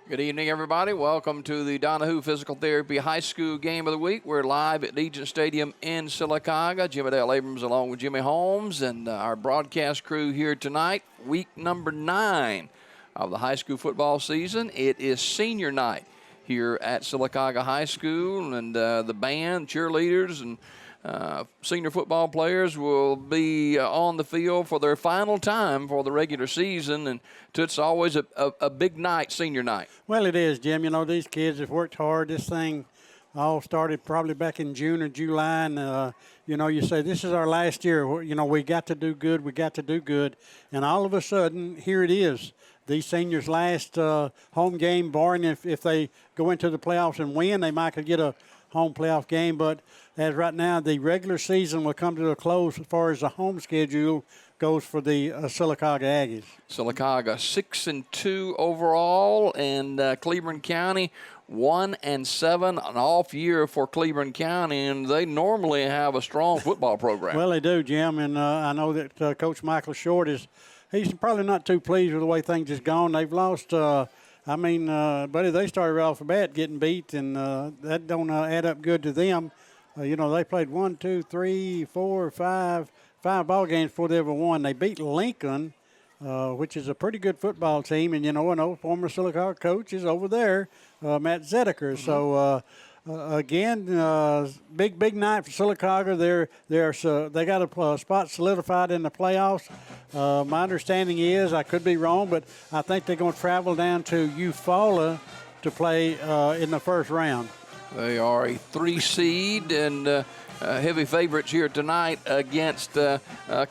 Good evening, everybody. Welcome to the Donahue Physical Therapy High School Game of the Week. We're live at Legion Stadium in Sylacauga. Jimmy Dale Abrams along with Jimmy Holmes and our broadcast crew here tonight. Week number 9 of the high school football season. It is senior night here at Sylacauga High School, and the band, cheerleaders, and senior football players will be on the field for their final time for the regular season, and it's always a big night, senior night. Well, it is, Jim. You know, these kids have worked hard. This thing all started probably back in June or July, and, you say this is our last year. You know, we got to do good, and all of a sudden, here it is. These seniors' last home game, barring if they go into the playoffs and win, they might could get a home playoff game, but as right now, the regular season will come to a close as far as the home schedule goes for the Sylacauga Aggies. Sylacauga 6-2 overall, and Cleburne County 1-7, an off year for Cleburne County, and they normally have a strong football program. Well, they do, Jim, and I know that Coach Michael Short he's probably not too pleased with the way things has gone. They've lost. Buddy, they started right off the bat getting beat, and that don't add up good to them. They played 5 ball games before they ever won. They beat Lincoln, which is a pretty good football team, and an old former Sylacauga coach is over there, Matt Zedeker. Mm-hmm. So again, big night for Sylacauga. They got a spot solidified in the playoffs. My understanding is, I could be wrong, but I think they're going to travel down to Eufaula to play in the first round. They are a 3 seed and heavy favorites here tonight against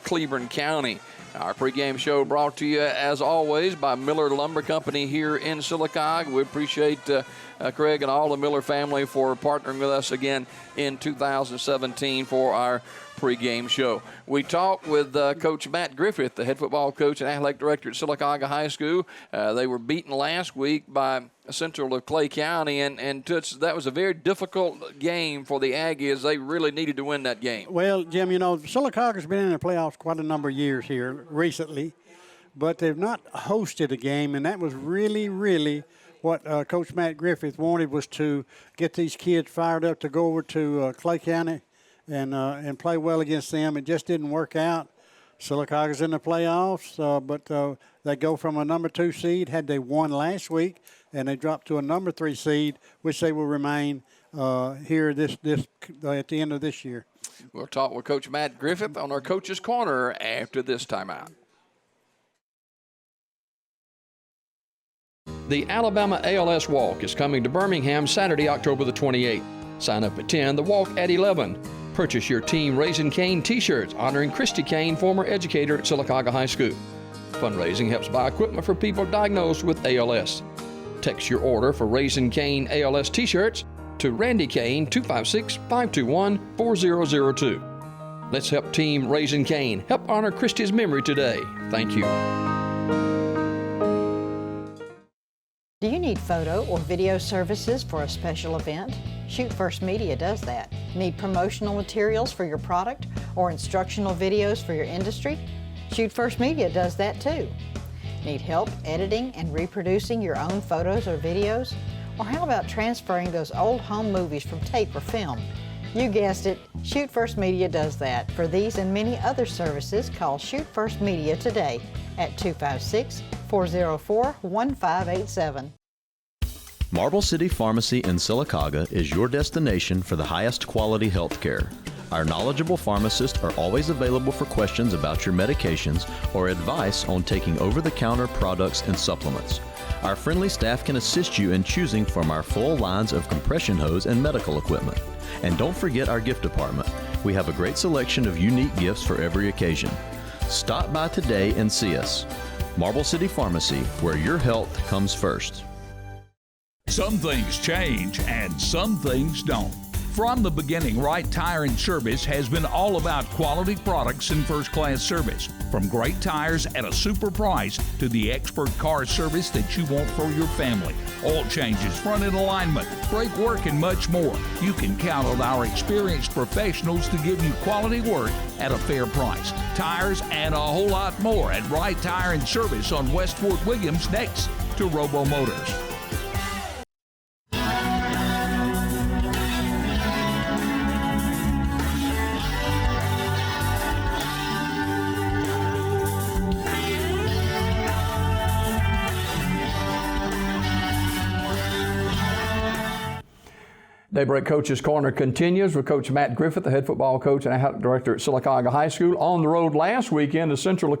Cleburne County. Our pregame show brought to you, as always, by Miller Lumber Company here in Sylacauga. We appreciate Craig and all the Miller family for partnering with us again in 2017 for our pregame show. We talked with Coach Matt Griffith, the head football coach and athletic director at Sylacauga High School. They were beaten last week by Central of Clay County, and that was a very difficult game for the Aggies. They really needed to win that game. Well, Jim, Sylacauga's been in the playoffs quite a number of years here recently, but they've not hosted a game, and that was really what Coach Matt Griffith wanted, was to get these kids fired up to go over to Clay County and play well against them. It just didn't work out. Sylacauga's in the playoffs, but they go from a number 2 seed, had they won last week, and they dropped to a number 3 seed, which they will remain here at the end of this year. We'll talk with Coach Matt Griffith on our Coach's Corner after this timeout. The Alabama ALS Walk is coming to Birmingham Saturday, October the 28th. Sign up at 10, the walk at 11. Purchase your Team Raising Cane t-shirts honoring Christy Kane, former educator at Sylacauga High School. Fundraising helps buy equipment for people diagnosed with ALS. Text your order for Raising Cane ALS t-shirts to Randy Kane 256-521-4002. Let's help Team Raising Cane help honor Christy's memory today. Thank you. Do you need photo or video services for a special event? Shoot First Media does that. Need promotional materials for your product or instructional videos for your industry? Shoot First Media does that too. Need help editing and reproducing your own photos or videos? Or how about transferring those old home movies from tape or film? You guessed it, Shoot First Media does that. For these and many other services, call Shoot First Media today at 256-404-1587. Marble City Pharmacy in Sylacauga is your destination for the highest quality health care. Our knowledgeable pharmacists are always available for questions about your medications or advice on taking over-the-counter products and supplements. Our friendly staff can assist you in choosing from our full lines of compression hose and medical equipment. And don't forget our gift department. We have a great selection of unique gifts for every occasion. Stop by today and see us. Marble City Pharmacy, where your health comes first. Some things change and some things don't. From the beginning, Wright Tire and Service has been all about quality products and first-class service. From great tires at a super price to the expert car service that you want for your family. Oil changes, front-end alignment, brake work, and much more. You can count on our experienced professionals to give you quality work at a fair price. Tires and a whole lot more at Wright Tire and Service on West Fort Williams, next to Robo Motors. Daybreak Coach's Corner continues with Coach Matt Griffith, the head football coach and athletic director at Sylacauga High School. On the road last weekend to Central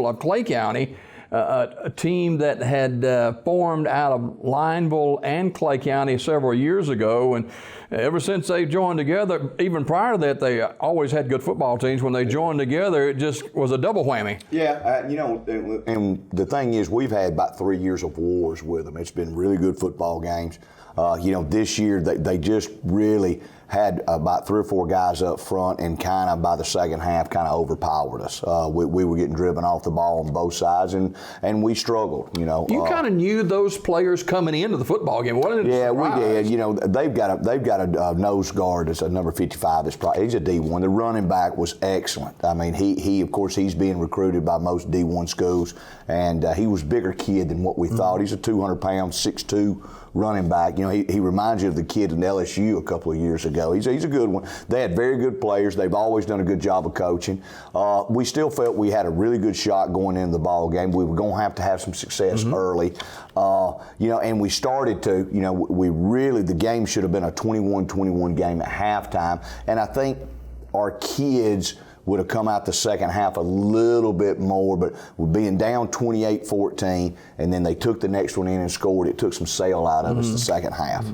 of Clay County, a team that had formed out of Lineville and Clay County several years ago. And ever since they joined together, even prior to that, they always had good football teams. When they joined together, it just was a double whammy. Yeah, and the thing is, we've had about 3 years of wars with them. It's been really good football games. This year they just really had about 3 or 4 guys up front, and kind of by the second half kind of overpowered us. We were getting driven off the ball on both sides, and we struggled. You kind of knew those players coming into the football game, wasn't it? Yeah, we did. They've got a nose guard that's a number 55. He's a D1. The running back was excellent. I mean, he of course he's being recruited by most D1 schools, and he was a bigger kid than what we thought. He's a 200-pound, 6'2" running back. He reminds you of the kid in LSU a couple of years ago. He's a good one. They had very good players. They've always done a good job of coaching. We still felt we had a really good shot going into the ball game. We were going to have some success early. And we started to, the game should have been a 21-21 game at halftime. And I think our kids would have come out the second half a little bit more, but we're being down 28-14, and then they took the next one in and scored. It took some sail out of us the second half.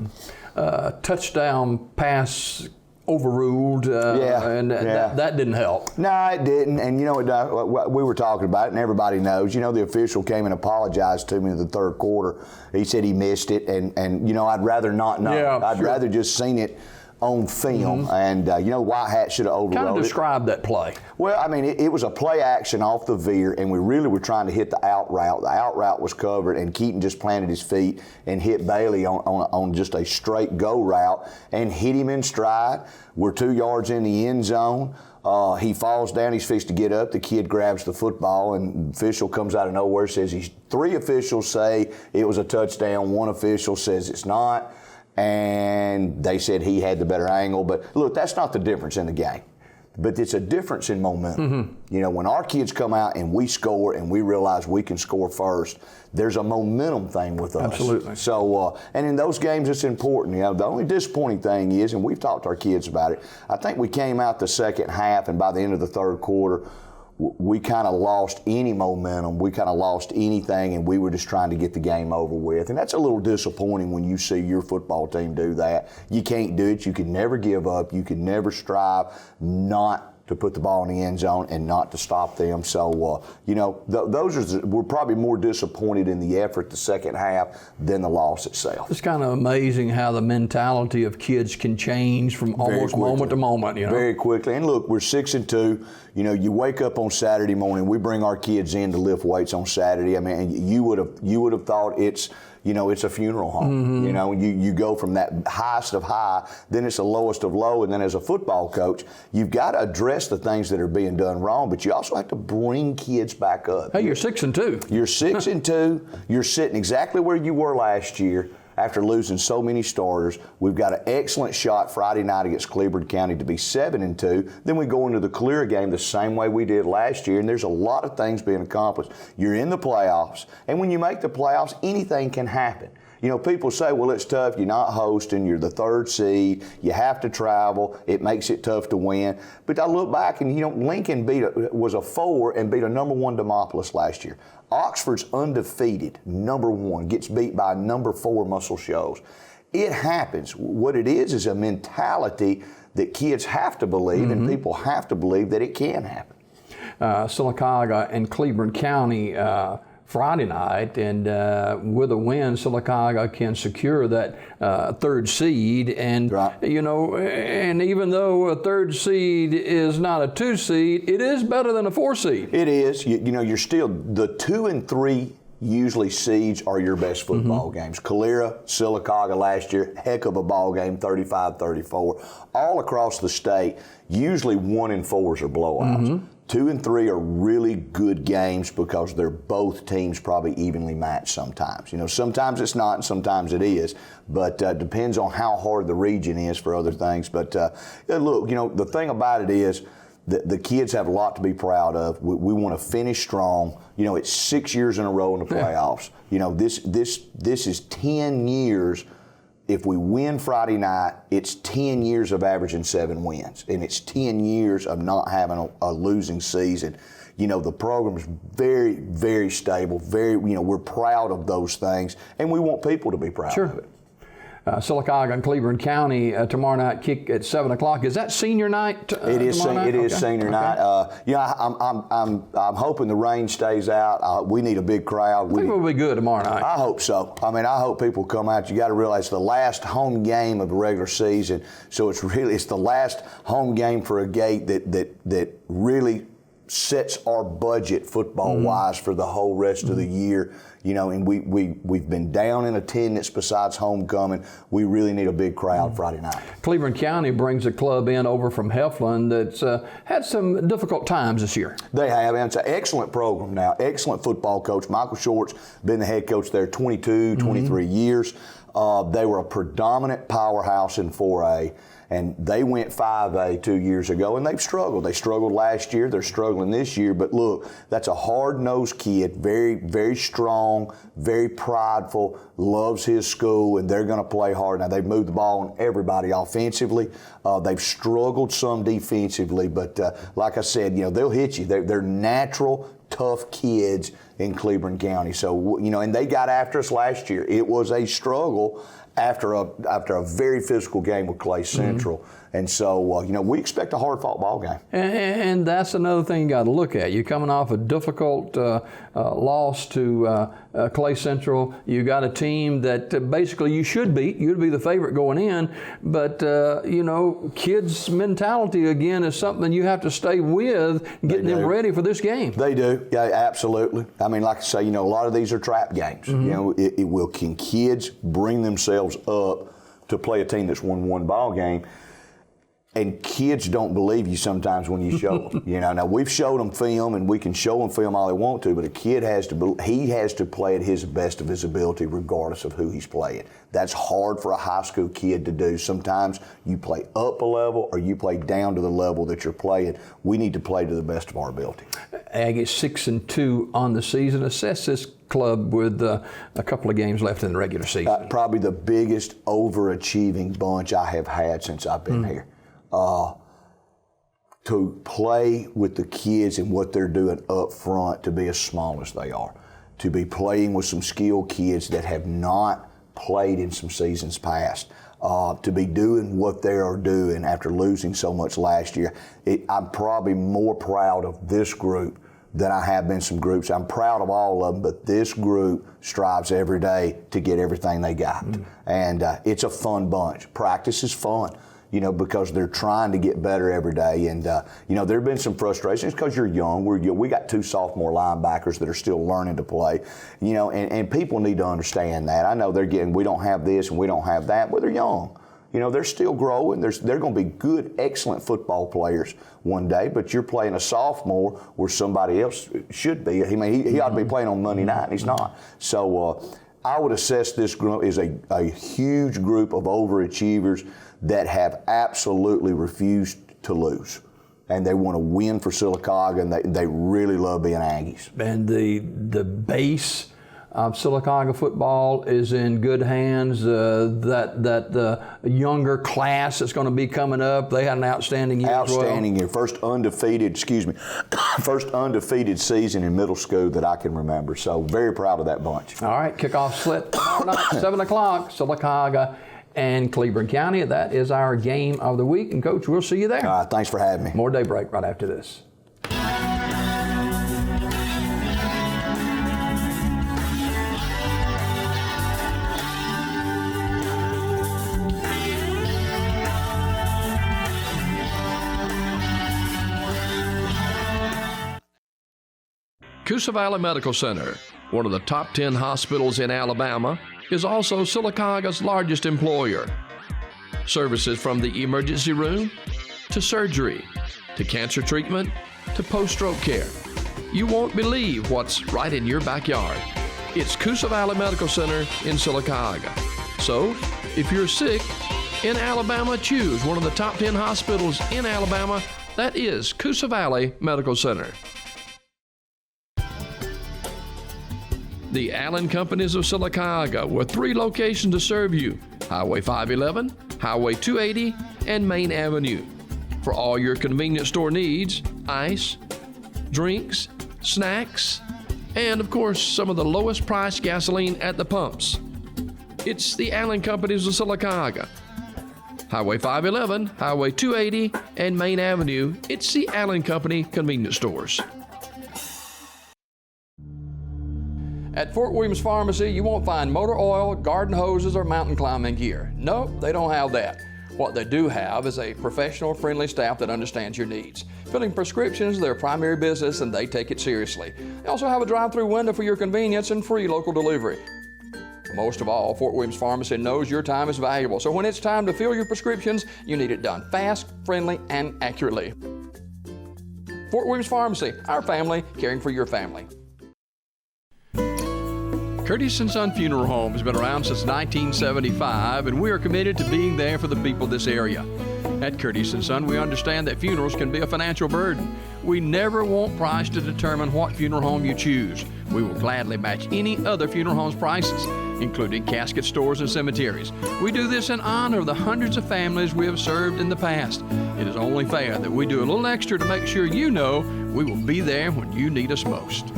Touchdown pass overruled, that didn't help. No, it didn't. And we were talking about it, and everybody knows. The official came and apologized to me in the third quarter. He said he missed it, and I'd rather not know. Yeah, I'd rather just seen it on film, and White Hat should have overruled it. Kind of describe that play. Well, I mean, it was a play action off the veer, and we really were trying to hit the out route. The out route was covered, and Keaton just planted his feet and hit Bailey on just a straight go route and hit him in stride. We're 2 yards in the end zone. He falls down. He's fixed to get up. The kid grabs the football, and the official comes out of nowhere, says 3 officials say it was a touchdown. 1 official says it's not. And they said he had the better angle. But look, that's not the difference in the game. But it's a difference in momentum. When our kids come out and we score and we realize we can score first, there's a momentum thing with us. Absolutely. So, and in those games, it's important. The only disappointing thing is, and we've talked to our kids about it, I think we came out the second half, and by the end of the third quarter, we kind of lost any momentum. We kind of lost anything, and we were just trying to get the game over with. And that's a little disappointing when you see your football team do that. You can't do it. You can never give up. You can never strive not to put the ball in the end zone and not to stop them. So, we're probably more disappointed in the effort the second half than the loss itself. It's kind of amazing how the mentality of kids can change from almost moment to moment. Very quickly. And look, we're 6-2. You wake up on Saturday morning. We bring our kids in to lift weights on Saturday. I mean, you would have thought it's a funeral home. You go from that highest of high, then it's the lowest of low, and then as a football coach, you've got to address the things that are being done wrong, but you also have to bring kids back up. Hey, you're 6-2. You're 6-2. You're sitting exactly where you were last year after losing so many starters. We've got an excellent shot Friday night against Cleburne County to be 7-2. Then we go into the Clear game the same way we did last year, and there's a lot of things being accomplished. You're in the playoffs, and when you make the playoffs, anything can happen. People say, well, it's tough. You're not hosting. You're the 3rd seed. You have to travel. It makes it tough to win. But I look back, and, Lincoln was a 4 and beat a number 1 Demopolis last year. Oxford's undefeated, number 1, gets beat by number 4 Muscle Shoals. It happens. What it is a mentality that kids have to believe, and people have to believe that it can happen. Sylacauga and Cleburne County Friday night, and with a win, Sylacauga can secure that 3rd seed. And and even though a 3rd seed is not a 2 seed, it is better than a 4 seed. It is. You're still the 2 and 3. Usually seeds are your best football games. Calera, Sylacauga last year, heck of a ball game, 35-34. All across the state, usually 1 and 4s are blowouts. 2 and 3 are really good games because they're both teams probably evenly matched sometimes. Sometimes it's not and sometimes it is, but depends on how hard the region is for other things. But look, the thing about it is the kids have a lot to be proud of. We want to finish strong. It's 6 years in a row in the playoffs. This is 10 years if we win Friday night, it's 10 years of averaging 7 wins, and it's 10 years of not having a losing season. You know, the program is very, very stable. We're proud of those things, and we want people to be proud of it. Sylacauga and Cleburne County tomorrow night kick at 7 o'clock. Is that senior night? It is. It is senior night. I'm hoping the rain stays out. We need a big crowd. I think we'll be good tomorrow night. I hope so. I mean, I hope people come out. You got to realize it's the last home game of the regular season, so it's the last home game for a gate that really sets our budget football-wise for the whole rest of the year. You know, and we've been down in attendance besides homecoming. We really need a big crowd Friday night. Cleburne County brings a club in over from Heflin that's had some difficult times this year. They have, and it's an excellent program now. Excellent football coach. Michael Short's been the head coach there 22, 23 years. They were a predominant powerhouse in 4A. And they went 5A 2 years ago, and they've struggled. They struggled last year. They're struggling this year. But look, that's a hard-nosed kid, very, very strong, very prideful, loves his school, and they're going to play hard. Now, they've moved the ball on everybody offensively. They've struggled some defensively. But like I said, you know, they'll hit you. They're natural, tough kids in Cleburne County. So, you know, and they got after us last year. It was a struggle after a very physical game with Clay Central. And so, you know, we expect a hard-fought ball game. And that's another thing you got to look at. You're coming off a difficult loss to Clay Central. You got a team that basically you should beat. You'd be the favorite going in. But, you know, kids' mentality, again, is something you have to stay with, getting them ready for this game. They do. Yeah, absolutely. I mean, like I say, you know, a lot of these are trap games. You know, can kids bring themselves up to play a team that's won one ball game? And kids don't believe you sometimes when you show them. You know, now we've showed them film, and we can show them film all they want to, but a kid has to play at his best of his ability regardless of who he's playing. That's hard for a high school kid to do. Sometimes you play up a level or you play down to the level that you're playing. We need to play to the best of our ability. Aggies 6-2 on the season. Assess this club with a couple of games left in the regular season. Probably the biggest overachieving bunch I have had since I've been here. To play with the kids and what they're doing up front, to be as small as they are, to be playing with some skilled kids that have not played in some seasons past, to be doing what they are doing after losing so much last year. I'm probably more proud of this group than I have been some groups. I'm proud of all of them, but this group strives every day to get everything they got. And it's a fun bunch. Practice is fun, you know, because they're trying to get better every day. And, you know, there have been some frustrations because you're young. We got 2 sophomore linebackers that are still learning to play, you know, and people need to understand that. I know we don't have this and we don't have that, but they're young. You know, they're still growing. They're going to be good, excellent football players one day, but you're playing a sophomore where somebody else should be. I mean, he ought to be playing on Monday night, and he's not. So I would assess this group as a huge group of overachievers that have absolutely refused to lose. And they want to win for Sylacauga, and they really love being Aggies. And the base of Sylacauga football is in good hands. That younger class that's going to be coming up, they had an outstanding year as well. Outstanding year. First undefeated season in middle school that I can remember. So very proud of that bunch. All right, kickoff slip tomorrow night, 7 o'clock, Sylacauga and Cleburne County. That is our game of the week. And Coach, we'll see you there. All right, thanks for having me. More Daybreak right after this. Coosa Valley Medical Center, one of the top 10 hospitals in Alabama, is also Sylacauga's largest employer. Services from the emergency room to surgery to cancer treatment to post-stroke care. You won't believe what's right in your backyard. It's Coosa Valley Medical Center in Sylacauga. So, if you're sick in Alabama, choose one of the top 10 hospitals in Alabama. That is Coosa Valley Medical Center. The Allen Companies of Sylacauga, with 3 locations to serve you. Highway 511, Highway 280, and Main Avenue. For all your convenience store needs, ice, drinks, snacks, and of course, some of the lowest priced gasoline at the pumps. It's the Allen Companies of Sylacauga. Highway 511, Highway 280, and Main Avenue, it's the Allen Company convenience stores. At Fort Williams Pharmacy, you won't find motor oil, garden hoses, or mountain climbing gear. Nope, they don't have that. What they do have is a professional, friendly staff that understands your needs. Filling prescriptions is their primary business, and they take it seriously. They also have a drive-through window for your convenience and free local delivery. Most of all, Fort Williams Pharmacy knows your time is valuable, so when it's time to fill your prescriptions, you need it done fast, friendly, and accurately. Fort Williams Pharmacy, our family, caring for your family. Curtis & Son Funeral Home has been around since 1975, and we are committed to being there for the people of this area. At Curtis & Son, we understand that funerals can be a financial burden. We never want price to determine what funeral home you choose. We will gladly match any other funeral home's prices, including casket stores and cemeteries. We do this in honor of the hundreds of families we have served in the past. It is only fair that we do a little extra to make sure you know we will be there when you need us most.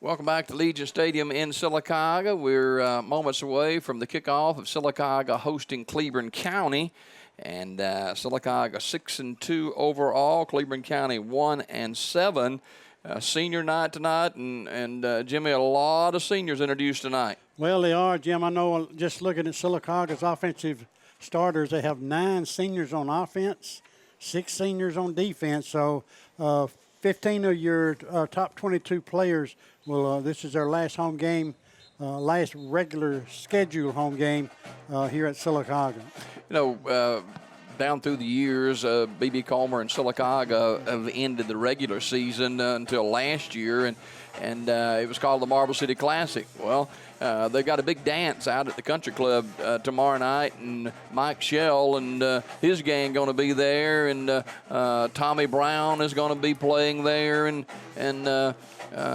Welcome back to Legion Stadium in Sylacauga. We're moments away from the kickoff of Sylacauga hosting Cleburne County. And Sylacauga 6-2 overall, Cleburne County 1-7. Senior night tonight, and Jimmy, a lot of seniors introduced tonight. Well, they are, Jim. I know just looking at Sylacauga's offensive starters, they have 9 seniors on offense, 6 seniors on defense. So 15 of your top 22 players will, this is their last home game, last regular scheduled home game here at Sylacauga. You know, down through the years, B.B. Comer and Sylacauga have ended the regular season until last year, and it was called the Marble City Classic. Well, they've got a big dance out at the country club tomorrow night, and Mike Shell and his gang going to be there, and Tommy Brown is going to be playing there, and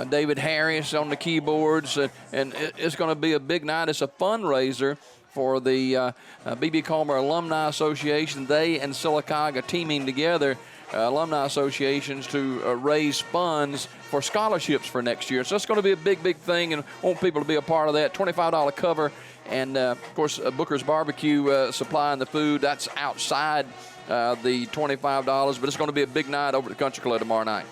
David Harris on the keyboards, and it's going to be a big night. It's a fundraiser for the B.B. Comer Alumni Association. They and Sylacauga teaming together, alumni associations, to raise funds for scholarships for next year. So it's going to be a big, big thing, and I want people to be a part of that. $25 cover, and of course, Booker's Barbecue supplying the food. That's outside the $25, but it's going to be a big night over at the Country Club tomorrow night.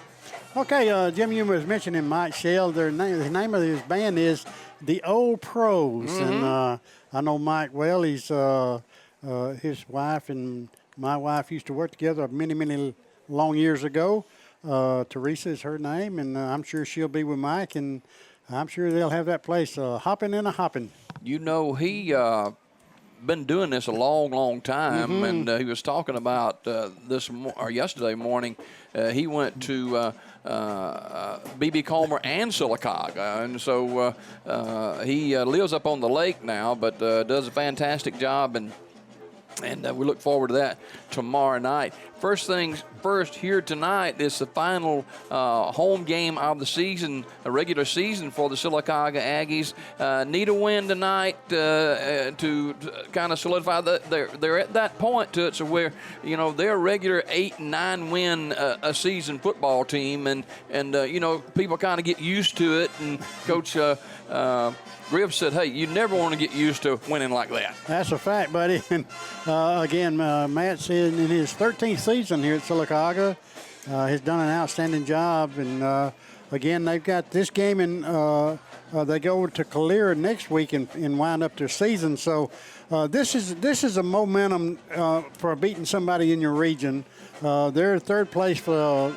Okay, Jim, you was mentioning Mike Shell. The name of his band is The Old Pros, and I know Mike well. He's his wife and my wife used to work together many, many long years ago. Teresa is her name, and I'm sure she'll be with Mike, and I'm sure they'll have that place hopping and a hopping. You know, he been doing this a long, long time, and he was talking about yesterday morning. He went to B.B. Comer and Sylacauga, and so he lives up on the lake now, but does a fantastic job, and we look forward to that tomorrow night. First things first, here tonight is the final home game of the season, a regular season for the Sylacauga Aggies. Need a win tonight to kind of solidify that they're at that point to it, so where, you know, they're a regular 8-9 win a season football team, and you know, people kind of get used to it, and Coach Griff said, hey, you never want to get used to winning like that. That's a fact, buddy. And again, Matt's in his 13th season here at Sylacauga. Has done an outstanding job. And again, they've got this game, and they go over to Calera next week and wind up their season. So this is a momentum for beating somebody in your region. They're third place for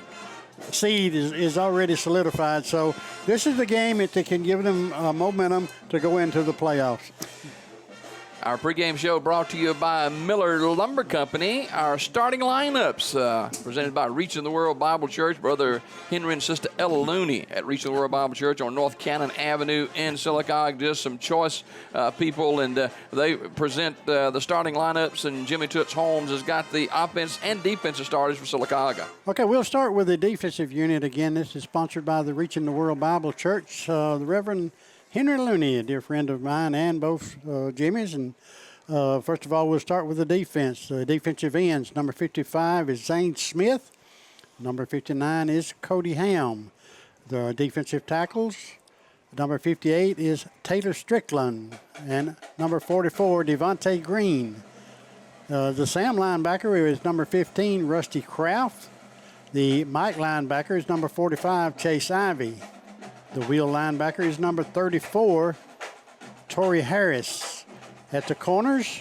seed is already solidified. So this is the game that can give them momentum to go into the playoffs. Our pregame show brought to you by Miller Lumber Company. Our starting lineups presented by Reaching the World Bible Church. Brother Henry and Sister Ella Looney at Reaching the World Bible Church on North Cannon Avenue in Sylacauga. Just some choice people, and they present the starting lineups, and Jimmy Toots Holmes has got the offense and defensive starters for Sylacauga. Okay, we'll start with the defensive unit. Again, this is sponsored by the Reaching the World Bible Church. The Reverend Henry Looney, a dear friend of mine and both Jimmy's. And first of all, we'll start with the defense. The defensive ends, number 55 is Zane Smith. Number 59 is Cody Ham. The defensive tackles, number 58 is Taylor Strickland. And number 44, Devontae Green. The Sam linebacker is number 15, Rusty Kraft. The Mike linebacker is number 45, Chase Ivy. The wheel linebacker is number 34, Torrey Harris. At the corners,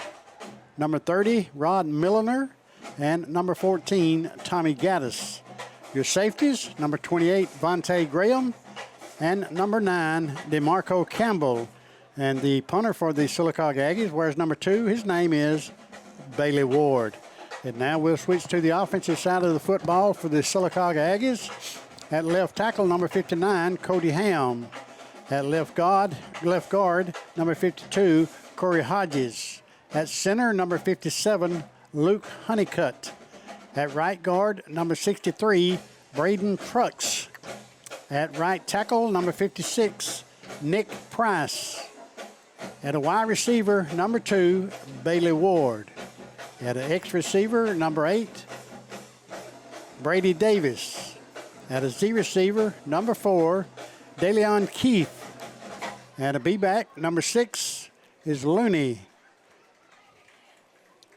number 30, Rod Milliner, and number 14, Tommy Gaddis. Your safeties, number 28, Vontae Graham, and number 9, DeMarco Campbell. And the punter for the Sylacauga Aggies wears number 2. His name is Bailey Ward. And now we'll switch to the offensive side of the football for the Sylacauga Aggies. At left tackle, number 59, Cody Ham. At left guard, number 52, Corey Hodges. At center, number 57, Luke Honeycutt. At right guard, number 63, Braden Trucks. At right tackle, number 56, Nick Price. At a wide receiver, number 2, Bailey Ward. At an X receiver, number 8, Brady Davis. At a Z receiver, number 4, DeLeon Keith. At a B-back, number 6 is Looney.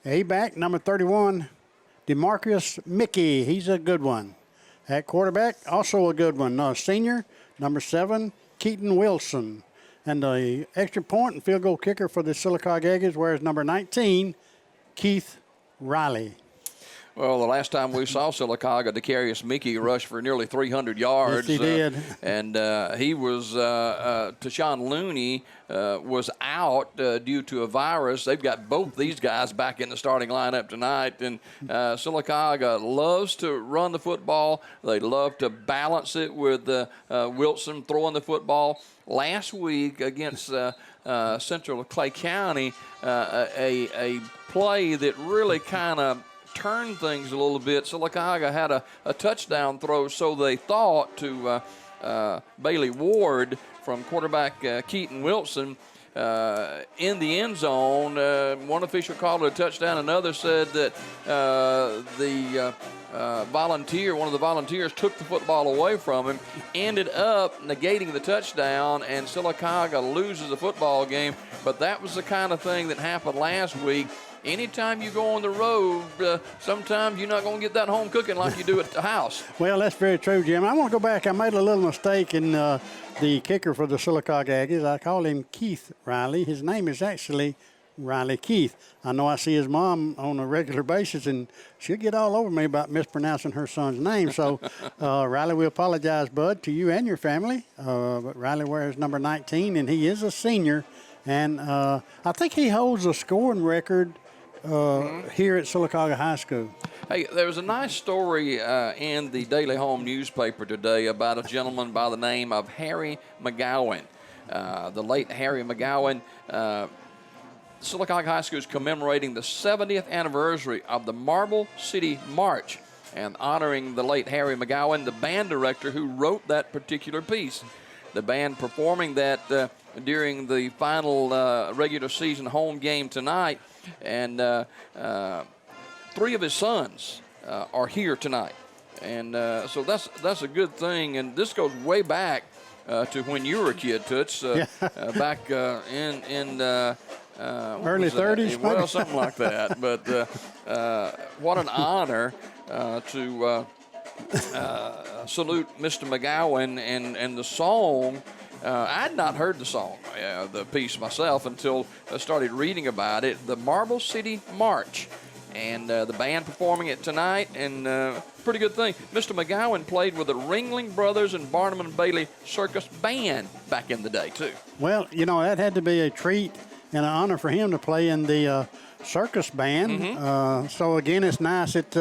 A-back, number 31, DeMarcus Mickey. He's a good one. At quarterback, also a good one. Senior, number 7, Keaton Wilson. And the extra point and field goal kicker for the Sylacauga Aggies wears number 19, Keith Riley. Well, the last time we saw Sylacauga, Decarius Mickey rushed for nearly 300 yards. Yes, he did. And he was, Tashawn Looney was out due to a virus. They've got both these guys back in the starting lineup tonight. And Sylacauga loves to run the football. They love to balance it with Wilson throwing the football. Last week against Central Clay County, a play that really kind of turned things a little bit. Sylacauga had a touchdown throw, so they thought, to Bailey Ward from quarterback Keaton Wilson in the end zone. One official called it a touchdown. Another said that one of the volunteers took the football away from him, ended up negating the touchdown, and Sylacauga loses the football game. But that was the kind of thing that happened last week. Anytime you go on the road, sometimes you're not going to get that home cooking like you do at the house. Well, that's very true, Jim. I want to go back. I made a little mistake in the kicker for the Sylacauga Aggies. I called him Keith Riley. His name is actually Riley Keith. I know I see his mom on a regular basis, and she'll get all over me about mispronouncing her son's name. So, Riley, we apologize, bud, to you and your family. But Riley wears number 19, and he is a senior. And I think he holds a scoring record here at Sylacauga High School. Hey, there was a nice story in the Daily Home newspaper today about a gentleman by the name of Harry McGowan. The late Harry McGowan, Sylacauga High School is commemorating the 70th anniversary of the Marble City March, and honoring the late Harry McGowan, the band director who wrote that particular piece. The band performing that during the final regular season home game tonight. And 3 of his sons are here tonight, and so that's a good thing. And this goes way back to when you were a kid, Toots, back in early 30s, well, something like that. But what an honor to salute Mr. McGowan and the song. I had not heard the song, the piece myself, until I started reading about it. The Marble City March, and the band performing it tonight, and pretty good thing. Mr. McGowan played with the Ringling Brothers and Barnum and Bailey Circus Band back in the day, too. Well, that had to be a treat and an honor for him to play in the circus band. Mm-hmm. So, again, it's nice that,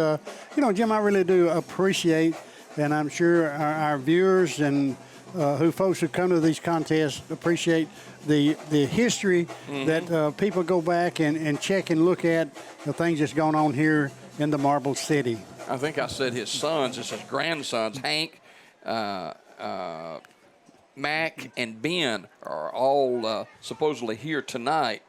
Jim, I really do appreciate, and I'm sure our viewers and folks who come to these contests appreciate the history that people go back and check and look at the things that's going on here in the Marble City. I think I said his sons, it's his grandsons, Hank, Mac, and Ben are all supposedly here tonight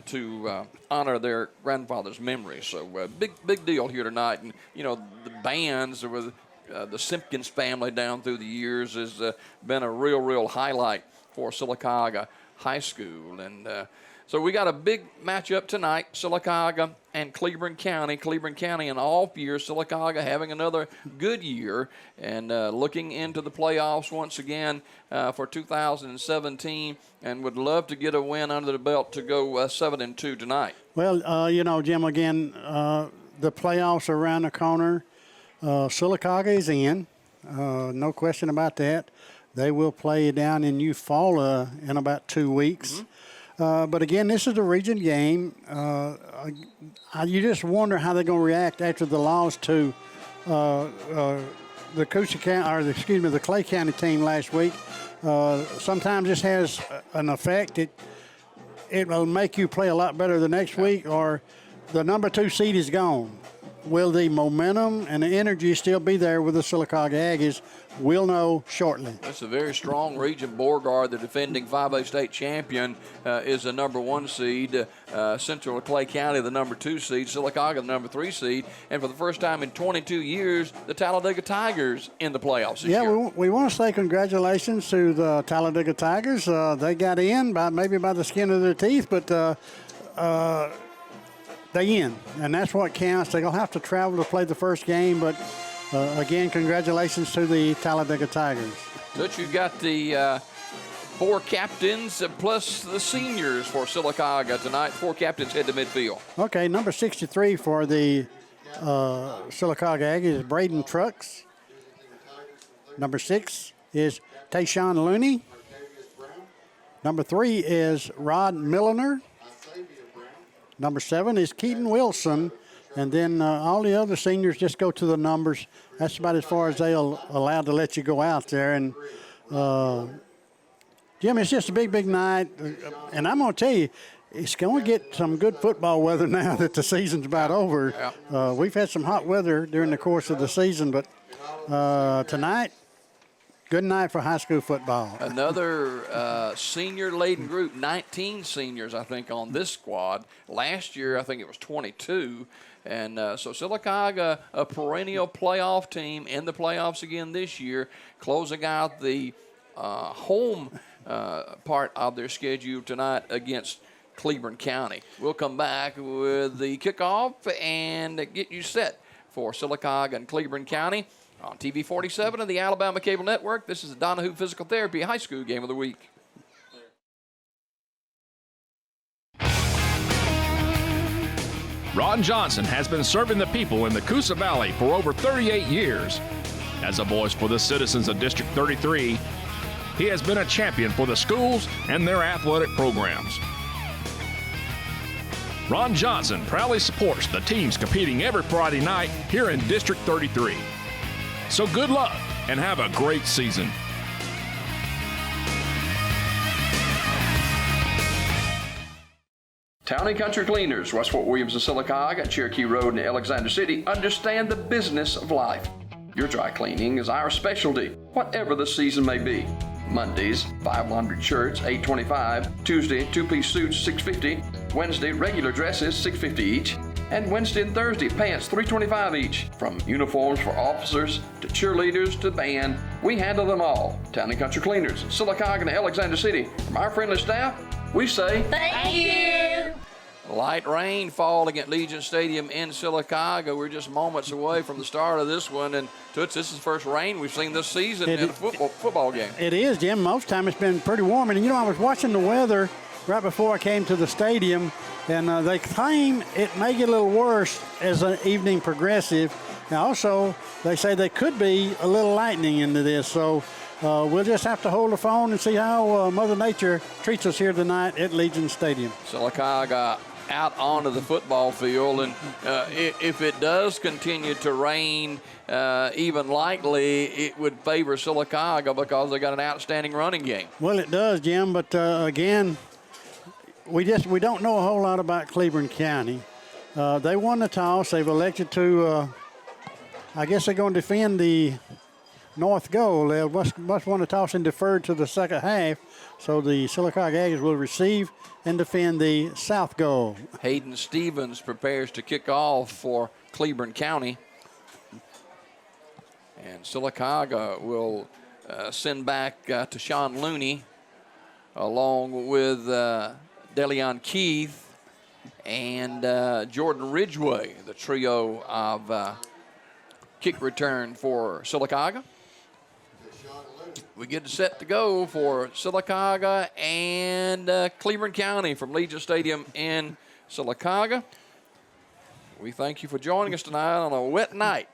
to honor their grandfather's memory. So big deal here tonight. And, you know, the bands with the Simpkins family down through the years has been a real highlight for Sylacauga High School. And so we got a big matchup tonight, Sylacauga and Cleburne County. Cleburne County an off year, Sylacauga having another good year, and looking into the playoffs once again for 2017, and would love to get a win under the belt to go 7-2 tonight. Well, you know, Jim, again, the playoffs are around the corner. Sylacauga is in, no question about that. They will play down in Eufaula in about 2 weeks. But again, this is a region game. You just wonder how they're going to react after the loss to the Clay County team last week. Sometimes this has an effect. It will make you play a lot better the next week, or the number 2 seed is gone. Will the momentum and the energy still be there with the Sylacauga Aggies? We'll know shortly. That's a very strong region. Beauregard, the defending 5A state champion, is the number 1 seed. Central Clay County, the number 2 seed. Sylacauga, the number 3 seed. And for the first time in 22 years, the Talladega Tigers in the playoffs this year. Yeah, we want to say congratulations to the Talladega Tigers. They got in maybe by the skin of their teeth, but they in, and that's what counts. They're going to have to travel to play the first game, but again, congratulations to the Talladega Tigers. So you've got the 4 captains plus the seniors for Sylacauga tonight. 4 captains head to midfield. Okay, number 63 for the Sylacauga Aggies is Braden Trucks. Number 6 is Tayshawn Looney. Number 3 is Rod Milliner. Number 7 is Keaton Wilson. And then all the other seniors just go to the numbers. That's about as far as they'll allow to let you go out there. And, Jim, it's just a big night. And I'm going to tell you, it's going to get some good football weather now that the season's about over. Yeah. We've had some hot weather during the course of the season, but tonight, good night for high school football. Another senior-laden group, 19 seniors, I think, on this squad. Last year, I think it was 22. And so Sylacauga, a perennial playoff team, in the playoffs again this year, closing out the home part of their schedule tonight against Cleburne County. We'll come back with the kickoff and get you set for Sylacauga and Cleburne County. On TV 47 of the Alabama Cable Network, this is the Donahue Physical Therapy High School Game of the Week. Ron Johnson has been serving the people in the Coosa Valley for over 38 years. As a voice for the citizens of District 33, he has been a champion for the schools and their athletic programs. Ron Johnson proudly supports the teams competing every Friday night here in District 33. So good luck and have a great season. Town and Country Cleaners, West Fort Williams and Sylacauga, Cherokee Road and Alexander City understand the business of life. Your dry cleaning is our specialty, whatever the season may be. Mondays, 5 laundry shirts, $8.25. Tuesday, 2-piece suits, $6.50. Wednesday, regular dresses, $6.50 each. And Wednesday and Thursday, pants, $3.25 each. From uniforms for officers to cheerleaders to band, we handle them all. Town and Country Cleaners, Sylacauga and Alexander City. From our friendly staff, we say thank you. Light rain falling at Legion Stadium in Sylacauga. We're just moments away from the start of this one, and Toots, this is the first rain we've seen this season in a football game. It is, Jim. Most time it's been pretty warm, and I was watching the weather right before I came to the stadium, and they claim it may get a little worse as the evening progresses. Now, also, they say there could be a little lightning into this, so we'll just have to hold the phone and see how Mother Nature treats us here tonight at Legion Stadium. Sylacauga out onto the football field, and if it does continue to rain, even lightly, it would favor Sylacauga because they got an outstanding running game. Well, it does, Jim, but again, we don't know a whole lot about Cleburne County. They won the toss. They've elected to, I guess they're going to defend the north goal. They must want to toss and defer to the second half. So the Sylacauga Aggies will receive and defend the south goal. Hayden Stevens prepares to kick off for Cleburne County. And Sylacauga will send back to Sean Looney along with Deleon Keith and Jordan Ridgway, the trio of kick return for Sylacauga. We get set to go for Sylacauga and Cleburne County from Legion Stadium in Sylacauga. We thank you for joining us tonight on a wet night.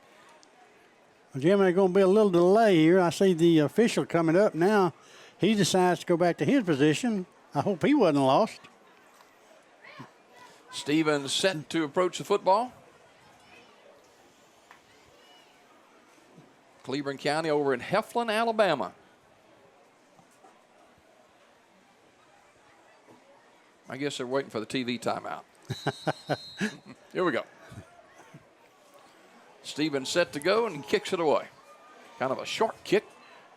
Well, Jim, there's going to be a little delay here. I see the official coming up now. He decides to go back to his position. I hope he wasn't lost. Stevens set to approach the football. Cleburne County over in Heflin, Alabama. I guess they're waiting for the TV timeout. Here we go. Stevens set to go and kicks it away. Kind of a short kick.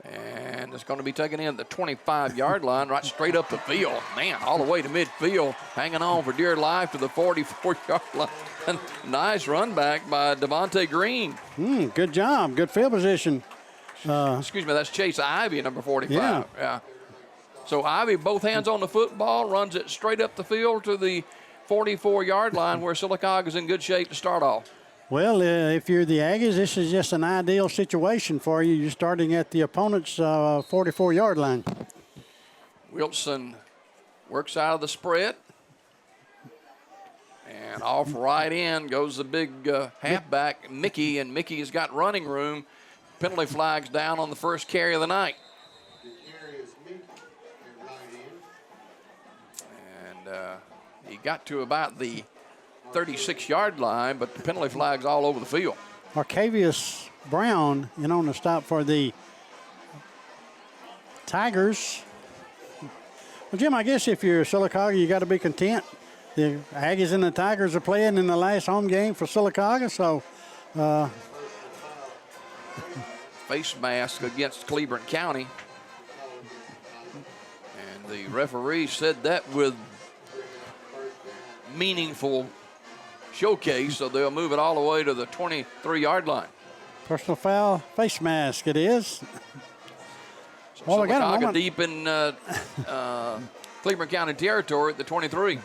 And it's going to be taken in at the 25-yard line, right straight up the field. Man, all the way to midfield, hanging on for dear life to the 44-yard line. Nice run back by Devontae Green. Good job. Good field position. Excuse me, that's Chase Ivy, number 45. Yeah. So Ivy, both hands on the football, runs it straight up the field to the 44-yard line where Sylacauga is in good shape to start off. Well, if you're the Aggies, this is just an ideal situation for you. You're starting at the opponent's 44-yard line. Wilson works out of the spread. And off right in goes the big halfback, Mickey, and Mickey has got running room. Penalty flags down on the first carry of the night. And he got to about the 36-yard line, but the penalty flag's all over the field. Arcavius Brown in on the stop for the Tigers. Well, Jim, I guess if you're Sylacauga, you got to be content. The Aggies and the Tigers are playing in the last home game for Sylacauga, so. Face mask against Cleburne County. And the referee said that with meaningful showcase, so they'll move it all the way to the 23-yard line. Personal foul, face mask it is. So well, Sylacauga deep in Cleburne County territory at the 23.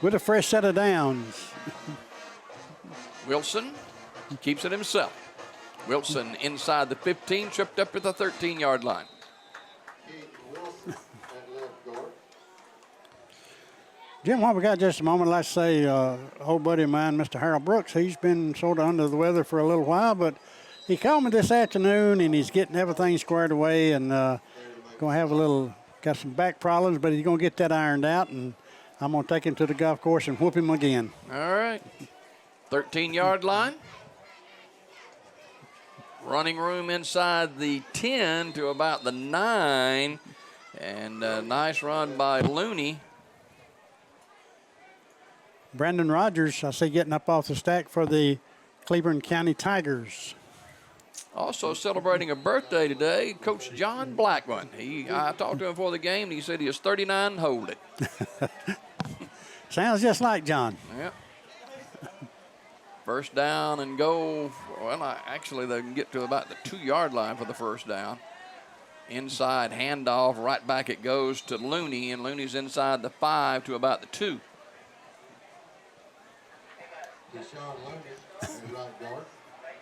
With a fresh set of downs. Wilson keeps it himself. Wilson inside the 15, tripped up at the 13-yard line. Jim, while we got just a moment, let's say old buddy of mine, Mr. Harold Brooks, he's been sort of under the weather for a little while, but he called me this afternoon, and he's getting everything squared away and going to have got some back problems, but he's going to get that ironed out, and I'm going to take him to the golf course and whoop him again. All right. 13-yard line. Running room inside the 10 to about the 9, and a nice run by Looney. Brandon Rogers, I see, getting up off the stack for the Cleburne County Tigers. Also celebrating a birthday today, Coach John Blackman. I talked to him before the game, and he said he is 39 and hold it. Sounds just like John. Yep. First down and goal. Well, actually, they can get to about the 2-yard line for the first down. Inside handoff, right back it goes to Looney, and Looney's inside the 5 to about the 2.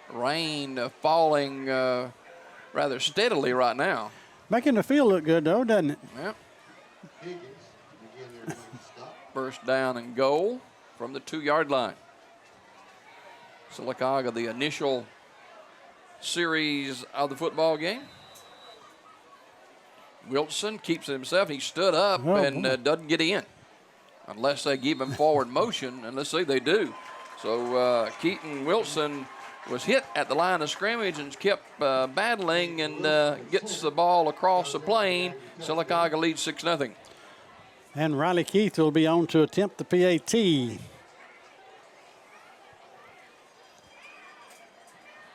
Rain falling rather steadily right now. Making the field look good, though, doesn't it? Yep. First down and goal from the 2-yard line. Sylacauga, the initial series of the football game. Wilson keeps it himself. He stood up and doesn't get in unless they give him forward motion, and let's see, they do. So Keaton Wilson was hit at the line of scrimmage and kept battling and gets the ball across the plane. Sylacauga leads 6-0. And Riley Keith will be on to attempt the PAT.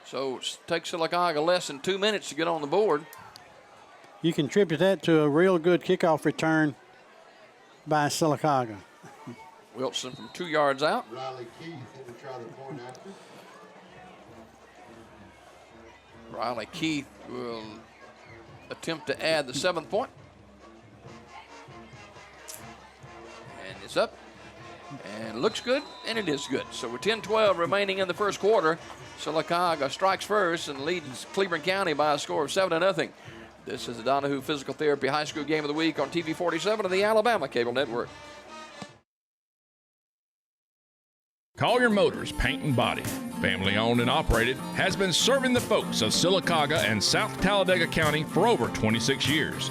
So it takes Sylacauga less than 2 minutes to get on the board. You contribute that to a real good kickoff return by Sylacauga. Wilson from 2 yards out. Riley Keith will try the point after. Riley Keith will attempt to add the 7th point. And it's up. And looks good, and it is good. So with 10-12 remaining in the first quarter, Sylacauga strikes first and leads Cleburne County by a score of 7-0. This is the Donahue Physical Therapy High School Game of the Week on TV 47 of the Alabama Cable Network. Collier Motors Paint and Body, family owned and operated, has been serving the folks of Sylacauga and South Talladega County for over 26 years.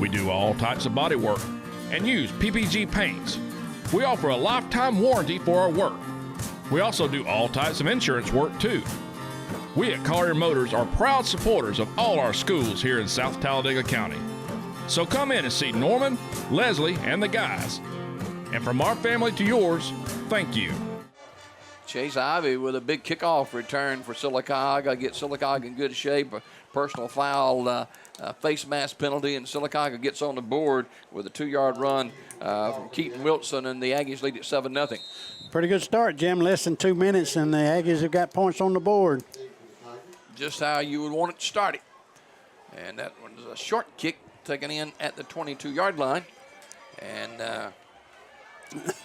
We do all types of body work and use PPG paints. We offer a lifetime warranty for our work. We also do all types of insurance work too. We at Collier Motors are proud supporters of all our schools here in South Talladega County. So come in and see Norman, Leslie, and the guys. And from our family to yours, thank you. Chase Ivy with a big kickoff return for Sylacauga. Get Sylacauga in good shape. A personal foul, face mask penalty, and Sylacauga gets on the board with a 2-yard run from Keaton Wilson, and the Aggies lead at 7-0. Pretty good start, Jim. Less than 2 minutes, and the Aggies have got points on the board. Just how you would want it started. And that one's a short kick taken in at the 22-yard line. And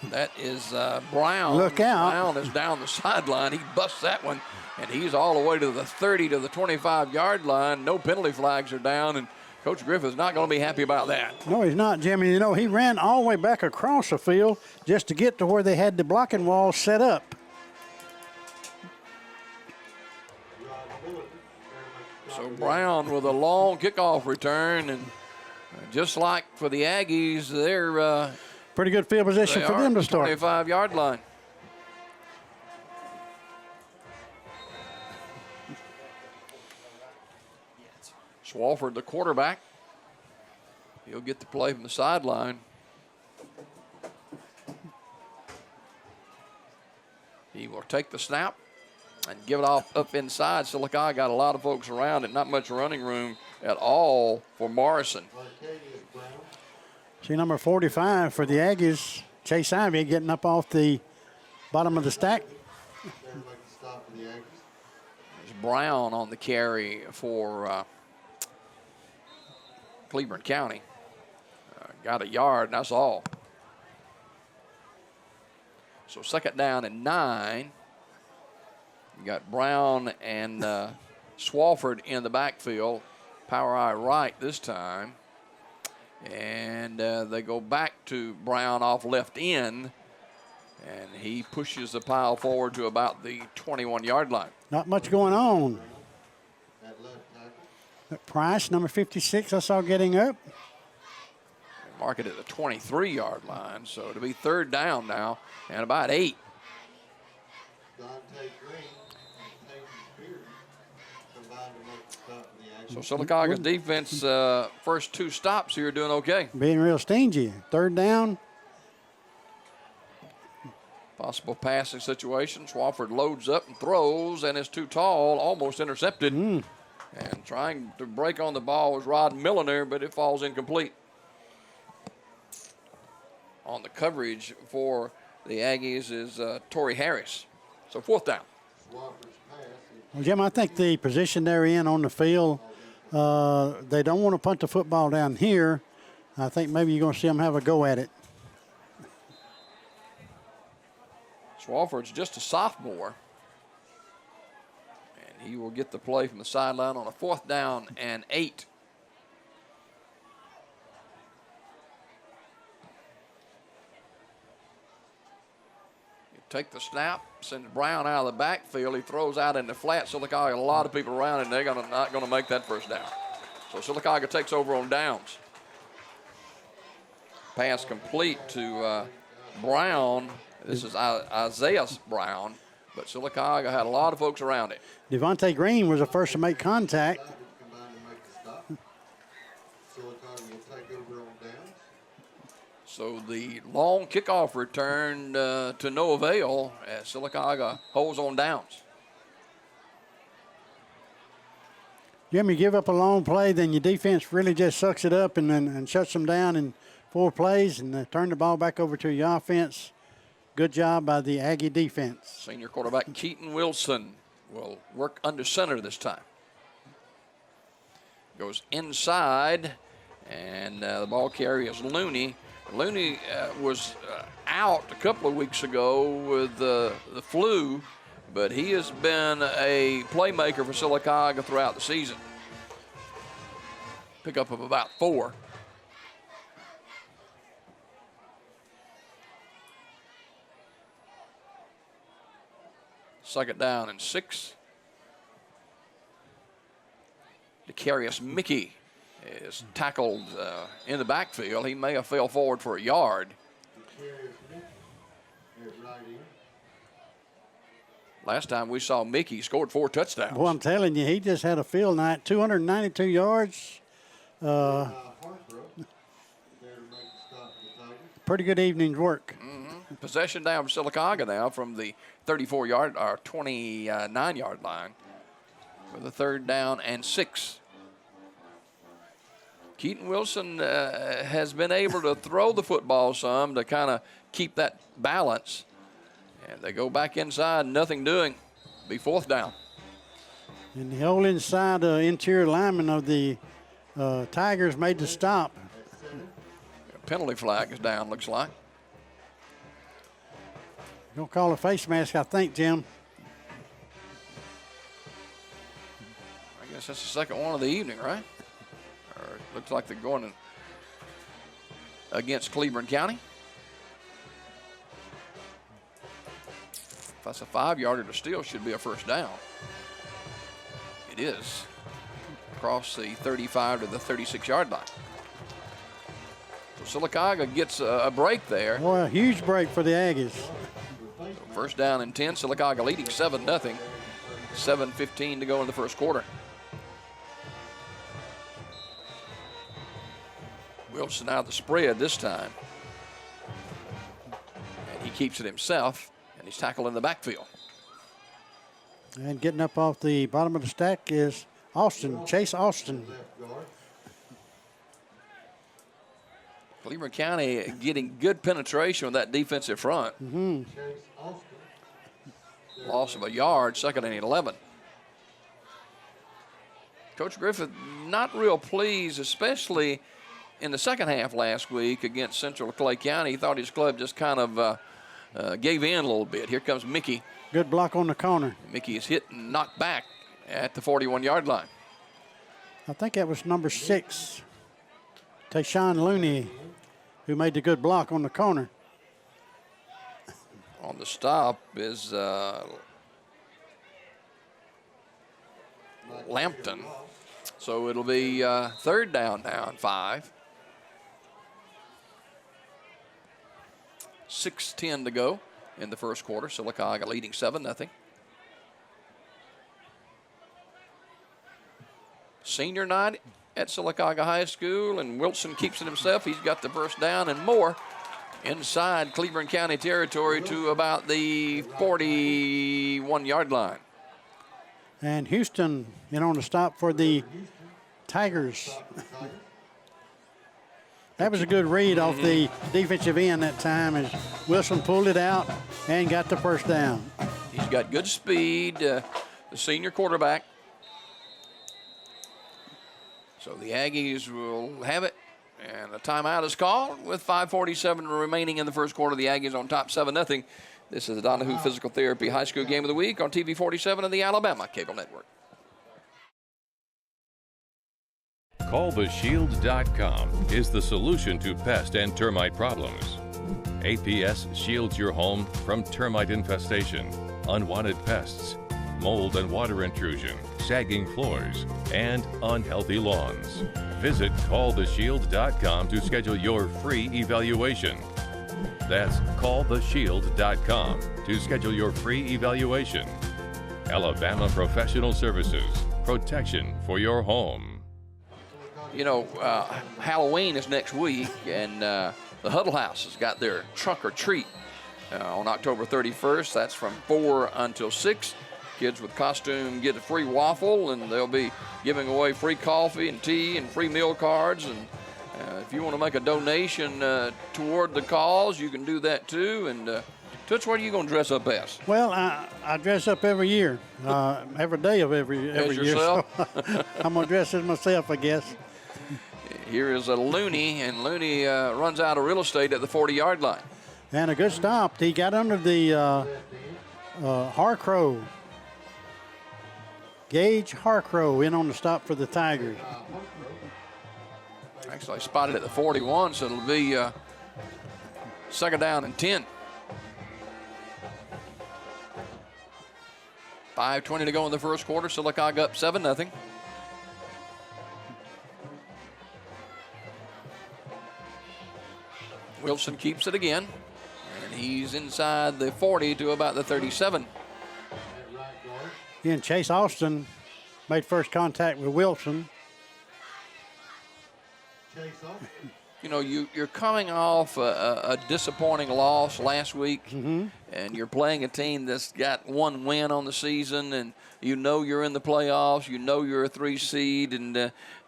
that is Brown. Look out. Brown is down the sideline. He busts that one, and he's all the way to the 30 to the 25-yard line. No penalty flags are down, and Coach Griffith's not going to be happy about that. No, he's not, Jimmy. You know, he ran all the way back across the field just to get to where they had the blocking wall set up. So Brown with a long kickoff return, and just like for the Aggies, they're pretty good field position for them to start. 25-yard line. Swofford, the quarterback. He'll get the play from the sideline. He will take the snap and give it off up inside. Sylacauga got a lot of folks around it. Not much running room at all for Morrison. See number 45 for the Aggies, Chase Ivy, getting up off the bottom of the stack. There's Brown on the carry for Cleburne County. Got a yard, and that's all. So 2nd down and 9. You got Brown and Swofford in the backfield. Power eye right this time. And they go back to Brown off left end. And he pushes the pile forward to about the 21-yard line. Not much going on. Price, number 56, I saw getting up. Mark it at the 23-yard line. So it'll be 3rd down now and about 8. So Sylacauga's defense, first 2 stops here, doing okay. Being real stingy. 3rd down. Possible passing situation. Swofford loads up and throws, and is too tall, almost intercepted. And trying to break on the ball was Rod Milliner, but it falls incomplete. On the coverage for the Aggies is Torrey Harris. So 4th down. Well, Jim, I think the position they're in on the field, they don't want to punt the football down here. I think maybe you're going to see them have a go at it. Swofford's just a sophomore. And he will get the play from the sideline on a 4th down and 8. Take the snap, sends Brown out of the backfield. He throws out in the flat. Sylacauga, a lot of people around, and they're not going to make that 1st down. So Sylacauga takes over on downs. Pass complete to Brown. This is Isaiah Brown, but Sylacauga had a lot of folks around it. Devontae Green was the first to make contact. So the long kickoff return to no avail as Sylacauga holds on downs. Jimmy, give up a long play, then your defense really just sucks it up and shuts them down in 4 plays and turn the ball back over to your offense. Good job by the Aggie defense. Senior quarterback Keaton Wilson will work under center this time. Goes inside, and the ball carrier is Looney. Looney was out a couple of weeks ago with the flu, but he has been a playmaker for Sylacauga throughout the season. Pickup of about 4. Second down and 6. Decarius Mickey is tackled in the backfield. He may have fell forward for a yard. Last time we saw Mickey scored 4 touchdowns. Well, I'm telling you, he just had a field night. 292 yards. Pretty good evening's work. Possession down for Sylacauga now from the 34-yard or 29-yard line with a third down and 6. Keaton Wilson has been able to throw the football some to kind of keep that balance. And they go back inside, nothing doing. Be 4th down. And the whole inside interior lineman of the Tigers made the stop. Penalty flag is down, looks like. Don't call a face mask, I think, Jim. I guess that's the second one of the evening, right? Or it looks like they're going against Cleburne County. If that's a 5-yarder to steal, should be a first down. It is. Across the 35 to the 36-yard line. So Sylacauga gets a break there. Boy, a huge break for the Aggies. So first down and 10. Sylacauga leading 7-0. 7:15 to go in the first quarter. Wilson out of the spread this time. And he keeps it himself, and he's tackled in the backfield. And getting up off the bottom of the stack is Austin, Chase Austin. Cleburne County getting good penetration with that defensive front. Loss of a yard, 2nd and 11. Coach Griffith not real pleased, especially in the second half last week against Central Clay County. He thought his club just kind of gave in a little bit. Here comes Mickey. Good block on the corner. Mickey is hit and knocked back at the 41-yard line. I think that was number 6, Tayshawn Looney, who made the good block on the corner. On the stop is Lampton. So it'll be 3rd down now and 5. 6:10 to go in the first quarter. Sylacauga leading 7-0. Senior night at Sylacauga High School, and Wilson keeps it himself. He's got the first down and more inside Cleburne County territory to about the 41-yard line. And Houston on the stop for the Tigers. That was a good read off the defensive end that time as Wilson pulled it out and got the first down. He's got good speed, the senior quarterback. So the Aggies will have it, and a timeout is called with 5:47 remaining in the first quarter. The Aggies on top 7-0. This is the Donahue Physical Therapy High School Game of the Week on TV 47 and the Alabama Cable Network. CallTheShield.com is the solution to pest and termite problems. APS shields your home from termite infestation, unwanted pests, mold and water intrusion, sagging floors, and unhealthy lawns. Visit CallTheShield.com to schedule your free evaluation. That's CallTheShield.com to schedule your free evaluation. Alabama Professional Services, protection for your home. You know, Halloween is next week, and the Huddle House has got their trunk or treat on October 31st. That's from 4 until 6. Kids with costume get a free waffle, and they'll be giving away free coffee and tea and free meal cards. And if you want to make a donation toward the cause, you can do that too. And Toots, what are you going to dress up as? Well, I dress up every year, every day of every year. Yourself? So I'm going to dress as myself, I guess. Here is a Looney, and Looney runs out of real estate at the 40-yard line. And a good stop. He got under the Harcrow. Gage Harcrow in on the stop for the Tigers. Actually spotted at the 41, so it'll be second down and 10. 5:20 to go in the first quarter. Sylacauga up 7-0. Wilson keeps it again, and he's inside the 40 to about the 37. Again, Chase Austin made first contact with Wilson. You know, you're coming off a disappointing loss last week, and you're playing a team that's got one win on the season, and you know you're in the playoffs, you know you're a 3 seed, and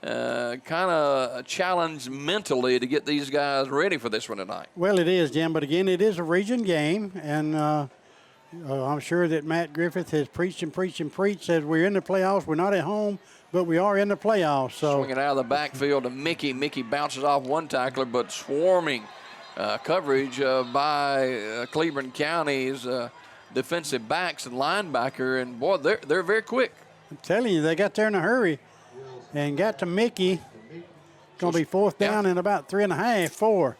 kind of a challenge mentally to get these guys ready for this one tonight. Well, it is, Jim, but again, it is a region game, and I'm sure that Matt Griffith has preached and preached and preached, says we're in the playoffs, we're not at home, but we are in the playoffs. So swinging out of the backfield to Mickey. Mickey bounces off one tackler, but swarming coverage by Cleburne County's defensive backs and linebacker, and boy, they're very quick. I'm telling you, they got there in a hurry and got to Mickey. Going to be fourth down in about 3.5, 4.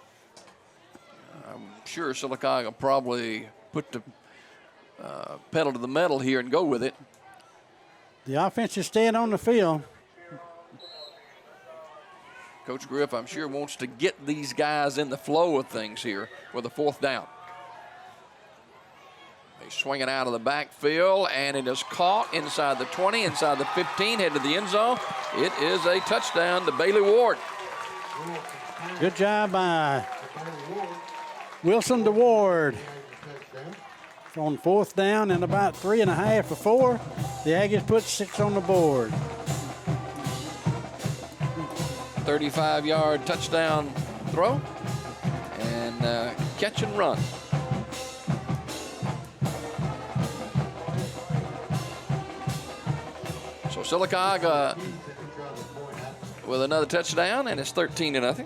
I'm sure Sylacauga probably put the pedal to the metal here and go with it. The offense is staying on the field. Coach Griff, I'm sure, wants to get these guys in the flow of things here with a fourth down. He's swinging out of the backfield, and it is caught inside the 20, inside the 15, head to the end zone. It is a touchdown to Bailey Ward. Good job by Wilson to Ward. On fourth down and about 3.5 for 4. The Aggies put 6 on the board. 35-yard touchdown throw and catch and run. So Sylacauga with another touchdown, and it's 13-0.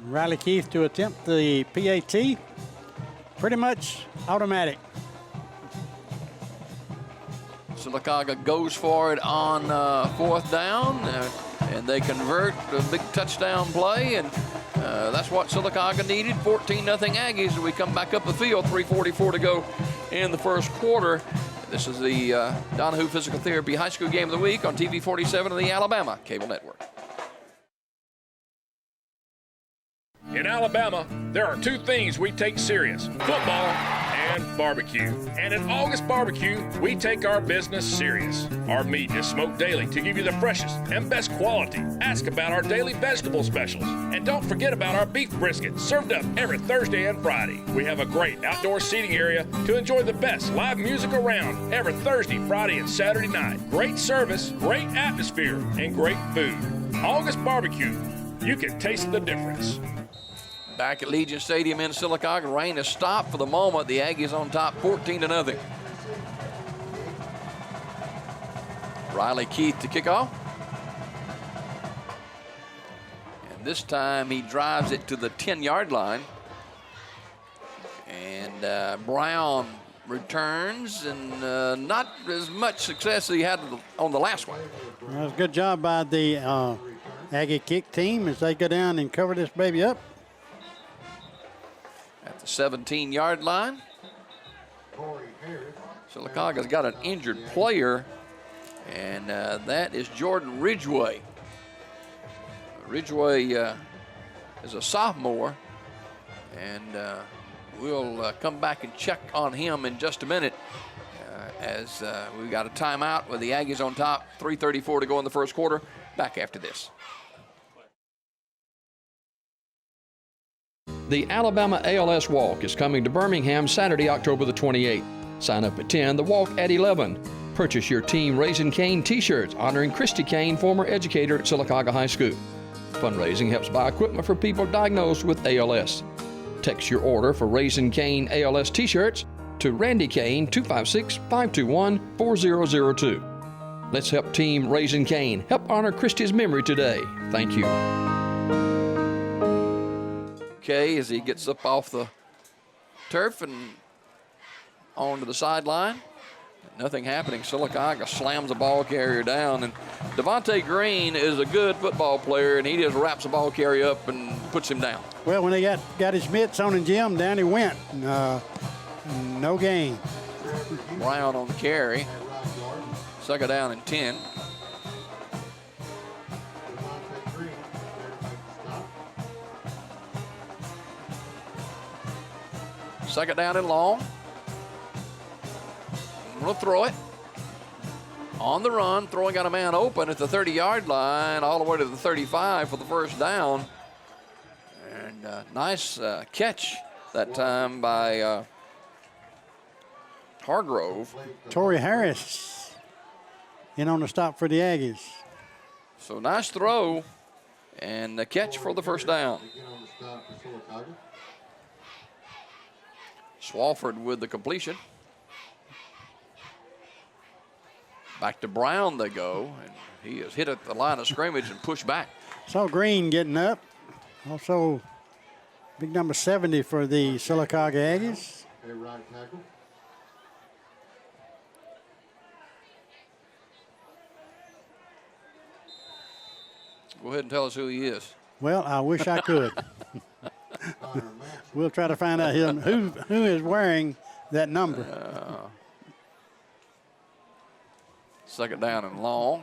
Riley Keith to attempt the PAT. Pretty much automatic. Sylacauga goes for it on fourth down, and they convert a big touchdown play, and that's what Sylacauga needed. 14-0 Aggies. We come back up the field, 3:44 to go in the first quarter. This is the Donahue Physical Therapy High School Game of the Week on TV 47 of the Alabama Cable Network. In Alabama, there are 2 things we take serious: football and barbecue. And at August Barbecue, we take our business serious. Our meat is smoked daily to give you the freshest and best quality. Ask about our daily vegetable specials. And don't forget about our beef brisket, served up every Thursday and Friday. We have a great outdoor seating area to enjoy the best live music around every Thursday, Friday, and Saturday night. Great service, great atmosphere, and great food. August Barbecue. You can taste the difference. Back at Legion Stadium in Sylacauga, rain has stopped for the moment. The Aggies on top, 14-0. Riley Keith to kick off. And this time he drives it to the 10-yard line. And Brown returns, and not as much success as he had on the last one. That was a good job by the Aggie kick team as they go down and cover this baby up. At the 17-yard line. Sylacauga's got an injured player, and that is Jordan Ridgway. Ridgway is a sophomore, and we'll come back and check on him in just a minute as we've got a timeout with the Aggies on top. 3:34 to go in the first quarter. Back after this. The Alabama ALS Walk is coming to Birmingham Saturday, October the 28th. Sign up at 10, the walk at 11. Purchase your Team Raising Cane t-shirts honoring Christy Cane, former educator at Sylacauga High School. Fundraising helps buy equipment for people diagnosed with ALS. Text your order for Raising Cane ALS t-shirts to Randy Cane 256-521-4002. Let's help Team Raising Cane help honor Christy's memory today. Thank you. Okay, as he gets up off the turf and onto the sideline. Nothing happening. Sylacauga slams the ball carrier down, and Devontae Green is a good football player, and he just wraps the ball carrier up and puts him down. Well, when they got his mitts on him, Jim, down he went. No gain. Brown on the carry. Second down and 10. Second down and long. We'll throw it. On the run, throwing got a man open at the 30-yard line, all the way to the 35 for the first down. And nice catch that time by Hargrove. Torrey Harris in on the stop for the Aggies. So nice throw and a catch for the first down. Swafford with the completion. Back to Brown they go, and he is hit at the line of scrimmage and pushed back. Saw Green getting up. Also, big number 70 for the Sylacauga Aggies. Right tackle. Go ahead and tell us who he is. Well, I wish I could. We'll try to find out who is wearing that number. Second down and long.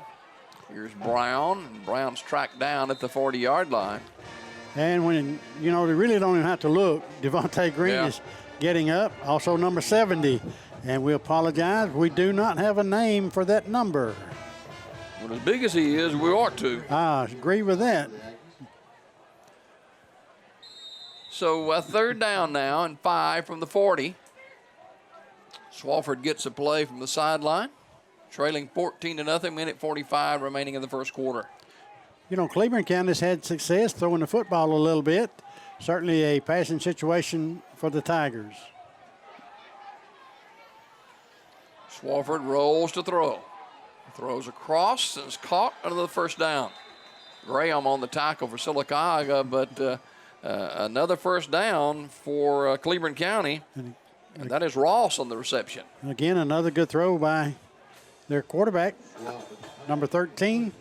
Here's Brown, and Brown's tracked down at the 40-yard line. And when, they really don't even have to look, Devontae Green is getting up, also number 70. And we apologize, we do not have a name for that number. Well, as big as he is, we ought to. I agree with that. So a third down now and 5 from the 40. Swafford gets a play from the sideline. Trailing 14-0, minute 45 remaining in the first quarter. Cleburne County's had success throwing the football a little bit. Certainly a passing situation for the Tigers. Swafford rolls to throw. Throws across and is caught under the first down. Graham on the tackle for Sylacauga, but another first down for Cleburne County. And that is Ross on the reception. Again, another good throw by their quarterback, number 13.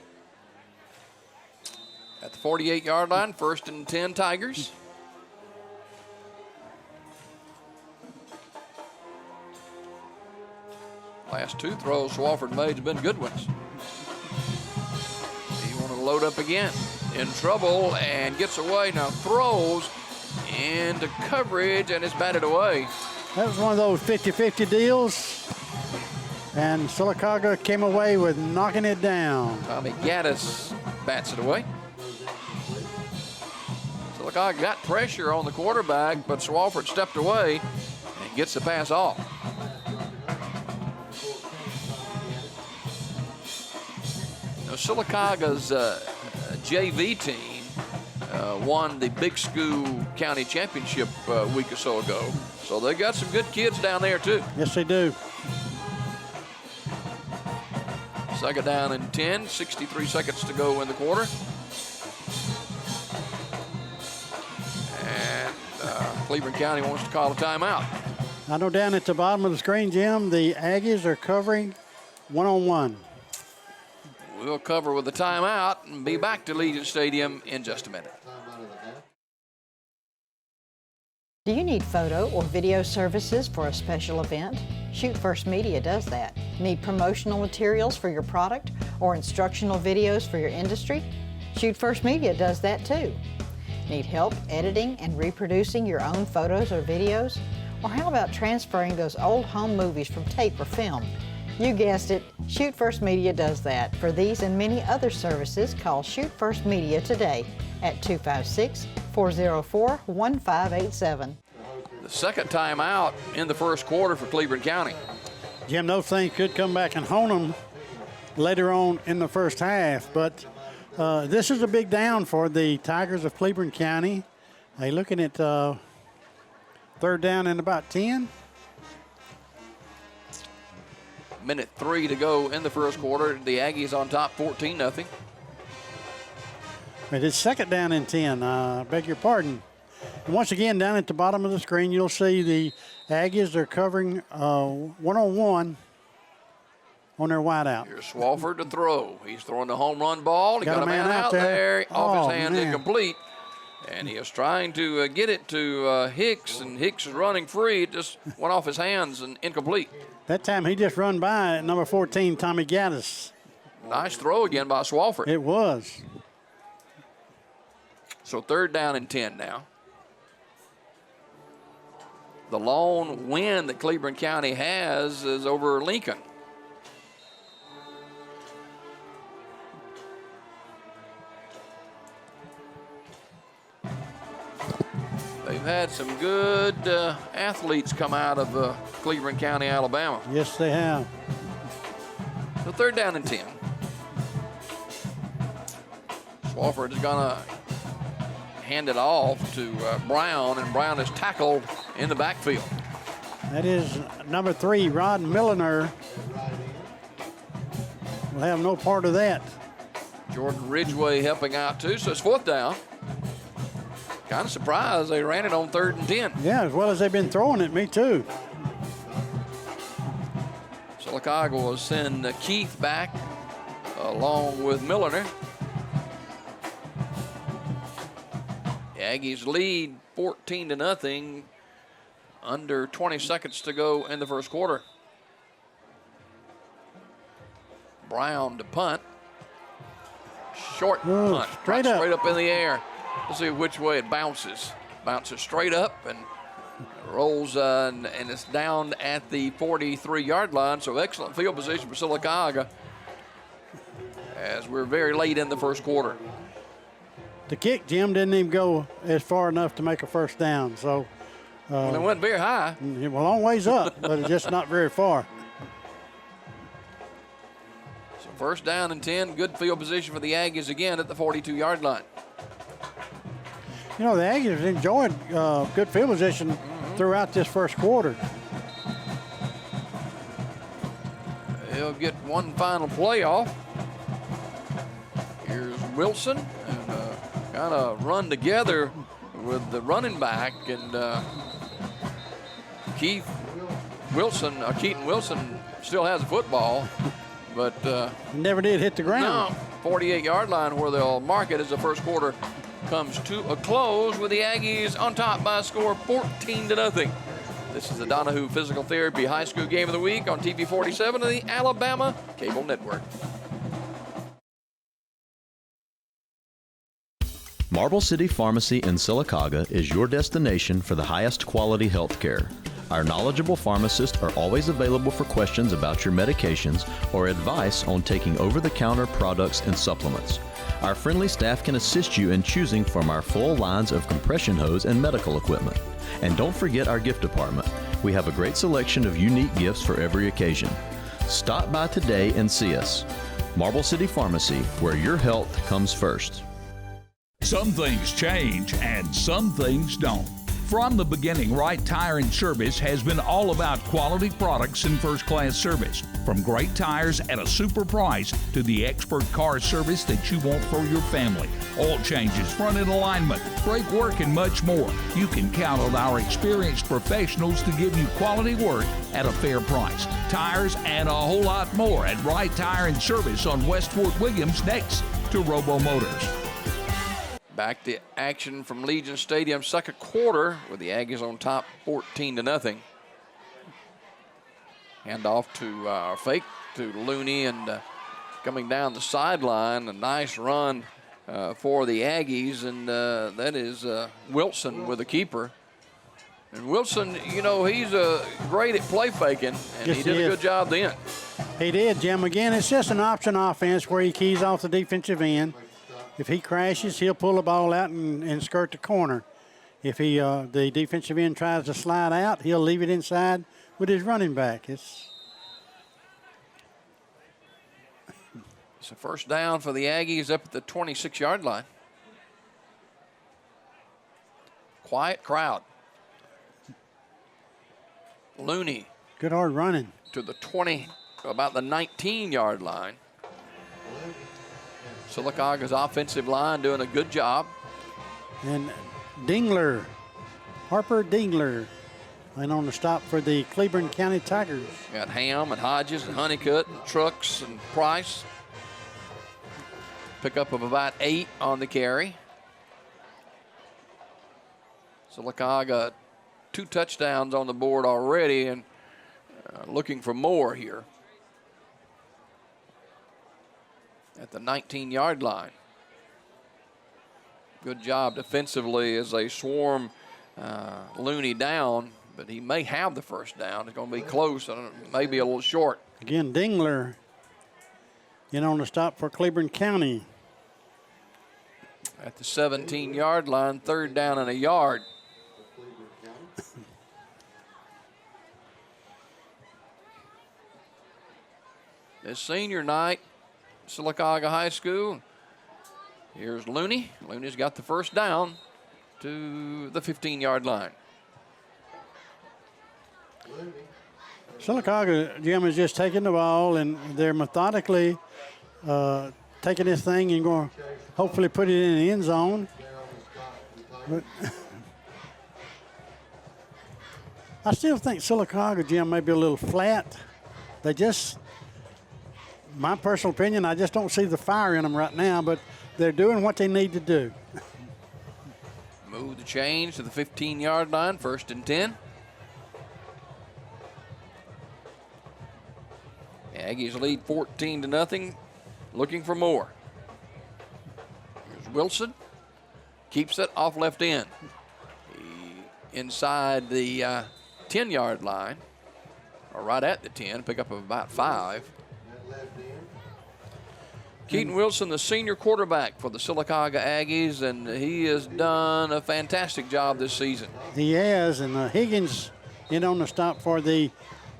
At the 48-yard line, 1st and 10 Tigers. Last two throws Swafford made have been good ones. He wanted to load up again. In trouble and gets away. Now throws into coverage and is batted away. That was one of those 50-50 deals. And Sylacauga came away with knocking it down. Tommy Gaddis bats it away. Sylacauga got pressure on the quarterback, but Swafford stepped away and gets the pass off. Now, Sylacauga's JV team won the Big School County Championship a week or so ago. So they got some good kids down there, too. Yes, they do. Second down and 10, 63 seconds to go in the quarter. And Cleburne County wants to call a timeout. I know down at the bottom of the screen, Jim, the Aggies are covering one-on-one. We'll cover with a timeout and be back to Legion Stadium in just a minute. Do you need photo or video services for a special event? Shoot First Media does that. Need promotional materials for your product or instructional videos for your industry? Shoot First Media does that too. Need help editing and reproducing your own photos or videos? Or how about transferring those old home movies from tape or film? You guessed it, Shoot First Media does that. For these and many other services, call Shoot First Media today at 256-4 404-1587. The second time out in the first quarter for Cleburne County. Jim, those things could come back and haunt them later on in the first half, but this is a big down for the Tigers of Cleburne County. They're looking at third down and about 10. Minute 3 to go in the first quarter. The Aggies on top 14-0. It is second down and 10. Beg your pardon. And once again, down at the bottom of the screen, you'll see the Aggies are covering one-on-one on their wideout. Here's Swafford to throw. He's throwing the home run ball. He got a man out there. Oh, Off his hands, man. incomplete. And he is trying to get it to Hicks, and Hicks is running free. It just went off his hands and incomplete. That time he just run by number 14, Tommy Gaddis. Nice throw again by Swafford. It was. So third down and 10 now. The lone win that Cleburne County has is over Lincoln. They've had some good athletes come out of Cleburne County, Alabama. Yes, they have. So third down and 10. Swafford is going to hand it off to Brown, and Brown is tackled in the backfield. That is number 3, Rod Milliner. Will have no part of that. Jordan Ridgway helping out too, so it's fourth down. Kind of surprised they ran it on third and 10. Yeah, as well as they've been throwing it, me too. Sylacauga will send Keith back along with Milliner. The Aggies lead 14-0. Under 20 seconds to go in the first quarter. Brown to punt. Short punt. Straight up in the air. Let's see which way it bounces. Bounces straight up and rolls, and it's down at the 43-yard line. So excellent field position for Sylacauga as we're very late in the first quarter. The kick, Jim, didn't even go as far enough to make a first down. So Well, it went very high. a long ways up, but it's just not very far. So first down and 10. Good field position for the Aggies again at the 42-yard line. You know, the Aggies enjoyed good field position throughout this first quarter. They'll get one final playoff. Here's Wilson, and kind of run together with the running back, and Keaton Wilson still has the football, but never did hit the ground. No, 48-yard line where they'll mark it as the first quarter comes to a close with the Aggies on top by a score of 14-0. This is the Donahue Physical Therapy High School Game of the Week on TV 47 of the Alabama Cable Network. Marble City Pharmacy in Sylacauga is your destination for the highest quality health care. Our knowledgeable pharmacists are always available for questions about your medications or advice on taking over-the-counter products and supplements. Our friendly staff can assist you in choosing from our full lines of compression hose and medical equipment. And don't forget our gift department. We have a great selection of unique gifts for every occasion. Stop by today and see us. Marble City Pharmacy, where your health comes first. Some things change and some things don't. From the beginning, Wright Tire and Service has been all about quality products and first-class service. From great tires at a super price to the expert car service that you want for your family. Oil changes, front-end alignment, brake work, and much more. You can count on our experienced professionals to give you quality work at a fair price. Tires and a whole lot more at Wright Tire and Service on West Fort Williams next to Robo Motors. Back to action from Legion Stadium, second quarter, with the Aggies on top 14-0. Hand off to fake to Looney, and coming down the sideline, a nice run for the Aggies, and that is Wilson with the keeper. And Wilson, you know, he's great at play faking, and Yes, he did a good job then. He did, Jim. Again, it's just an option offense where he keys off the defensive end. If he crashes, he'll pull the ball out and skirt the corner. If the defensive end tries to slide out, he'll leave it inside with his running back. It's a first down for the Aggies up at the 26-yard line. Quiet crowd. Looney. Good hard running. To the 20, about the 19-yard line. Sylacauga's offensive line doing a good job. And Dingler, Harper Dingler, went on the stop for the Cleburne County Tigers. Got Ham and Hodges and Honeycutt and Trucks and Price. Pickup of about 8 on the carry. Sylacauga 2 touchdowns on the board already and looking for more here. At the 19-yard line. Good job defensively as they swarm Looney down, but he may have the first down. It's going to be close, maybe a little short. Again, Dingler in on the stop for Cleburne County. At the 17-yard line, 3rd down and a yard. It's senior night, Sylacauga High School. Here's Looney. Looney's got the first down to the 15-yard line. Sylacauga, Jim, is just taking the ball, and they're methodically taking this thing and going to hopefully put it in the end zone. But I still think Sylacauga, Jim, may be a little flat. They just, my personal opinion, I just don't see the fire in them right now, but they're doing what they need to do. Move the change to the 15-yard line, 1st and 10. Aggies lead 14-0, looking for more. Here's Wilson, keeps it off left end. Inside the 10-yard line, or right at the 10, pick up of about 5. Keaton Wilson, the senior quarterback for the Sylacauga Aggies, and he has done a fantastic job this season. He has, and Higgins in on the stop for the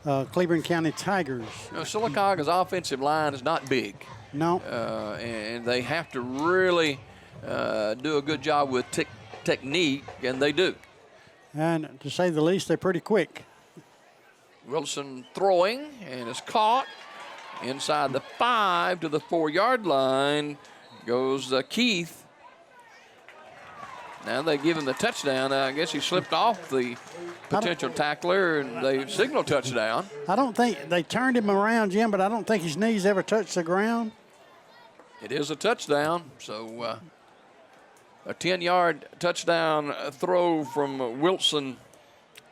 Cleburne County Tigers. You know, Sylacauga's offensive line is not big. No. And they have to really do a good job with technique, and they do. And to say the least, they're pretty quick. Wilson throwing, and is caught. Inside the 5 to the 4-yard line goes Keith. Now they give him the touchdown. I guess he slipped off the potential tackler, and they signal touchdown. I don't think they turned him around, Jim, but I don't think his knees ever touched the ground. It is a touchdown, so a 10-yard touchdown throw from Wilson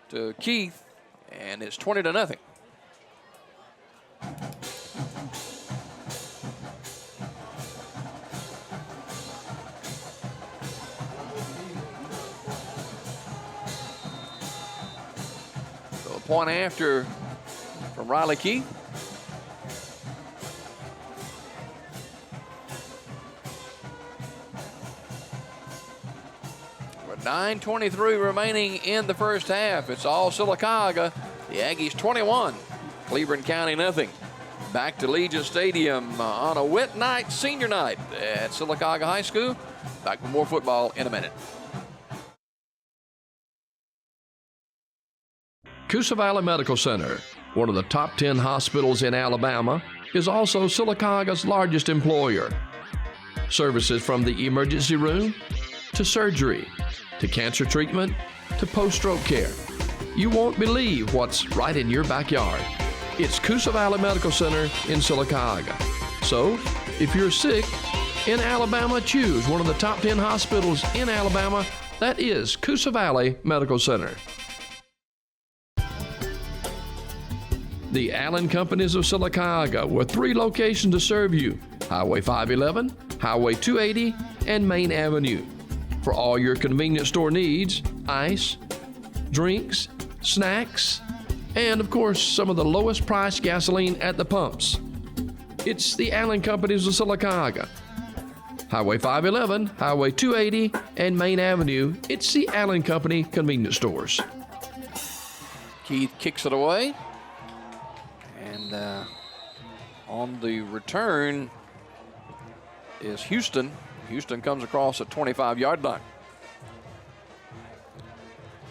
to Keith, and it's 20-0. Point after from Riley Keith. With 9:23 remaining in the first half, it's all Sylacauga. The Aggies 21, Cleburne County nothing. Back to Legion Stadium on a wet night, senior night at Sylacauga High School. Back with more football in a minute. Coosa Valley Medical Center, one of the top 10 hospitals in Alabama, is also Sylacauga's largest employer. Services from the emergency room to surgery to cancer treatment to post-stroke care. You won't believe what's right in your backyard. It's Coosa Valley Medical Center in Sylacauga. So, if you're sick in Alabama, choose one of the top 10 hospitals in Alabama. That is Coosa Valley Medical Center. The Allen Companies of Sylacauga, with 3 locations to serve you: Highway 511, Highway 280, and Main Avenue. For all your convenience store needs, ice, drinks, snacks, and of course, some of the lowest priced gasoline at the pumps. It's the Allen Companies of Sylacauga. Highway 511, Highway 280, and Main Avenue. It's the Allen Company Convenience Stores. Keith kicks it away. And on the return is Houston. Houston comes across at 25-yard line.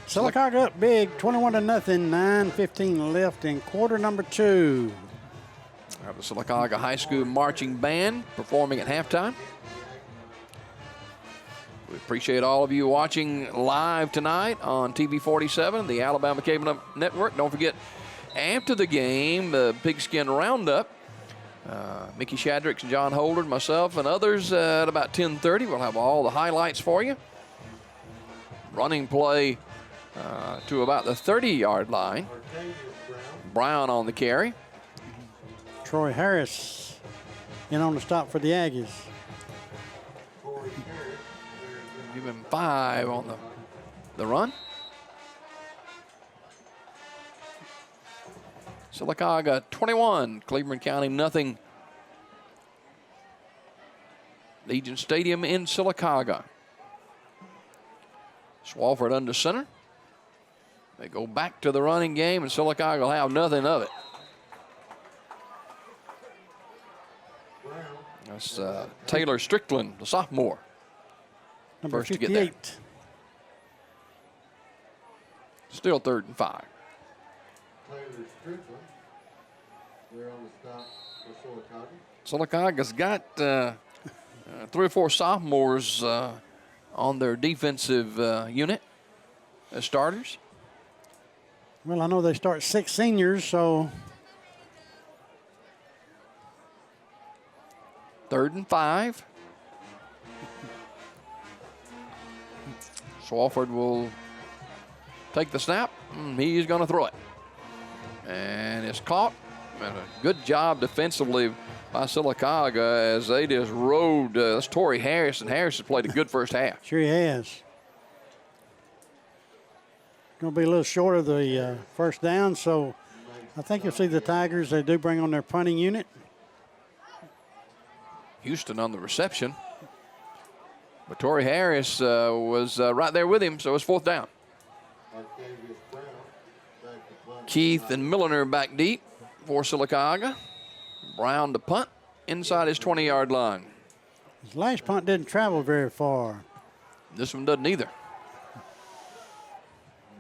Sylacauga up big, 21-0, 9:15 left in quarter number 2. The Sylacauga High School Marching Band performing at halftime. We appreciate all of you watching live tonight on TV 47, the Alabama Cable Network. Don't forget, after the game, the Pigskin Roundup, Mickey Shaddricks and John Holder, myself, and others at about 10:30. We'll have all the highlights for you. Running play to about the 30-yard line. Brown on the carry. Troy Harris in on the stop for the Aggies. Give him 5 on the run. Sylacauga 21, Cleburne County nothing. Legion Stadium in Sylacauga. Swalford under center. They go back to the running game, and Sylacauga will have nothing of it. That's Taylor Strickland, the sophomore. Number First 58. to get there. Still 3rd and 5. Taylor Strickland. They're on the stop for Sylacauga. Sylacauga's got 3 or 4 sophomores on their defensive unit as starters. Well, I know they start 6 seniors, so 3rd and 5. Swalford will take the snap. He's going to throw it. And it's caught. And a good job defensively by Sylacauga as they just rode. That's Torrey Harris, and Harris has played a good first half. sure he has. Going to be a little short of the first down, so I think you'll see the Tigers. They do bring on their punting unit. Houston on the reception. But Torrey Harris was right there with him, so it's 4th down. Keith and Milliner back deep for Sylacauga. Brown to punt inside his 20-yard line. His last punt didn't travel very far. This one doesn't either.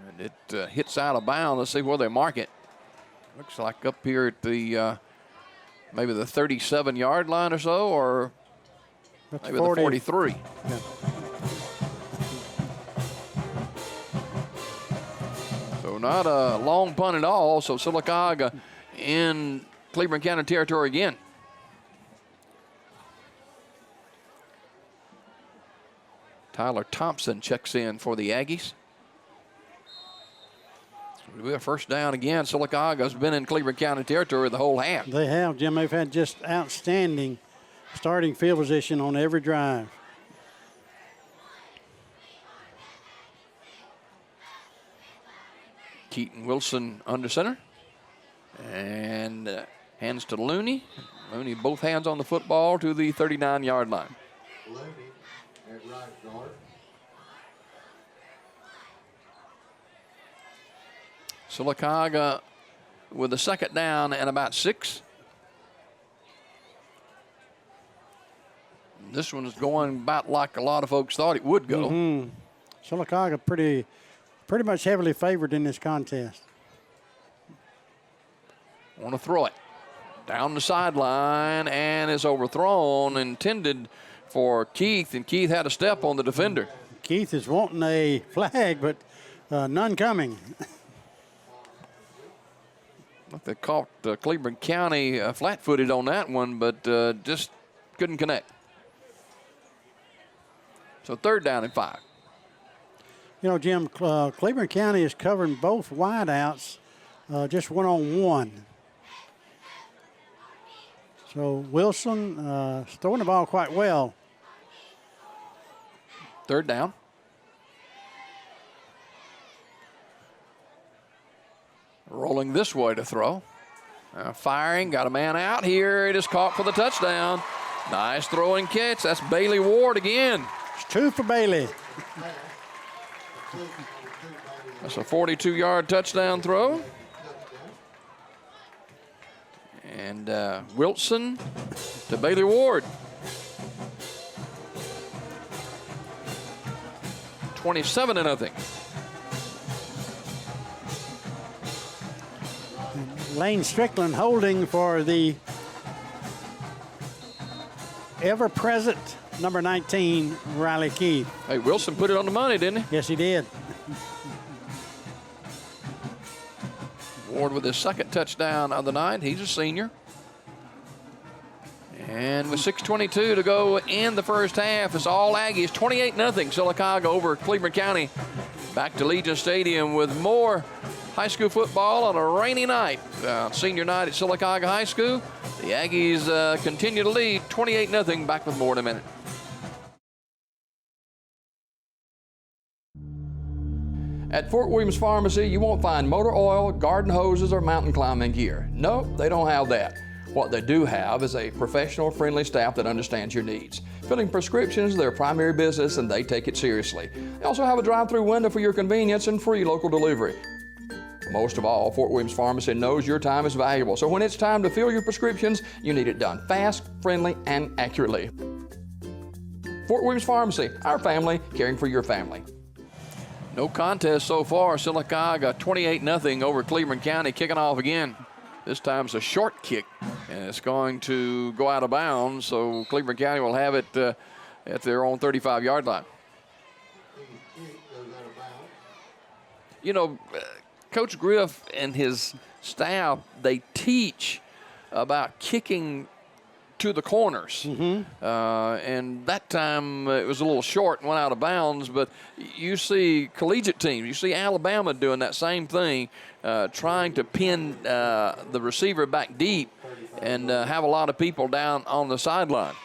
And it hits out of bounds. Let's see where they mark it. Looks like up here at the maybe the 37-yard line or so, or That's maybe the 43. Yeah. So not a long punt at all. So Sylacauga in Cleburne County territory again. Tyler Thompson checks in for the Aggies. We have 1st down again. Sylacauga's been in Cleburne County territory the whole half. They have, Jim. They've had just outstanding starting field position on every drive. Keaton Wilson under center. And hands to Looney. Looney both hands on the football to the 39-yard line. Looney at right guard. Sylacauga with a 2nd down and about 6. This one is going about like a lot of folks thought it would go. Sylacauga pretty much heavily favored in this contest. Want to throw it down the sideline, and is overthrown, intended for Keith, and Keith had a step on the defender. Keith is wanting a flag, but none coming. They caught Cleburne County flat-footed on that one, but just couldn't connect. So 3rd down and 5. You know, Jim, Cleburne County is covering both wideouts just one-on-one. So Wilson is throwing the ball quite well. 3rd down. Rolling this way to throw. Firing, got a man out here. It is caught for the touchdown. Nice throw and catch. That's Bailey Ward again. It's 2 for Bailey. That's a 42-yard touchdown throw. And Wilson to Bailey Ward. 27-0. Lane Strickland holding for the ever-present number 19, Riley Keith. Hey, Wilson put it on the money, didn't he? Yes, he did. Ward with his second touchdown of the night. He's a senior. And with 6:22 to go in the first half, it's all Aggies. 28-0 Sylacauga over Cleburne County. Back to Legion Stadium with more high school football on a rainy night. Senior night at Sylacauga High School. The Aggies continue to lead 28-0. Back with more in a minute. At Fort Williams Pharmacy, you won't find motor oil, garden hoses, or mountain climbing gear. No, they don't have that. What they do have is a professional, friendly staff that understands your needs. Filling prescriptions is their primary business, and they take it seriously. They also have a drive-through window for your convenience and free local delivery. Most of all, Fort Williams Pharmacy knows your time is valuable, so when it's time to fill your prescriptions, you need it done fast, friendly, and accurately. Fort Williams Pharmacy, our family, caring for your family. No contest so far. Sylacauga 28-0 over Cleburne County, kicking off again. This time it's a short kick, and it's going to go out of bounds, so Cleburne County will have it at their own 35-yard line. You know, Coach Griff and his staff, they teach about kicking to the corners. And that time it was a little short and went out of bounds, but you see collegiate teams, you see Alabama doing that same thing, trying to pin the receiver back deep and have a lot of people down on the sideline.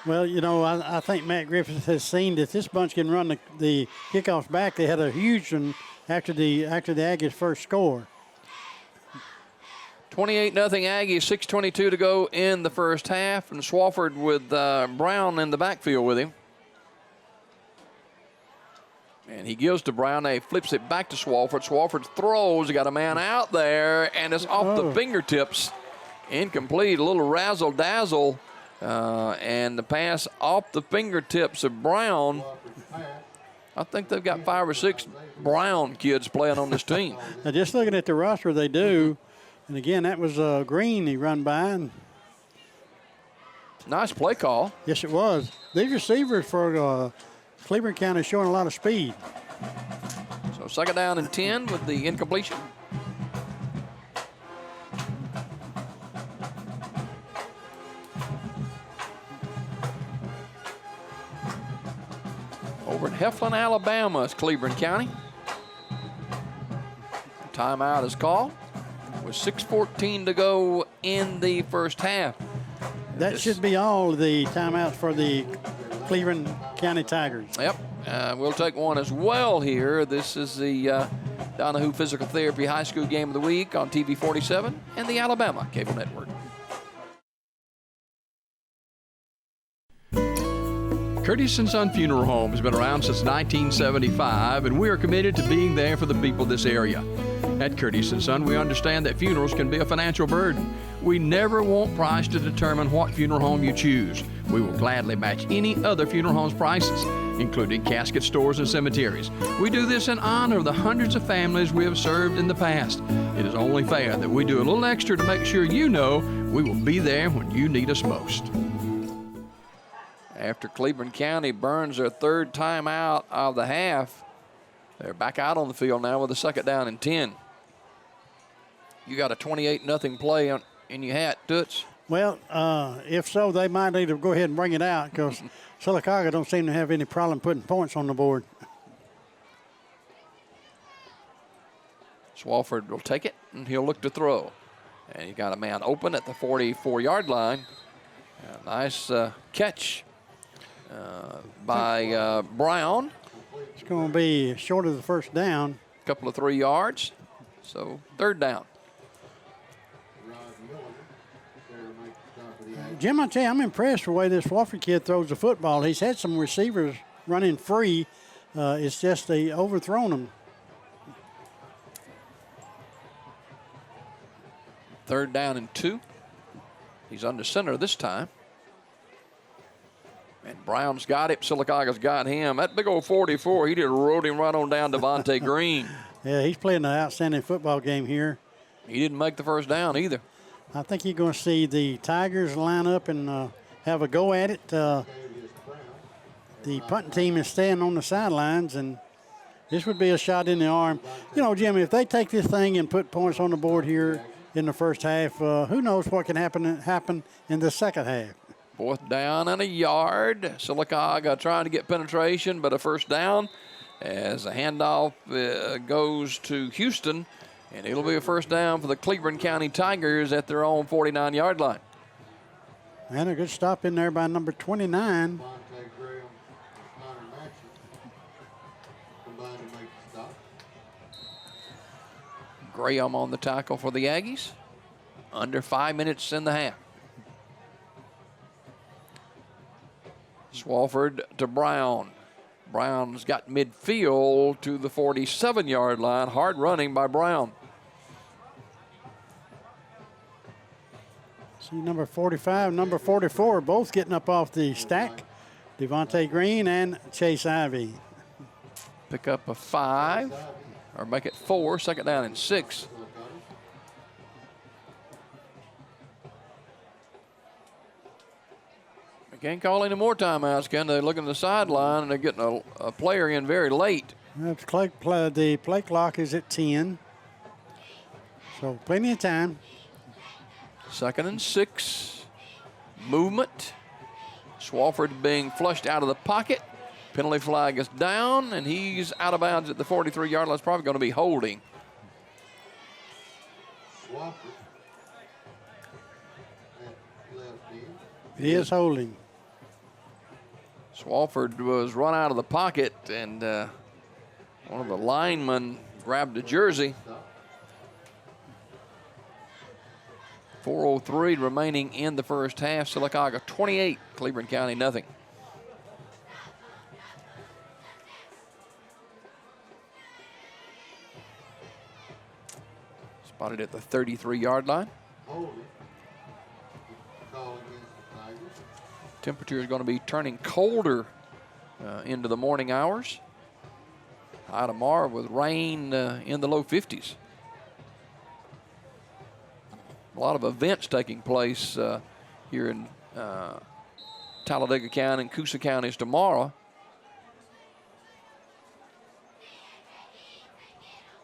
Well, you know, I think Matt Griffith has seen that this bunch can run the kickoffs back. They had a huge one after the Aggies' first score. 28-0 Aggies, 6:22 to go in the first half, and Swafford with Brown in the backfield with him. And he gives to Brown, flips it back to Swafford. Swafford throws, he got a man out there, and it's off the fingertips. Incomplete, a little razzle-dazzle, and the pass off the fingertips of Brown. I think they've got 5 or 6 Brown kids playing on this team. Now, just looking at the roster, they do. And again, that was Green he run by. And nice play call. Yes, it was. These receivers for Cleburne County showing a lot of speed. So second down and 10 with the incompletion. Over in Heflin, Alabama is Cleburne County. Timeout is called with 6:14 to go in the first half. That should be all the timeouts for the Cleburne County Tigers. Yep. We'll take one as well here. This is the Donahue Physical Therapy High School Game of the Week on TV 47 and the Alabama Cable Network. Curtis & Son Funeral Home has been around since 1975, and we are committed to being there for the people of this area. At Curtis & Son, we understand that funerals can be a financial burden. We never want price to determine what funeral home you choose. We will gladly match any other funeral home's prices, including casket stores and cemeteries. We do this in honor of the hundreds of families we have served in the past. It is only fair that we do a little extra to make sure you know we will be there when you need us most. After Cleburne County burns their third timeout of the half, they're back out on the field now with a second down and 10. You got a 28-0 play in your hat, Toots? Well, if so, they might need to go ahead and bring it out because Sylacauga don't seem to have any problem putting points on the board. Swafford will take it, and he'll look to throw. And he got a man open at the 44-yard line. A nice catch by Brown. It's going to be short of the first down. A couple of 3 yards. So third down. Jim, I tell you, I'm impressed with the way this Wofford kid throws the football. He's had some receivers running free. It's just they overthrown them. 3rd down and 2. He's under center this time. And Brown's got it. Sylacauga's got him. That big old 44, he just rode him right on down Devontae Green. Yeah, he's playing an outstanding football game here. He didn't make the first down either. I think you're going to see the Tigers line up and have a go at it. The punting team is staying on the sidelines, and this would be a shot in the arm. You know, Jim, if they take this thing and put points on the board here in the first half, who knows what can happen in the second half. 4th down and a yard. Sylacauga trying to get penetration, but a first down as a handoff goes to Houston, and it'll be a first down for the Cleburne County Tigers at their own 49-yard line. And a good stop in there by number 29. Graham on the tackle for the Aggies. Under 5 minutes in the half. Swofford to Brown. Brown's got midfield to the 47-yard line. Hard running by Brown. See number 45, number 44, both getting up off the stack. Devontae Green and Chase Ivy. Pick up a 5, or make it 4, 2nd down and 6. They can't call any more timeouts, can they? Looking at the sideline, and they're getting a player in very late. The play clock is at 10. So plenty of time. 2nd and 6. Movement. Swofford being flushed out of the pocket. Penalty flag is down, and he's out of bounds at the 43-yard line. It's probably going to be holding. He is holding. Swofford was run out of the pocket, and one of the linemen grabbed the jersey. 4:03 remaining in the first half. Sylacauga 28, Cleburne County nothing. Spotted at the 33-yard line. Temperature is going to be turning colder into the morning hours. High tomorrow with rain in the low 50s. A lot of events taking place here in Talladega County and Coosa counties tomorrow.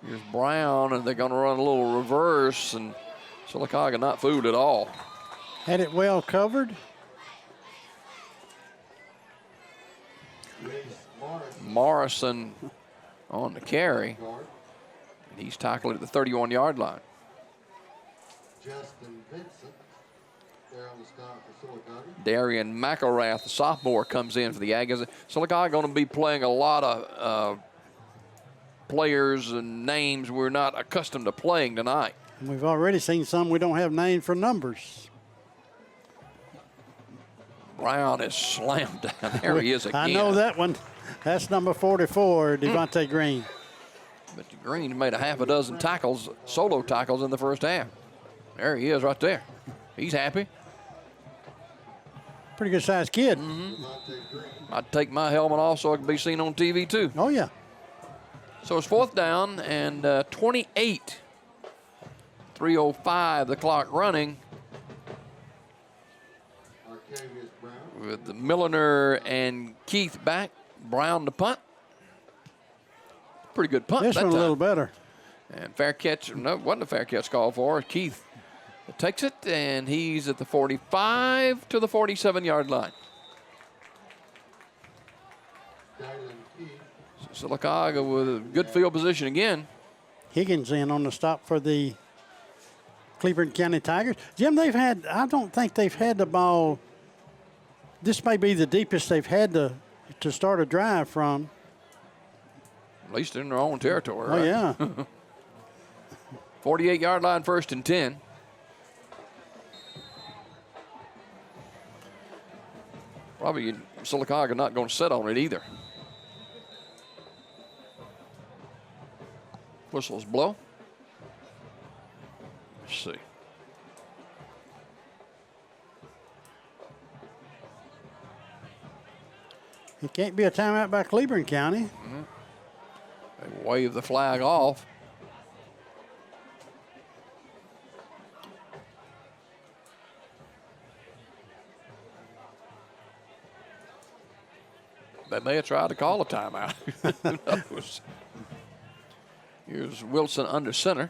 Here's Brown, and they're going to run a little reverse, and Sylacauga not fooled at all. Had it well covered. Morrison on the carry. And he's tackled at the 31-yard line. Justin Vincent there on the stop for Sylacauga. Darian McElrath, the sophomore, comes in for the Aggies. Sylacauga going to be playing a lot of players and names we're not accustomed to playing tonight. And we've already seen some we don't have names for numbers. Brown is slammed down. There he is again. I know that one. That's number 44, Devontae Green. But Green made a half a dozen tackles, solo tackles in the first half. There he is right there. He's happy. Pretty good sized kid. I'd take my helmet off so I can be seen on TV too. Oh, yeah. So it's 4th down and 28. 3:05, the clock running. With the Milliner and Keith back. Brown to punt. Pretty good punt this that one time. A little better. And fair catch, no, wasn't a fair catch call for. Keith takes it, and he's at the 45 to the 47-yard line. So Sylacauga with a good field position again. Higgins in on the stop for the Cleburne County Tigers. Jim, I don't think they've had the ball. This may be the deepest they've had to start a drive from. At least in their own territory, Oh, right? yeah. 48-yard line, 1st and 10. Probably Sylacauga not going to sit on it either. Whistles blow. Let's see. It can't be a timeout by Cleburne County. They wave the flag off. They may have tried to call a timeout. Who knows? Here's Wilson under center.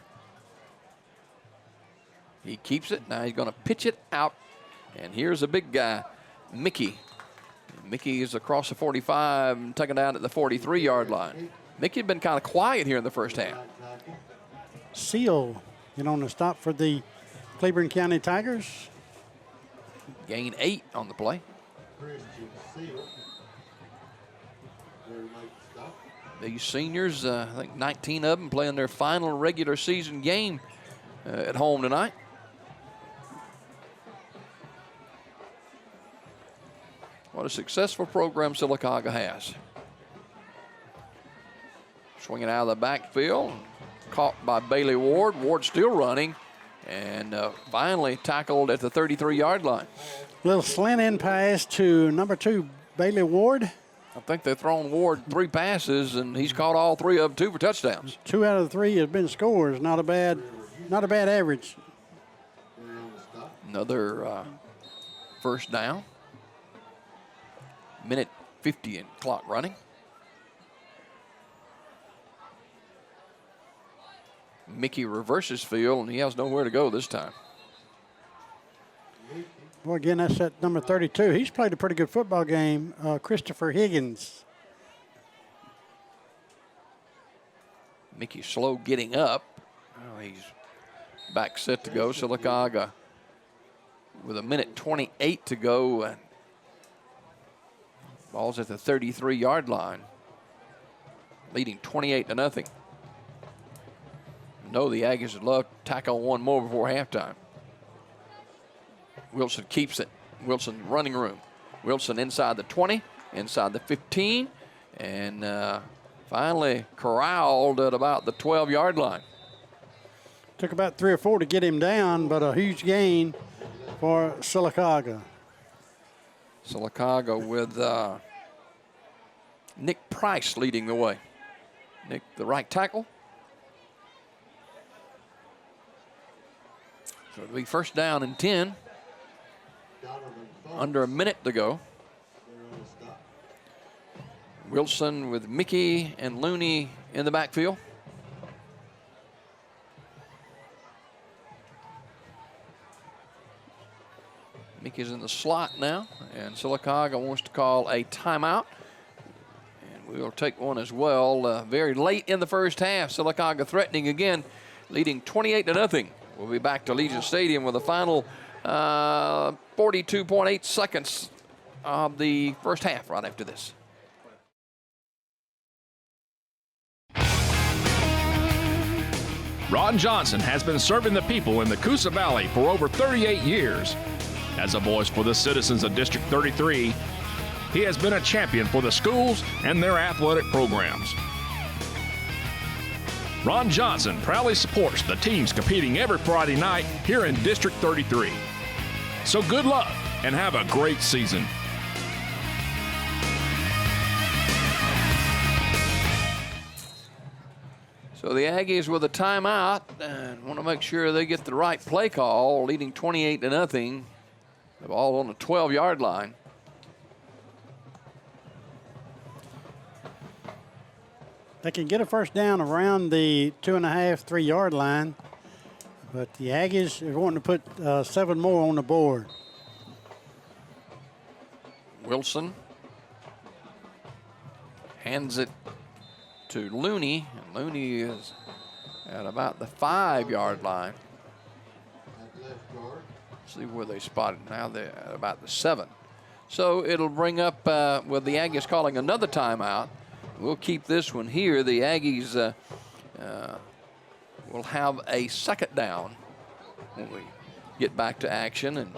He keeps it. Now he's going to pitch it out. And here's a big guy, Mickey. Mickey is across the 45 and taken down at the 43-yard line. Mickey had been kind of quiet here in the first half. Seal, on the stop for the Cleburne County Tigers. Gain 8 on the play. These seniors, I think 19 of them playing their final regular season game at home tonight. What a successful program Sylacauga has. Swinging out of the backfield, caught by Bailey Ward. Ward still running, and finally tackled at the 33-yard line. Little slant in pass to number 2, Bailey Ward. I think they've thrown Ward 3 passes, and he's caught all 3 of them, 2 for touchdowns. 2 out of the 3 have been scores. Not a bad average. Another first down. Minute 50 and clock running. Mickey reverses field, and he has nowhere to go this time. Well, again, that's at number 32. He's played a pretty good football game, Christopher Higgins. Mickey slow getting up. Oh, he's back set to go. Sylacauga with a minute 28 to go. Ball's at the 33-yard line, leading 28-0. No, the Aggies would love to tack on one more before halftime. Wilson keeps it. Wilson running room. Wilson inside the 20, inside the 15, and finally corralled at about the 12-yard line. Took about 3 or 4 to get him down, but a huge gain for Sylacauga. Sylacauga with Nick Price leading the way. Nick, the right tackle. So it'll be first down and 10. Under a minute to go. Wilson with Mickey and Looney in the backfield. Mickey's in the slot now, and Sylacauga wants to call a timeout. And we'll take one as well. Very late in the first half, Sylacauga threatening again, leading 28-0. We'll be back to Legion Stadium with the final 42.8 seconds of the first half right after this. Ron Johnson has been serving the people in the Coosa Valley for over 38 years. As a voice for the citizens of District 33, he has been a champion for the schools and their athletic programs. Ron Johnson proudly supports the teams competing every Friday night here in District 33. So good luck and have a great season. So the Aggies with a timeout and want to make sure they get the right play call, leading 28-0. The ball on the 12-yard line. They can get a first down around the 2.5, 3-yard line, but the Aggies are wanting to put 7 more on the board. Wilson hands it to Looney, and Looney is at about the 5-yard line. See where they spotted now. They're at about the 7. So it'll bring up with the Aggies calling another timeout. We'll keep this one here. The Aggies will have a second down when we get back to action. And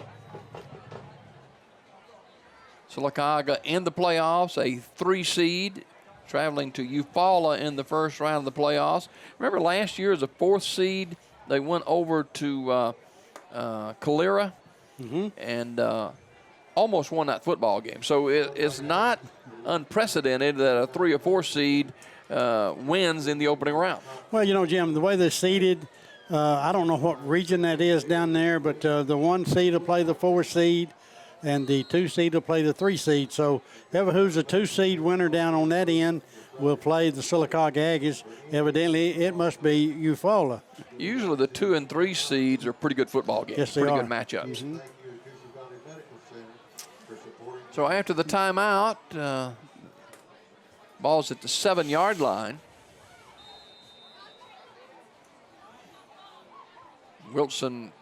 Sylacauga in the playoffs, a 3 seed, traveling to Eufaula in the first round of the playoffs. Remember last year as a 4th seed, they went over to Calera and almost won that football game. So it's not unprecedented that a 3 or 4 seed wins in the opening round. Well, you know, Jim, the way they're seeded, I don't know what region that is down there, but the 1 seed will play the 4 seed, and the 2 seed will play the 3 seed. So who's a 2 seed winner down on that end will play the Sylacauga Aggies. Evidently, it must be Eufaula. Usually the 2 and 3 seeds are pretty good football games. Yes, they pretty are. Good matchups. So after the timeout, ball's at the 7-yard line. Wilson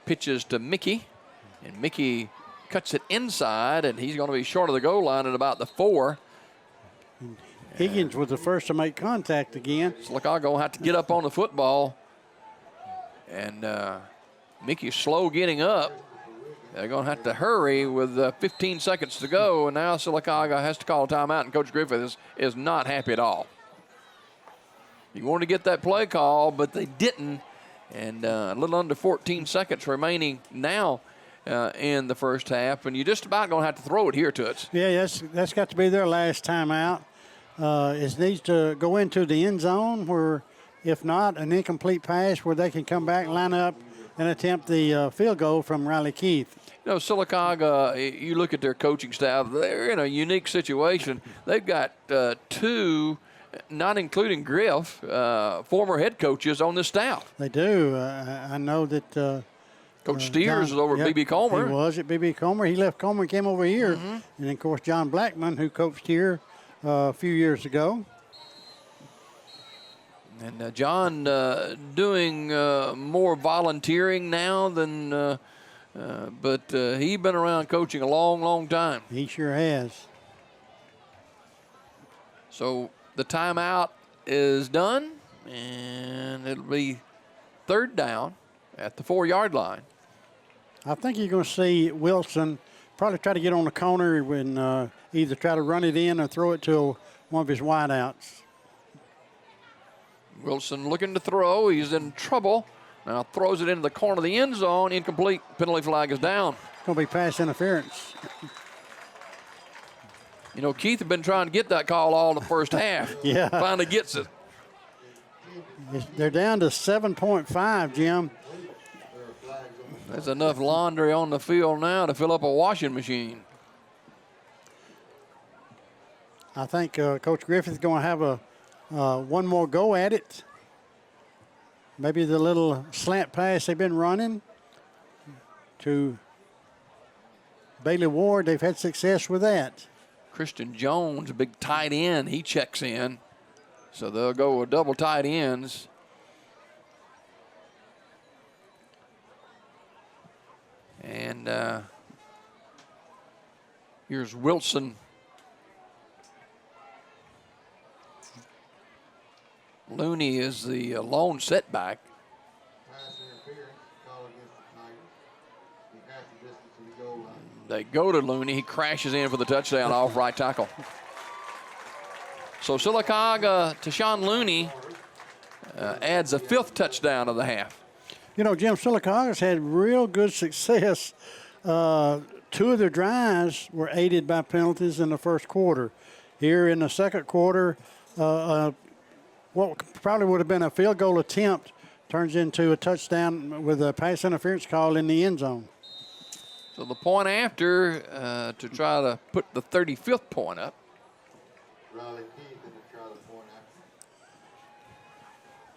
pitches to Mickey, and Mickey cuts it inside, and he's going to be short of the goal line at about the 4. Higgins was the first to make contact again. Sylacauga going to have to get up on the football, and Mickey's slow getting up. They're going to have to hurry with 15 seconds to go, and now Sylacauga has to call a timeout, and Coach Griffith is not happy at all. He wanted to get that play call, but they didn't, and a little under 14 seconds remaining now in the first half, and you're just about going to have to throw it here to us. Yeah, that's got to be their last timeout. It needs to go into the end zone where, if not, an incomplete pass where they can come back, line up, and attempt the field goal from Riley Keith. You know, Sylacauga, you look at their coaching staff, they're in a unique situation. They've got 2, not including Griff, former head coaches on the staff. They do. I know that Coach Steers is over at B.B. Comer. He was at B.B. Comer. He left Comer and came over here. And, of course, John Blackman, who coached here a few years ago. And John doing more volunteering now than but he's been around coaching a long, long time. He sure has. So the timeout is done, and it'll be 3rd down at the 4-yard line. I think you're going to see Wilson probably try to get on the corner and either try to run it in or throw it to one of his wideouts. Wilson looking to throw. He's in trouble. Now throws it into the corner of the end zone. Incomplete. Penalty flag is down. It's going to be pass interference. You know, Keith had been trying to get that call all the first half. Yeah. Finally gets it. They're down to 7.5, Jim. There's enough laundry on the field now to fill up a washing machine. I think Coach Griffith's going to have one more go at it. Maybe the little slant pass they've been running to Bailey Ward, they've had success with that. Christian Jones, a big tight end, he checks in. So they'll go with double tight ends. And here's Wilson. Looney is the lone setback. They go to Looney. He crashes in for the touchdown off right tackle. So Sylacauga, Tashawn Looney adds a 5th touchdown of the half. You know, Jim, Sylacauga's had real good success. 2 of their drives were aided by penalties in the first quarter. Here in the second quarter, what probably would have been a field goal attempt turns into a touchdown with a pass interference call in the end zone. So the point after to try to put the 35th point up.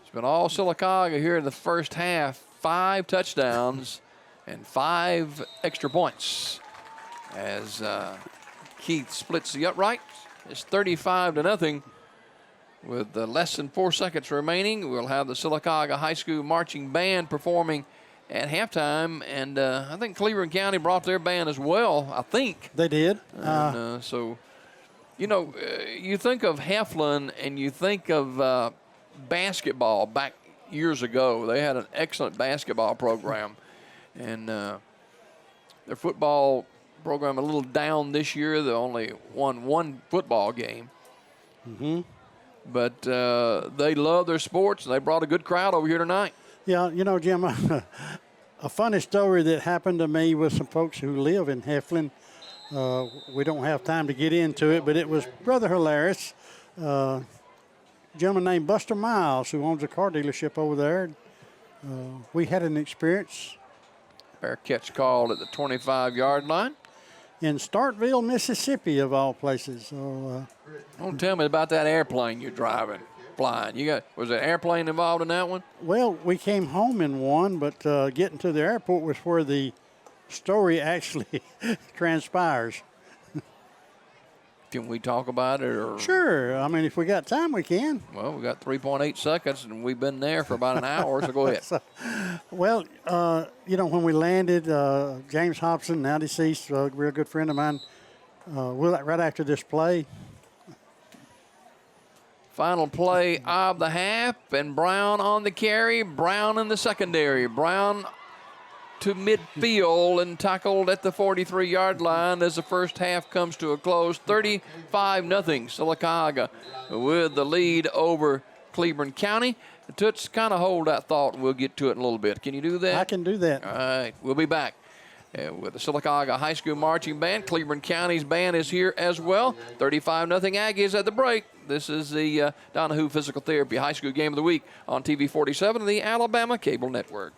It's been all Sylacauga here in the first half. 5 touchdowns and 5 extra points as Keith splits the upright. It's 35-0 with less than 4 seconds remaining. We'll have the Sylacauga High School Marching Band performing at halftime, and I think Cleburne County brought their band as well, I think. They did. And, so, you know, you think of Heflin and you think of basketball back years ago. They had an excellent basketball program, and their football program a little down this year. They only won one football game. Mm-hmm. But they love their sports, and they brought a good crowd over here tonight. Yeah, you know, Jim, a funny story that happened to me with some folks who live in Heflin. We don't have time to get into it, but it was rather hilarious. A gentleman named Buster Miles, who owns a car dealership over there. We had an experience. Fair catch called at the 25-yard line. In Starkville, Mississippi, of all places. So, don't tell me about that airplane you're flying. Was an airplane involved in that one? Well, we came home in one, but getting to the airport was where the story actually transpires. Can we talk about it? Or? Sure. I mean, if we got time, we can. Well, we got 3.8 seconds, and we've been there for about an hour, so go ahead. Well, you know, when we landed, James Hobson, now deceased, a real good friend of mine, right after this play. Final play of the half, and Brown on the carry, Brown in the secondary. Brown to midfield and tackled at the 43-yard line as the first half comes to a close. 35-0 Sylacauga with the lead over Cleburne County. Toots, kind of hold that thought, and we'll get to it in a little bit. Can you do that? I can do that. All right, we'll be back. With the Sylacauga High School Marching Band. Cleburne County's band is here as well. 35-0 Aggies at the break. This is the Donahue Physical Therapy High School Game of the Week on TV 47 and the Alabama Cable Network.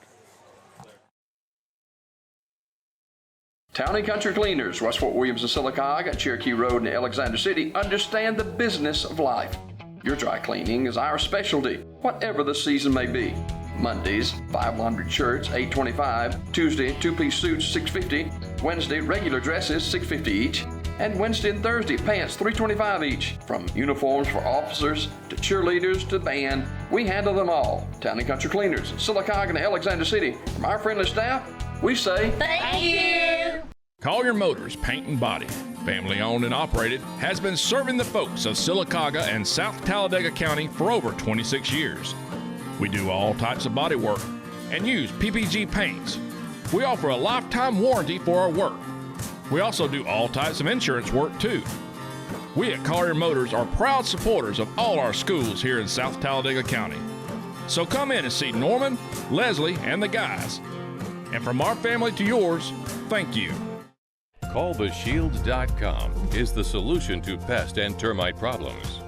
Town and Country Cleaners, West Fort Williams and Sylacauga, Cherokee Road and Alexander City, understand the business of life. Your dry cleaning is our specialty, whatever the season may be. Mondays, 5 laundry shirts, $8.25. Tuesday, 2-piece suits, $6.50. Wednesday, regular dresses, $6.50 each. And Wednesday and Thursday, pants, $3.25 each. From uniforms for officers to cheerleaders to band, we handle them all. Town and Country Cleaners, Sylacauga and Alexander City. From our friendly staff, we say thank you. Collier Motors Paint and Body, family owned and operated, has been serving the folks of Sylacauga and South Talladega County for over 26 years. We do all types of body work and use PPG paints. We offer a lifetime warranty for our work. We also do all types of insurance work too. We at Collier Motors are proud supporters of all our schools here in South Talladega County. So come in and see Norman, Leslie, and the guys. And from our family to yours, thank you. CallTheShield.com is the solution to pest and termite problems.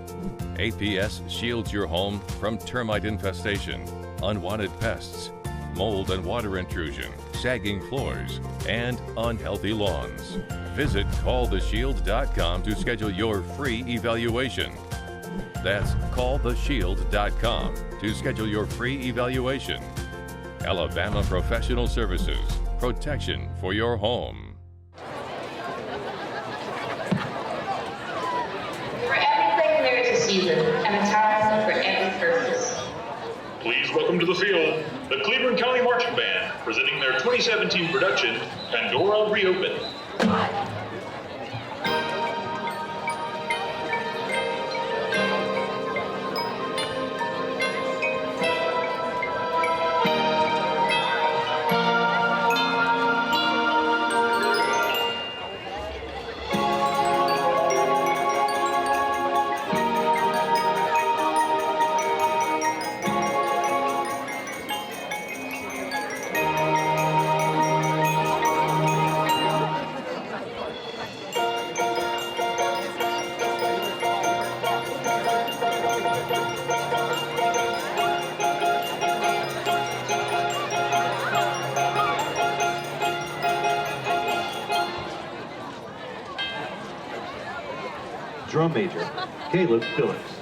APS shields your home from termite infestation, unwanted pests, mold and water intrusion, sagging floors, and unhealthy lawns. Visit CallTheShield.com to schedule your free evaluation. That's CallTheShield.com to schedule your free evaluation. Alabama Professional Services, protection for your home. For everything there is a season and a time for every purpose. Please welcome to the field the Cleburne County Marching Band, presenting their 2017 production, Pandora Reopened. Drum major, Caleb Phillips.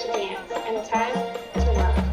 to dance and a time to love.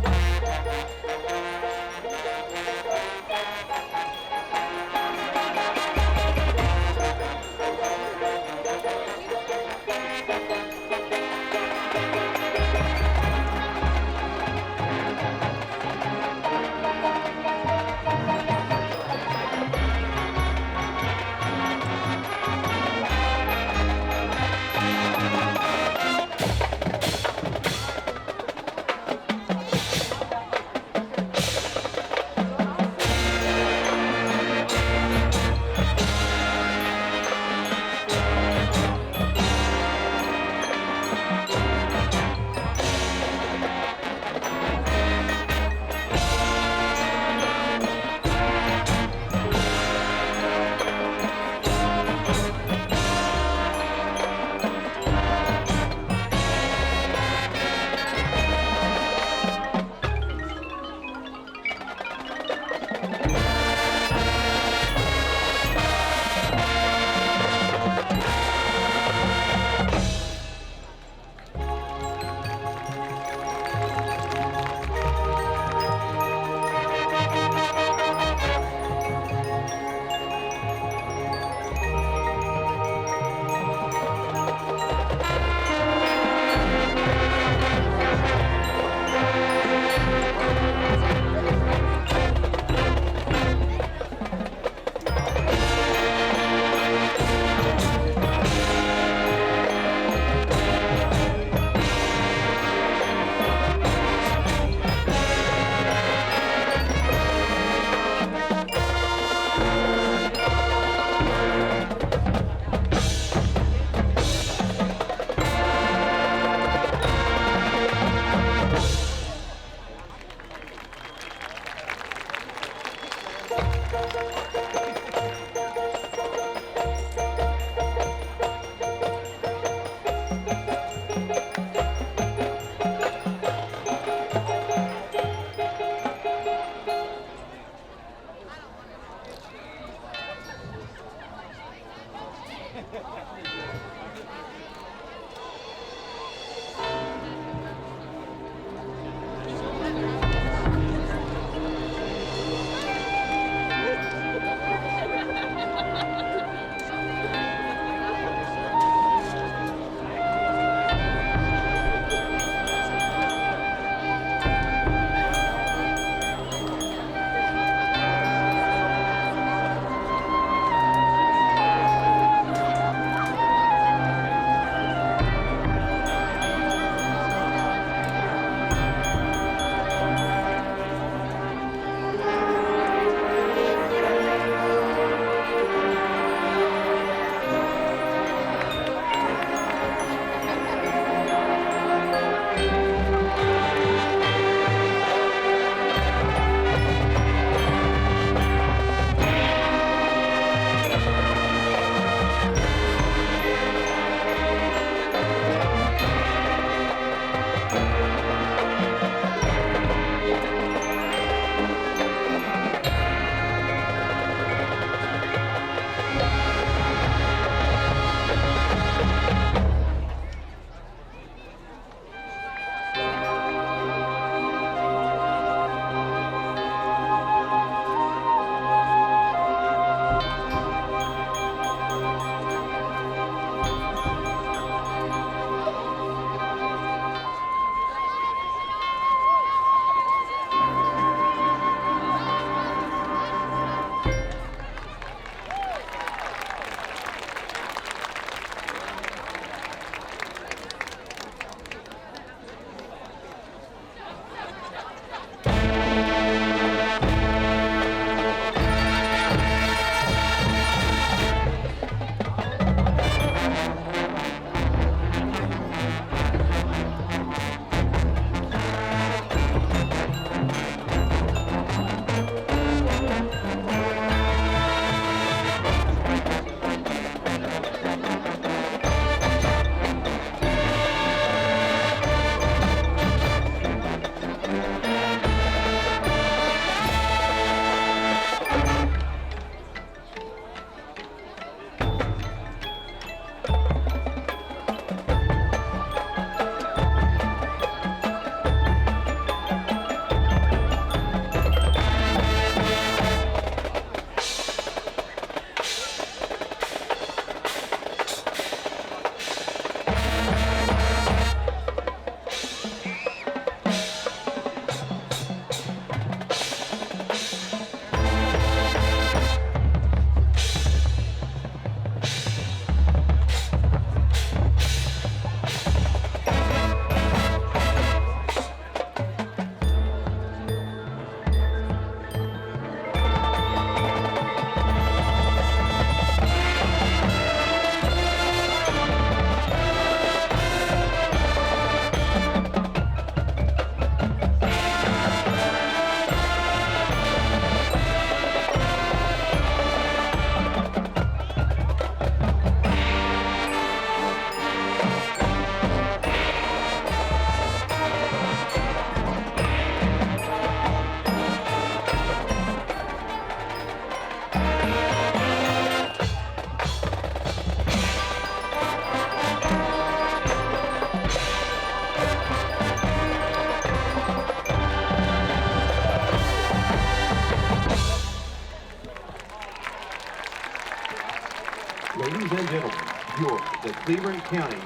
Cleburne County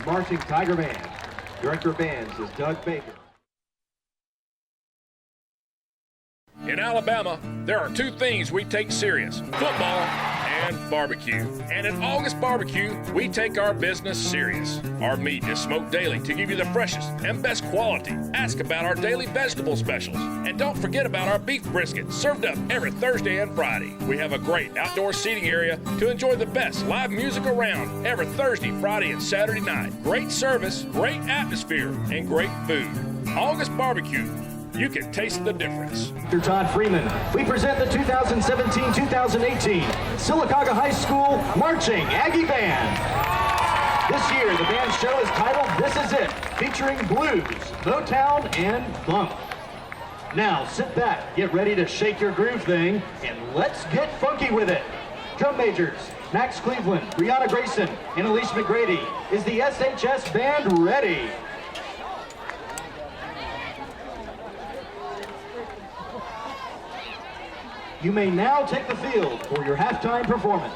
Marching Tiger Band. Director of Bands is Doug Baker. In Alabama, there are two things we take serious: football and barbecue. And at August Barbecue, we take our business serious. Our meat is smoked daily to give you the freshest and best quality. Ask about our daily vegetable specials. And don't forget about our beef brisket, served up every Thursday and Friday. We have a great outdoor seating area to enjoy the best live music around every Thursday, Friday, and Saturday night. Great service, great atmosphere, and great food. August Barbecue. You can taste the difference. Mr. Todd Freeman, we present the 2017-2018 Sylacauga High School Marching Aggie Band. This year, the band show is titled This Is It, featuring blues, Motown, and funk. Now, sit back, get ready to shake your groove thing, and let's get funky with it. Drum majors, Max Cleveland, Brianna Grayson, and Elise McGrady. Is the SHS Band ready? You may now take the field for your halftime performance.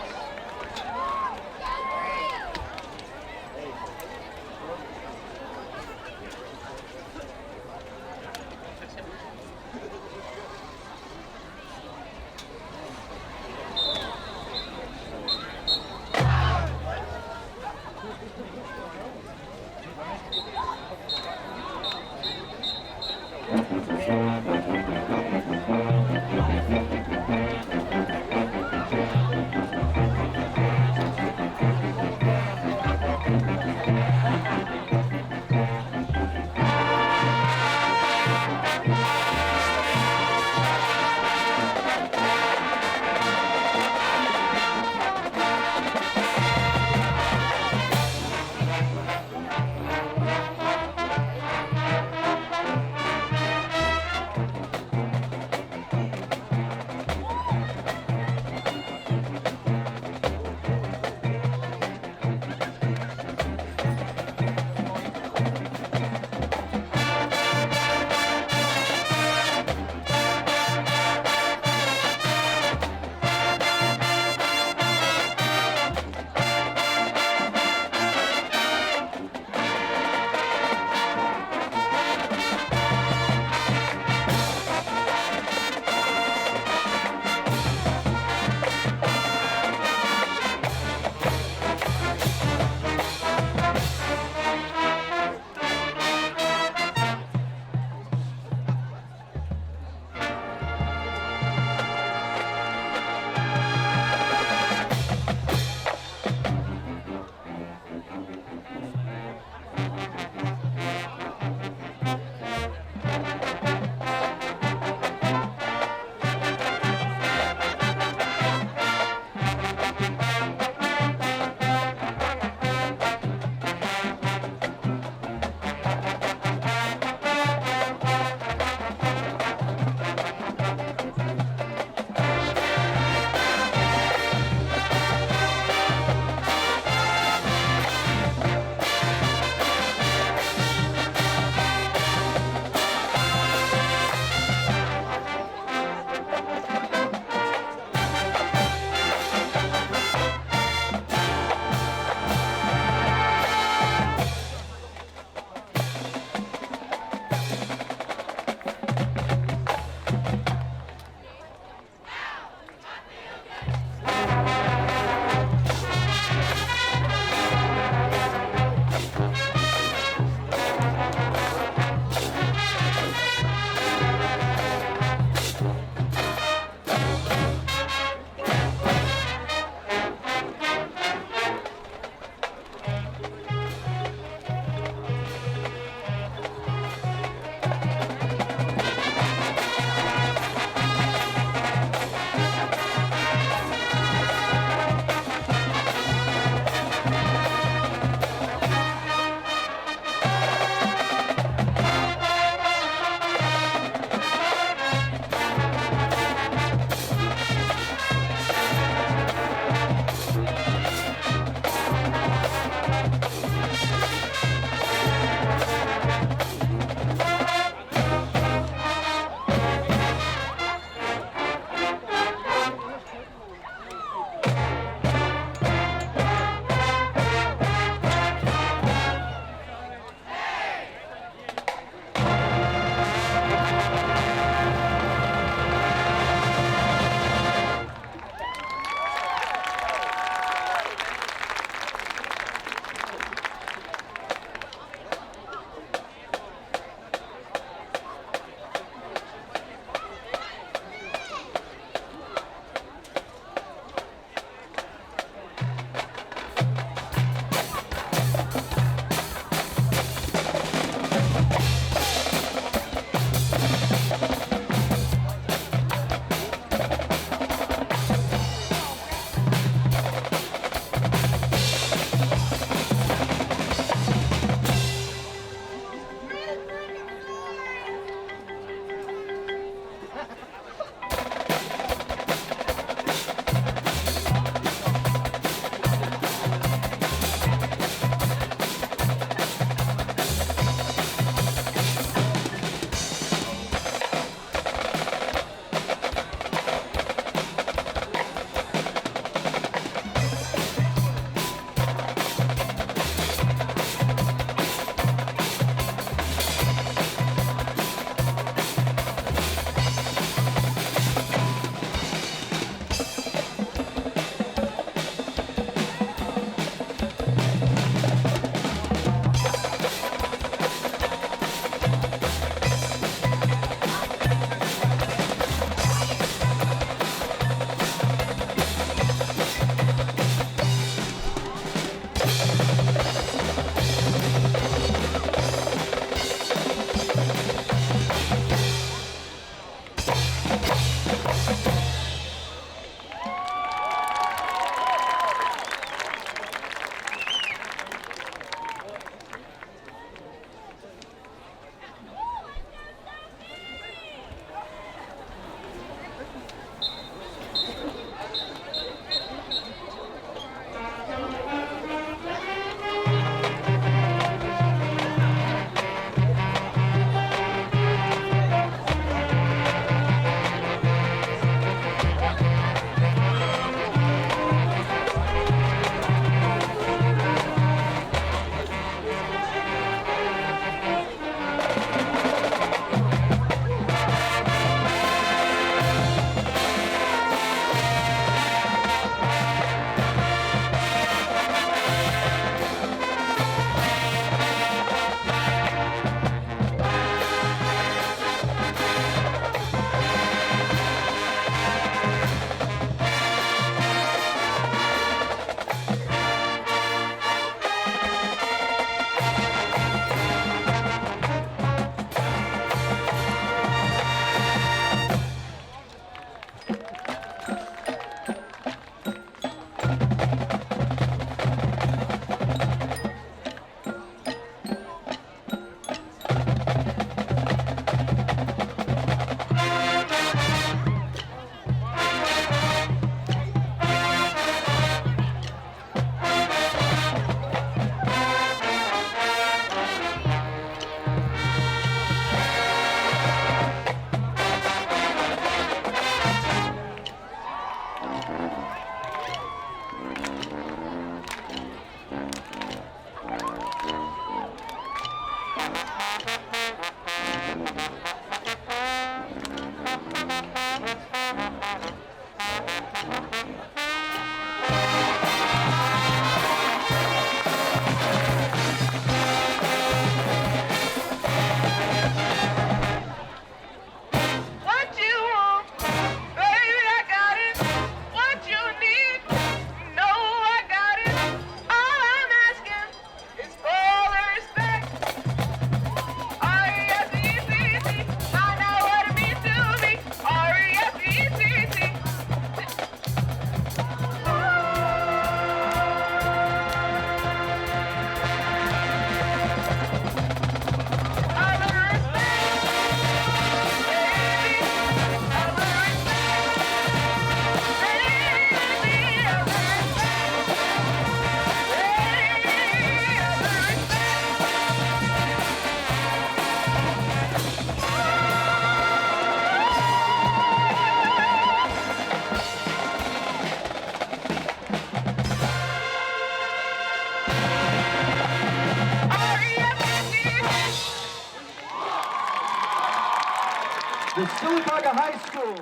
the Sylacauga High School.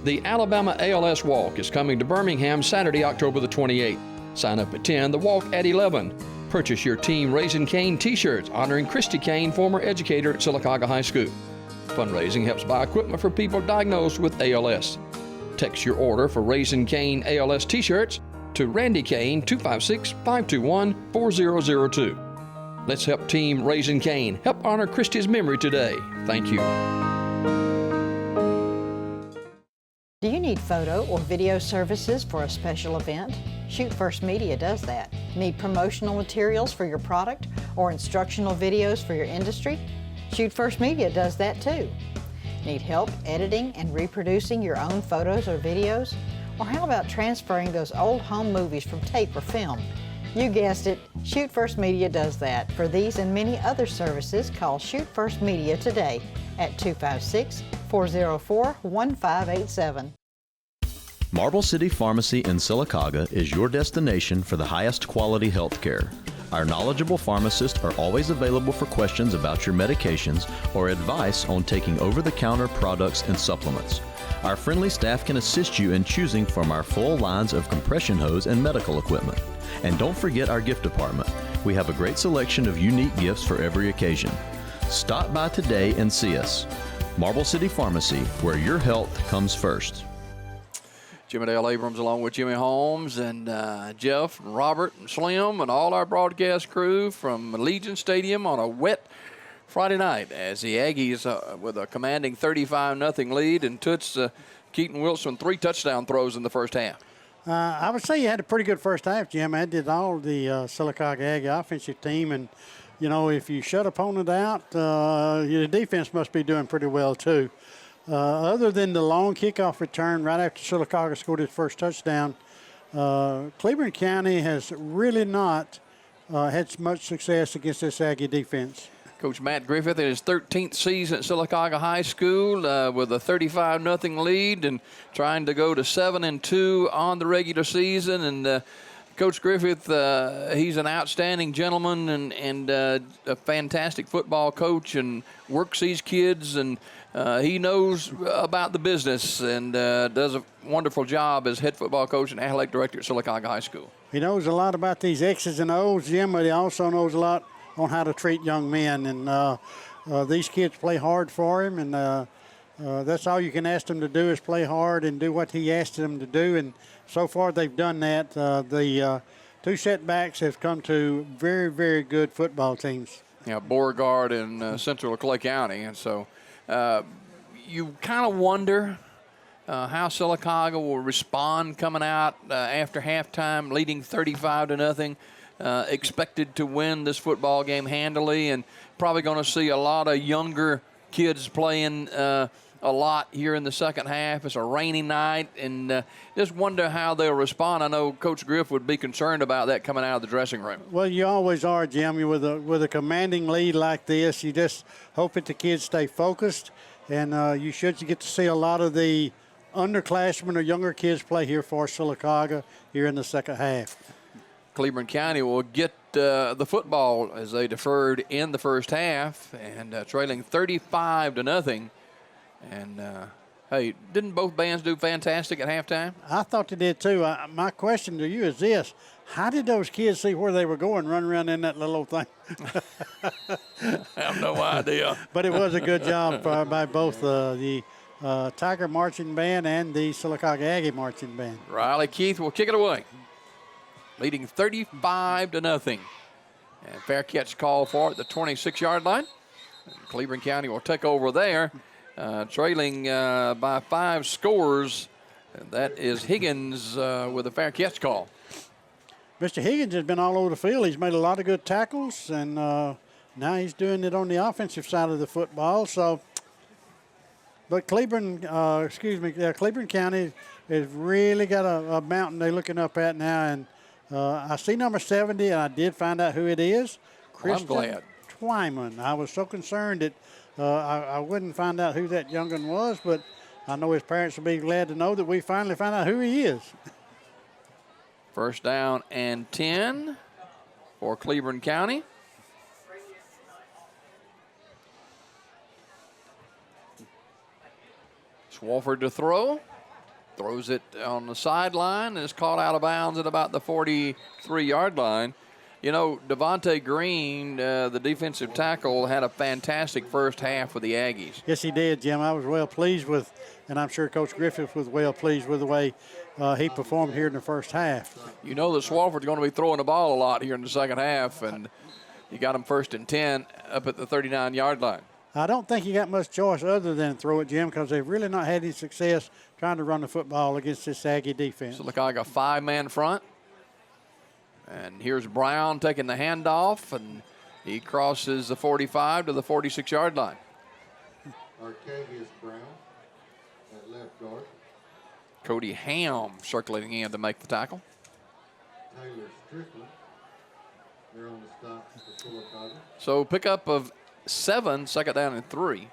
The Alabama ALS Walk is coming to Birmingham Saturday, October the 28th. Sign up at 10, the walk at 11. Purchase your Team Raising Cane t-shirts honoring Christy Cane, former educator at Sylacauga High School. Fundraising helps buy equipment for people diagnosed with ALS. Text your order for Raising Cane ALS t-shirts to Randy Cane 256-521-4002. Let's help Team Raising Cane help honor Christy's memory today. Thank you. Do you need photo or video services for a special event? Shoot First Media does that. Need promotional materials for your product or instructional videos for your industry? Shoot First Media does that too. Need help editing and reproducing your own photos or videos? Or how about transferring those old home movies from tape or film? You guessed it, Shoot First Media does that. For these and many other services, call Shoot First Media today at 256-404-1587. Marble City Pharmacy in Sylacauga is your destination for the highest quality health care. Our knowledgeable pharmacists are always available for questions about your medications or advice on taking over-the-counter products and supplements. Our friendly staff can assist you in choosing from our full lines of compression hose and medical equipment. And don't forget our gift department. We have a great selection of unique gifts for every occasion. Stop by today and see us. Marble City Pharmacy, where your health comes first. Jimmy Dale Abrams along with Jimmy Holmes and Jeff and Robert and Slim and all our broadcast crew from Legion Stadium on a wet Friday night as the Aggies with a commanding 35-0 lead and Toots Keaton Wilson 3 touchdown throws in the first half. I would say you had a pretty good first half, Jim. I did all the Sylacauga Aggie offensive team, and, you know, if you shut opponent out, your defense must be doing pretty well too. Other than the long kickoff return right after Sylacauga scored his first touchdown, Cleburne County has really not had much success against this Aggie defense. Coach Matt Griffith in his 13th season at Sylacauga High School with a 35-0 lead and trying to go to 7-2 on the regular season. And Coach Griffith, he's an outstanding gentleman and a fantastic football coach and works these kids, and he knows about the business and does a wonderful job as head football coach and athletic director at Sylacauga High School. He knows a lot about these X's and O's, Jim, but he also knows a lot on how to treat young men. And these kids play hard for him, and that's all you can ask them to do is play hard and do what he asked them to do. And so far they've done that. The 2 setbacks have come to very, very good football teams. Yeah, Beauregard and Central Clay County. And so you kind of wonder how Sylacauga will respond coming out after halftime, leading 35-0, expected to win this football game handily, and probably going to see a lot of younger kids playing a lot here in the second half. It's a rainy night, and just wonder how they'll respond. I know Coach Griff would be concerned about that coming out of the dressing room. Well, you always are, Jim. With a commanding lead like this, you just hope that the kids stay focused, and you should get to see a lot of the underclassmen or younger kids play here for Sylacauga here in the second half. Cleburne County will get the football as they deferred in the first half and trailing 35-0. And, hey, didn't both bands do fantastic at halftime? I thought they did too. My question to you is this. How did those kids see where they were going, run around in that little old thing? I have no idea. But it was a good job by both the Tiger Marching Band and the Sylacauga Aggie Marching Band. Riley Keith will kick it away, leading 35-0. And fair catch call for it, the 26-yard line. And Cleburne County will take over there, trailing by 5 scores. And that is Higgins with a fair catch call. Mr. Higgins has been all over the field. He's made a lot of good tackles, and now he's doing it on the offensive side of the football. So, but Cleburne County has really got a mountain they're looking up at now, and I see number 70, and I did find out who it is. I'm glad. Twyman. I was so concerned that I wouldn't find out who that young'un was, but I know his parents will be glad to know that we finally found out who he is. First down and 10 for Cleburne County. Swofford to throw. Throws it on the sideline and is caught out of bounds at about the 43-yard line. You know, Devontae Green, the defensive tackle, had a fantastic first half with the Aggies. Yes, he did, Jim. I was well pleased with, and I'm sure Coach Griffith was well pleased with the way he performed here in the first half. You know that Swofford's going to be throwing the ball a lot here in the second half, and you got him 1st and 10 up at the 39-yard line. I don't think you got much choice other than throw it, Jim, because they've really not had any success trying to run the football against this Aggie defense. Sylacauga 5-man front. And here's Brown taking the handoff, and he crosses the 45 to the 46-yard line. Arcavius Brown at left guard. Cody Ham circling in to make the tackle. Taylor Strickland. They're on the stop for Sylacauga. So pickup of 7, 2nd down and 3.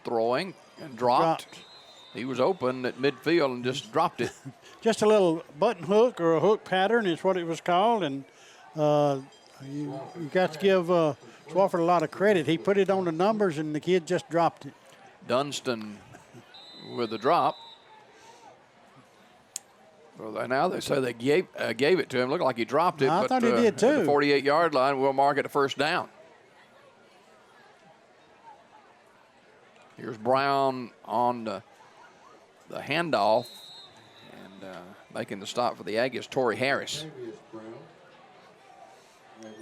Throwing and dropped. He was open at midfield and just dropped it. Just a little button hook or a hook pattern is what it was called, and you got to give Swofford a lot of credit. He put it on the numbers, and the kid just dropped it. Dunston with the drop. Well, now they say they gave it to him. Looked like he dropped it. I thought he did too. At the 48-yard line, we'll mark it a first down. Here's Brown on the handoff and making the stop for the Aggies, Torrey Harris.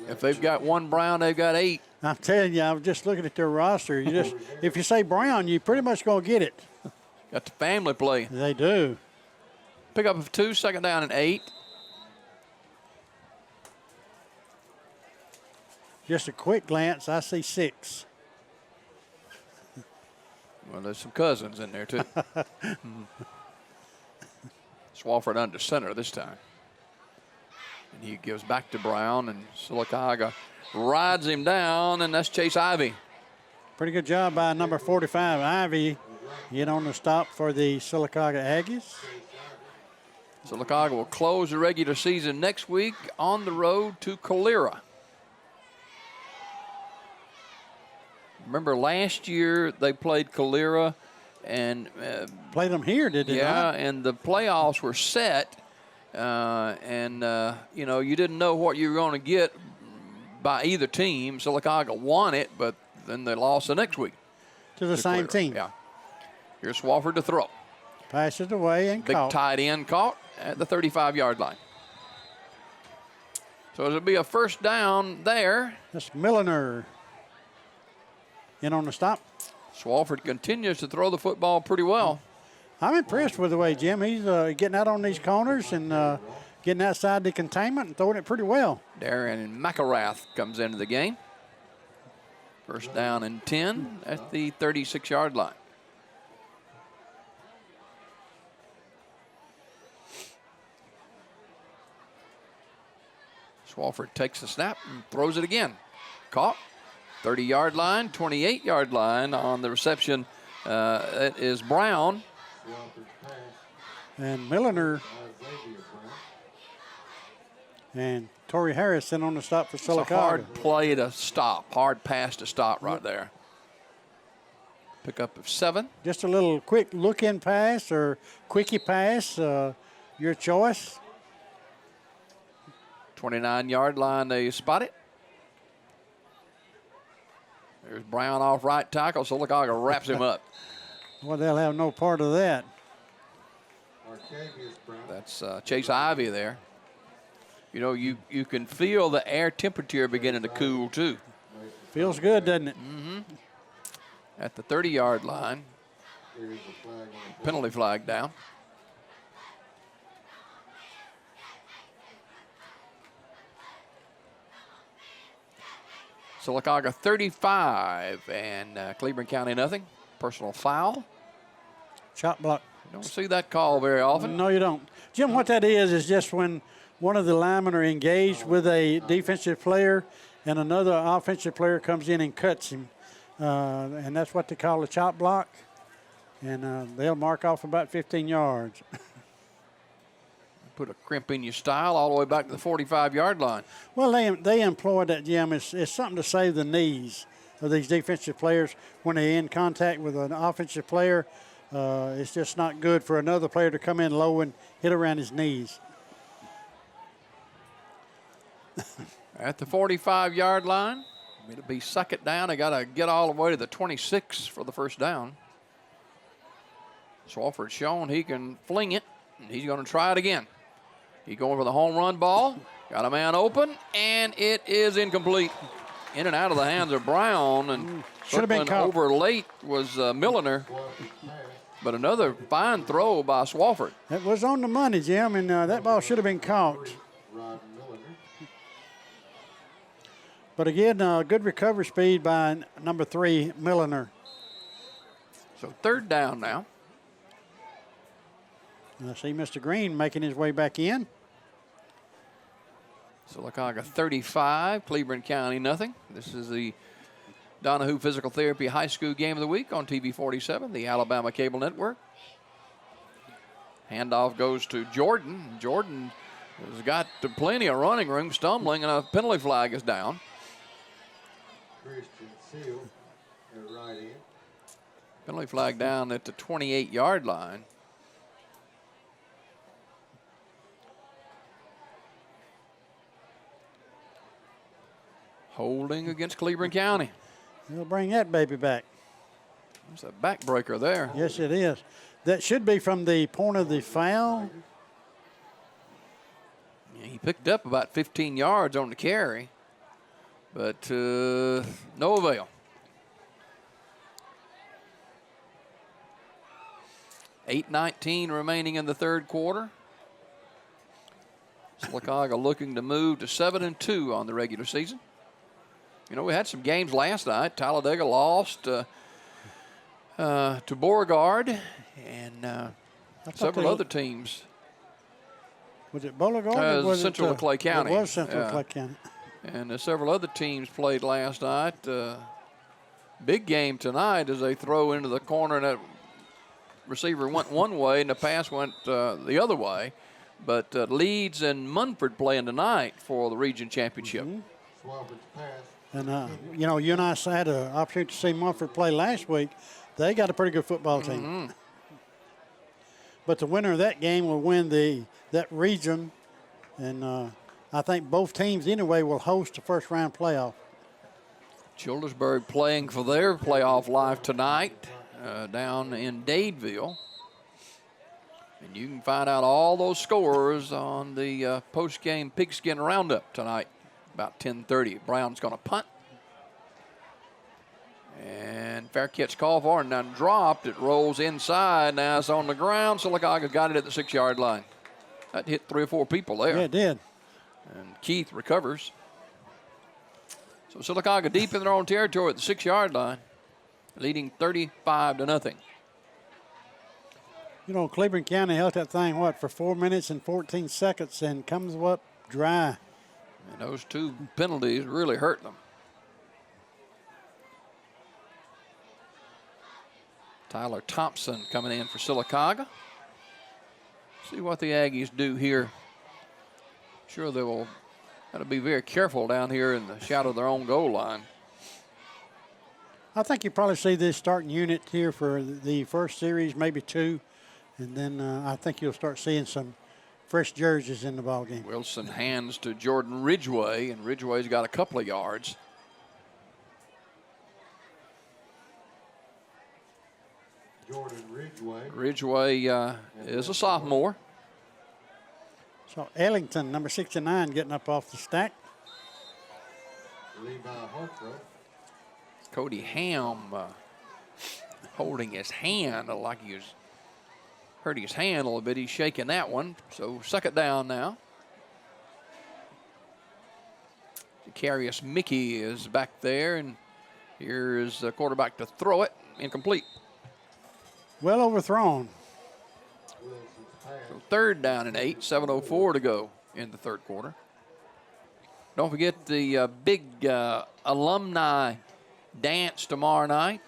If they've got one Brown, they've got 8. I'm telling you, I was just looking at their roster. You just, if you say Brown, you pretty much gonna get it. Got the family play. They do. Pick up of 2, 2nd down and 8. Just a quick glance, I see 6. Well, there's some cousins in there, too. Swofford under center this time. And he gives back to Brown, and Sylacauga rides him down, and that's Chase Ivy. Pretty good job by number 45, Ivy. Get on the stop for the Sylacauga Aggies. Sylacauga will close the regular season next week on the road to Calera. Remember last year they played Calera and played them here, did they? Yeah, not? And the playoffs were set, and you know, you didn't know what you were going to get by either team. Sylacauga won it, but then they lost the next week to the same Calera. team. Yeah. Here's Swofford to throw. Passes away and big caught. tight end caught at the 35-yard line. So it'll be a first down there. That's Milliner in on the stop. Swofford continues to throw the football pretty well. I'm impressed with the way, Jim, he's getting out on these corners and getting outside the containment and throwing it pretty well. Darren McElrath comes into the game. First down and 10 at the 36-yard line. Swofford takes the snap and throws it again. Caught. 30-yard line, 28-yard line on the reception. It is Brown. And Milliner and Torrey Harris in on the stop for Sylacauga. It's a hard play to stop, hard pass to stop right there. Pickup of 7. Just a little quick look-in pass or quickie pass, your choice. 29-yard line, they spot it. There's Brown off right tackle. Sylacauga wraps him up. Well, they'll have no part of that. That's Chase Ivy there. You know, you can feel the air temperature beginning to cool, too. Feels good, doesn't it? Mm-hmm. At the 30-yard line. Penalty flag down. Sylacauga 35 and Cleburne County nothing. Personal foul. Chop block. Don't see that call very often. No, you don't. Jim, what that is just when one of the linemen are engaged with a defensive player and another offensive player comes in and cuts him. And that's what they call a chop block. And they'll mark off about 15 yards. put a crimp in your style all the way back to the 45-yard line. Well, they employ that, Jim. It's something to save the knees of these defensive players when they're in contact with an offensive player. It's just not good for another player to come in low and hit around his knees. At the 45-yard line, it'll be second down. They got to get all the way to the 26 for the first down. Swafford's shown he can fling it, and he's going to try it again. He's going for the home run ball. Got a man open, and it is incomplete. In and out of the hands of Brown, and should have been caught. Over late was Milliner. But another fine throw by Swafford. That was on the money, Jim, and that ball should have been caught. But again, good recovery speed by number 3, Milliner. So third down now. I see Mr. Green making his way back in. Sylacauga 35, Cleburne County nothing. This is the Donahue Physical Therapy High School Game of the Week on TV 47, the Alabama Cable Network. Handoff goes to Jordan. Jordan has got plenty of running room, stumbling, and a penalty flag is down. Christian Seal at right end. Penalty flag down at the 28-yard line. Holding against Cleburne County. They'll bring that baby back. There's a backbreaker there. Yes, it is. That should be from the point of the foul. Yeah, he picked up about 15 yards on the carry, but no avail. $8:19 remaining in the third quarter. Sylacauga looking to move to 7-2 on the regular season. You know, we had some games last night. Talladega lost to Beauregard, and several other teams. Was it Beauregard? Or was Central it, Clay County. It was Central Clay County. And several other teams played last night. Big game tonight as they throw into the corner, and that receiver went one way and the pass went the other way. But Leeds and Munford playing tonight for the region championship. Swafford's pass. And, you know, you and I had an opportunity to see Munford play last week. They got a pretty good football team. But the winner of that game will win that region. And I think both teams anyway will host the first round playoff. Childersburg playing for their playoff life tonight down in Dadeville. And you can find out all those scores on the post-game pigskin roundup tonight, about 10:30. Brown's going to punt. And fair catch call for, and now dropped. It rolls inside. Now it's on the ground. Sylacauga got it at the 6-yard line. That hit 3 or 4 people there. Yeah, it did. And Keith recovers. So Sylacauga deep in their own territory at the 6-yard line, leading 35-0. You know, Cleburne County held that thing, for 4 minutes and 14 seconds and comes up dry. And those 2 penalties really hurt them. Tyler Thompson coming in for Sylacauga. See what the Aggies do here. Sure, they will got to be very careful down here in the shadow of their own goal line. I think you probably see this starting unit here for the first series, maybe 2. And then I think you'll start seeing some fresh jerseys in the ballgame. Wilson hands to Jordan Ridgway, and Ridgway's got a couple of yards. Jordan Ridgway. Ridgway is a sophomore. So Ellington, number 69, getting up off the stack. Levi Hartgrove. Cody Ham holding his hand like he was hurting his hand a little bit. He's shaking that one. So second down now. Jacarius Mickey is back there, and here is the quarterback to throw it. Incomplete. Well overthrown. So third down and 8, 7:04 to go in the third quarter. Don't forget the big alumni dance tomorrow night.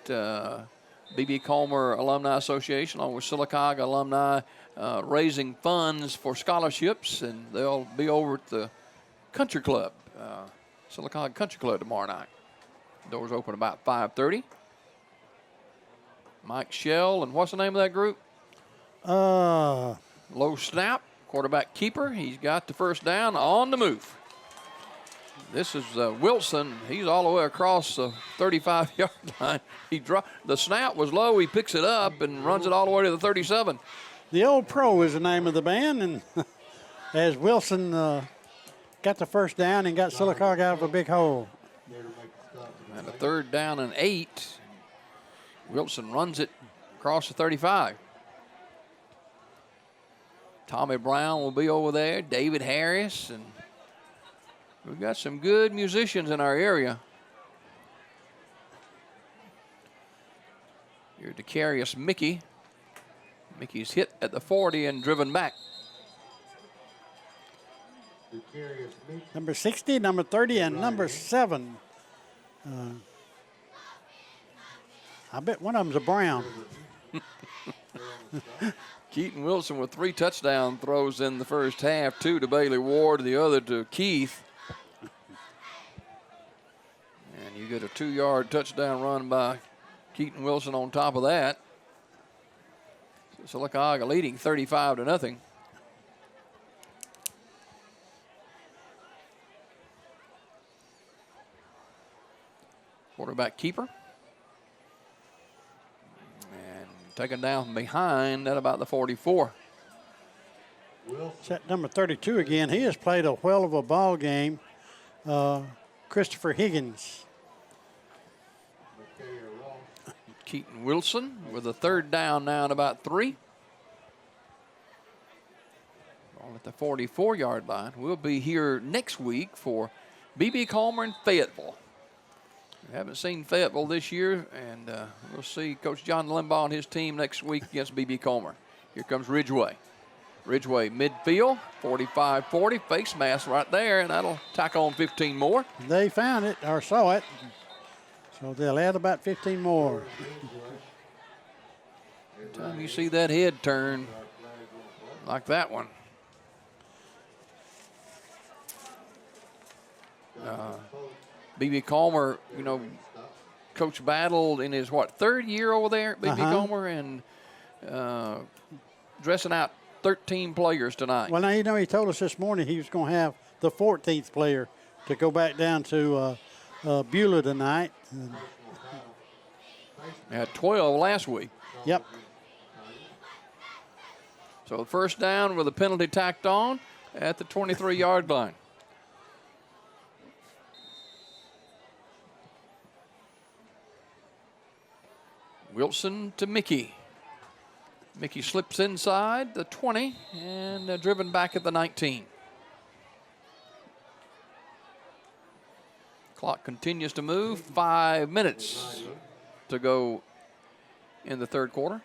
B.B. Comer Alumni Association, along with Sylacauga Alumni, raising funds for scholarships, and they'll be over at the Country Club, Sylacauga Country Club tomorrow night. Doors open about 5:30. Mike Shell, and what's the name of that group? Low snap, quarterback keeper. He's got the first down on the move. This is Wilson. He's all the way across the 35-yard line. The snap was low. He picks it up and runs it all the way to the 37. The Old Pro is the name of the band, and as Wilson got the first down and got Sylacauga out of a big hole. And a 3rd down and 8. Wilson runs it across the 35. Tommy Brown will be over there, David Harris, and we've got some good musicians in our area. Here's Decarius Mickey. Mickey's hit at the 40 and driven back. Number 60, number 30, and number 7. I bet one of them's a Brown. Keaton Wilson with 3 touchdown throws in the first half, 2 to Bailey Ward, the other to Keith. And you get a 2-yard touchdown run by Keaton Wilson on top of that. So Sylacauga leading 35-0. Quarterback keeper. And taken down from behind at about the 44. Set number 32 again. He has played a whale of a ball game. Christopher Higgins. Keaton Wilson with a 3rd down now at about 3. All at the 44-yard line. We'll be here next week for B.B. Comer and Fayetteville. We haven't seen Fayetteville this year, and we'll see Coach John Limbaugh and his team next week against B.B. Comer. Here comes Ridgeway. Ridgeway midfield, 45-40, face mask right there, and that'll tack on 15 more. They found it, or saw it, so they'll add about 15 more. Every time you see that head turn like that one. B.B. Comer, you know, Coach battled in his, 3rd year over there at B.B. Comer, and dressing out 13 players tonight. Well, now, you know, he told us this morning he was going to have the 14th player to go back down to Beulah tonight. Had 12 last week. Yep. So 1st down with a penalty tacked on at the 23-yard line. Wilson to Mickey. Mickey slips inside the 20 and driven back at the 19. Clock continues to move. 5 minutes to go in the 3rd quarter.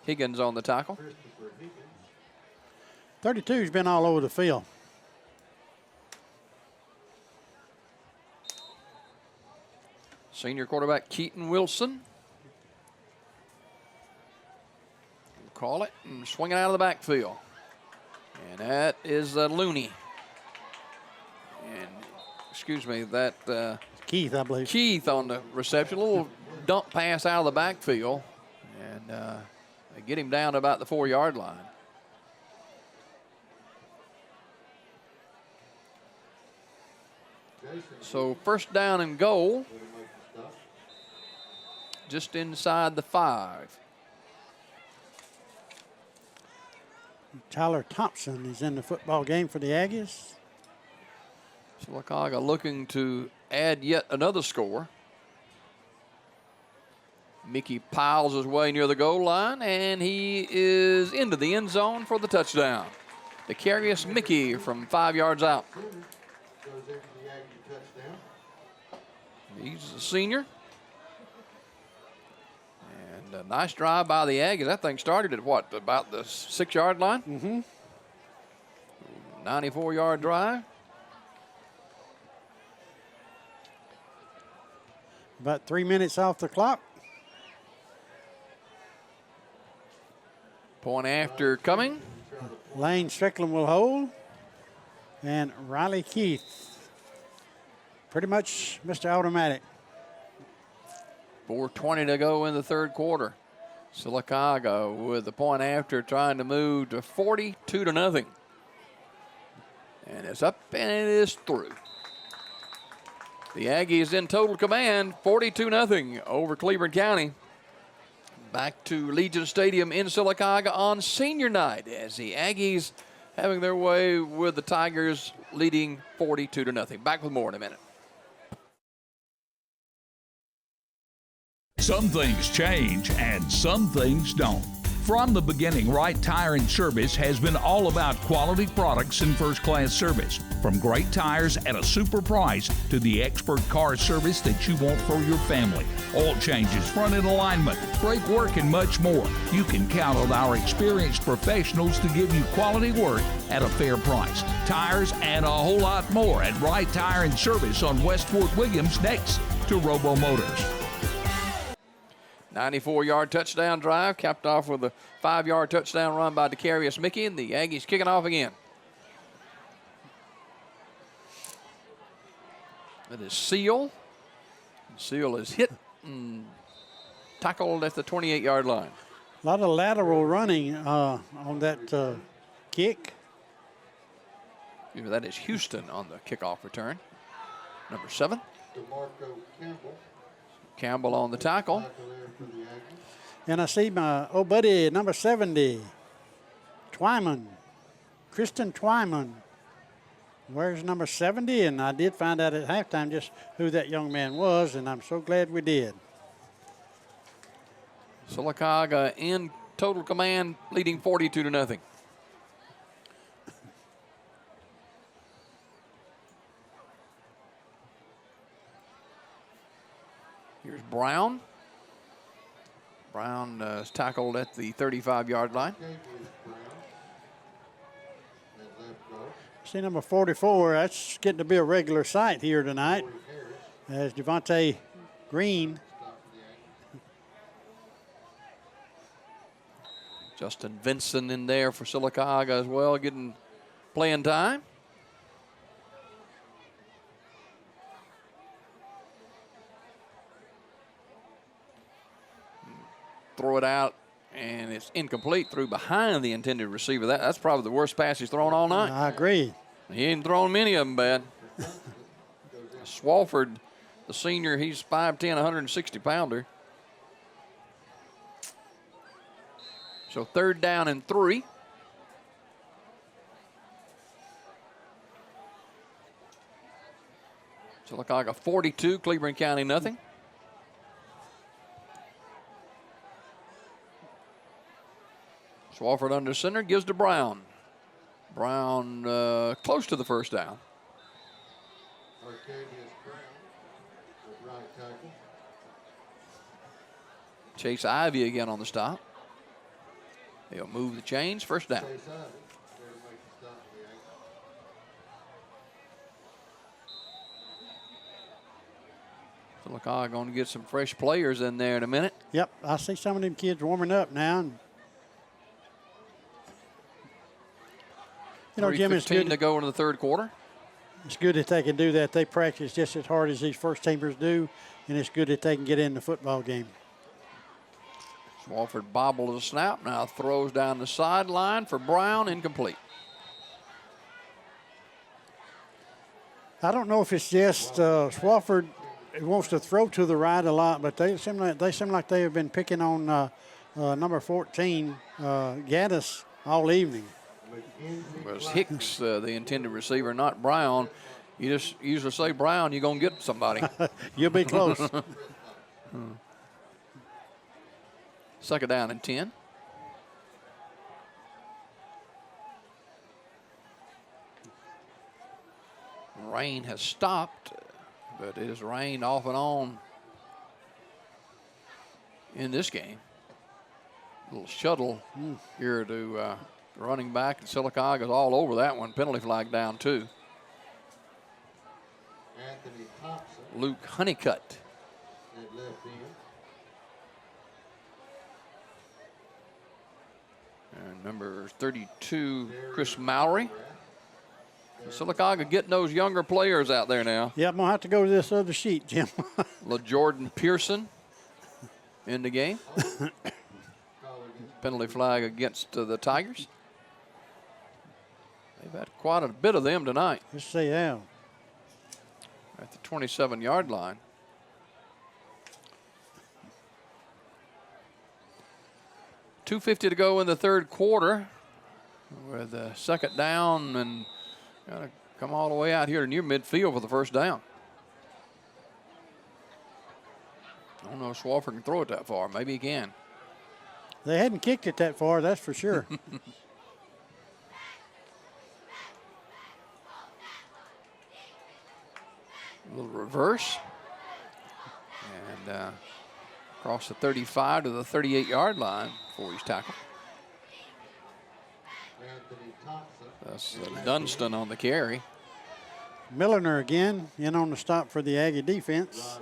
Higgins on the tackle. 32's been all over the field. Senior quarterback Keaton Wilson. We'll call it and swing it out of the backfield. And that is Looney. And, excuse me, that Keith, I believe. Keith on the reception. A little dump pass out of the backfield. And they get him down to about the 4-yard line. So 1st down and goal. Just inside the 5. Tyler Thompson is in the football game for the Aggies. Sylacauga looking to add yet another score. Mickey piles his way near the goal line, and he is into the end zone for the touchdown. Decarius Mickey from 5 yards out. He's a senior. And a nice drive by the Aggies. That thing started at what, about the 6-yard line? Mm-hmm. 94-yard drive. About 3 minutes off the clock. Point after coming. Lane Strickland will hold. And Riley Keith, pretty much Mr. Automatic. 4:20 to go in the third quarter. Sylacauga with the point after, trying to move to 42-0. And it's up and it is through. The Aggies in total command, 42-0 over Cleburne County. Back to Legion Stadium in Sylacauga on senior night as the Aggies having their way with the Tigers leading 42-0. Back with more in a minute. Some things change and some things don't. From the beginning, Wright Tire and Service has been all about quality products and first-class service. From great tires at a super price to the expert car service that you want for your family. Oil changes, front-end alignment, brake work, and much more. You can count on our experienced professionals to give you quality work at a fair price. Tires and a whole lot more at Wright Tire and Service on West Fort Williams, next to Robo Motors. 94-yard touchdown drive, capped off with a 5-yard touchdown run by Decarius Mickey, and the Aggies kicking off again. That is Seal. Seal is hit and tackled at the 28-yard line. A lot of lateral running on that kick. That is Houston on the kickoff return. Number 7. DeMarco Campbell. Campbell on the tackle. And I see my old buddy, number 70, Twyman, Kristen Twyman. Where's number 70? And I did find out at halftime just who that young man was, and I'm so glad we did. Sylacauga in total command, leading 42-0. Here's Brown. Brown is tackled at the 35-yard line. See number 44, that's getting to be a regular sight here tonight. As Devontae Green. Justin Vinson in there for Sylacauga as well, getting playing time. Throw it out, and it's incomplete, through behind the intended receiver. That's probably the worst pass he's thrown all night. I agree. He ain't thrown many of them bad. Swalford, the senior, he's 5'10", 160-pounder. So 3rd down and 3. Sylacauga 42, Cleburne County nothing. Swalford under center, gives to Brown. Brown close to the 1st down. Chase Ivy again on the stop. He'll move the chains, 1st down. Sylacauga going to get some fresh players in there in a minute. Yep, I see some of them kids warming up now. And you know, Jim, it's good to go into the 3rd quarter. It's good that they can do that. They practice just as hard as these first-teamers do, and it's good that they can get in the football game. Swalford bobbled the snap, now throws down the sideline for Brown, incomplete. I don't know if it's just Swalford wants to throw to the right a lot, but they seem like they have been picking on number 14, Gaddis, all evening. It was Hicks, the intended receiver, not Brown. You just usually say Brown, you're going to get somebody. You'll be close. 2nd down and 10. Rain has stopped, but it has rained off and on in this game. A little shuttle here to running back, and Sylacauga's all over that one. Penalty flag down 2. Luke Honeycutt at left end. And number 32, Chris Mallory. Sylacauga getting those younger players out there now. Yeah, I'm going to have to go to this other sheet, Jim. LaJordan Pearson in the game. Penalty flag against the Tigers. They've had quite a bit of them tonight. Let's see how. At the 27-yard line. .250 to go in the third quarter. With a second down and got to come all the way out here to near midfield for the first down. I don't know if Swofford can throw it that far. Maybe he can. They hadn't kicked it that far, that's for sure. A little reverse. And across the 35 to the 38-yard line before he's tackled. That's Dunston on the carry. Milliner again in on the stop for the Aggie defense.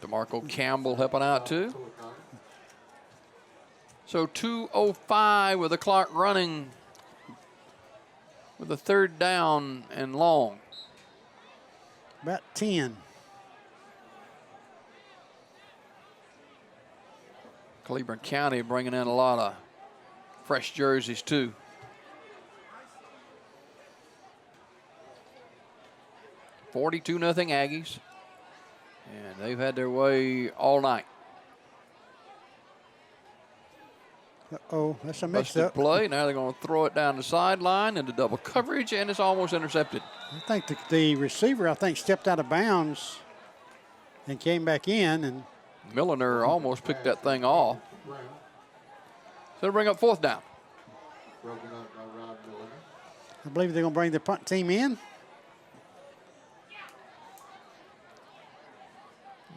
DeMarco Campbell helping out too. So 2:05 with the clock running with a third down and long. About 10. Cleburne County bringing in a lot of fresh jerseys too. $42-0 Aggies. And they've had their way all night. Uh-oh, that's a Busted mix-up. play. Now they're going to throw it down the sideline into double coverage, and it's almost intercepted. I think the receiver, stepped out of bounds and came back in. And Milliner almost picked that thing off. So they'll bring up fourth down. Broken up by Rod Milliner. I believe they're going to bring the punt team in.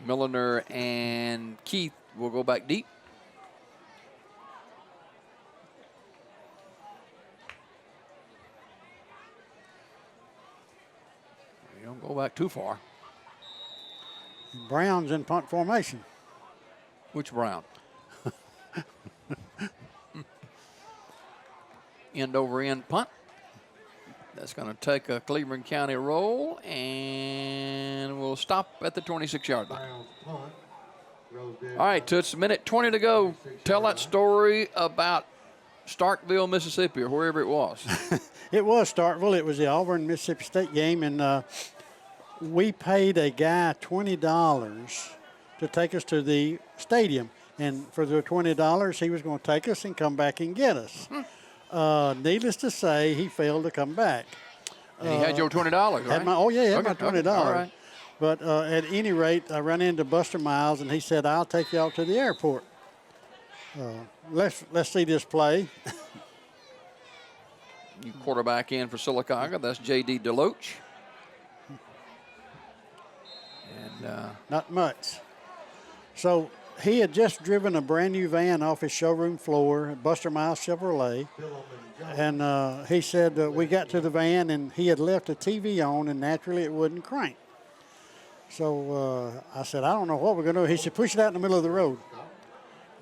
Milliner and Keith will go back deep. You don't go back too far. Brown's in punt formation. Which Brown? End over end punt. That's going to take a Cleburne County roll, and we'll stop at the 26-yard line. All right, Toots, a minute 20 to go. Tell that story about Starkville, Mississippi, or wherever it was. It was Starkville. It was the Auburn-Mississippi State game, and we paid a guy $20 to take us to the stadium. And for the $20, he was going to take us and come back and get us. Needless to say, he failed to come back. And he had your $20, right? Had my $20. All right. But at any rate, I ran into Buster Miles, and he said, "I'll take you out to the airport." Let's see this play. You quarterback in for Sylacauga. That's J.D. Deloach. And not much. So he had just driven a brand new van off his showroom floor, Buster Miles Chevrolet. And he said we got to the van and he had left the TV on and naturally it wouldn't crank. So I said, I don't know what we're going to do. He said, push it out in the middle of the road.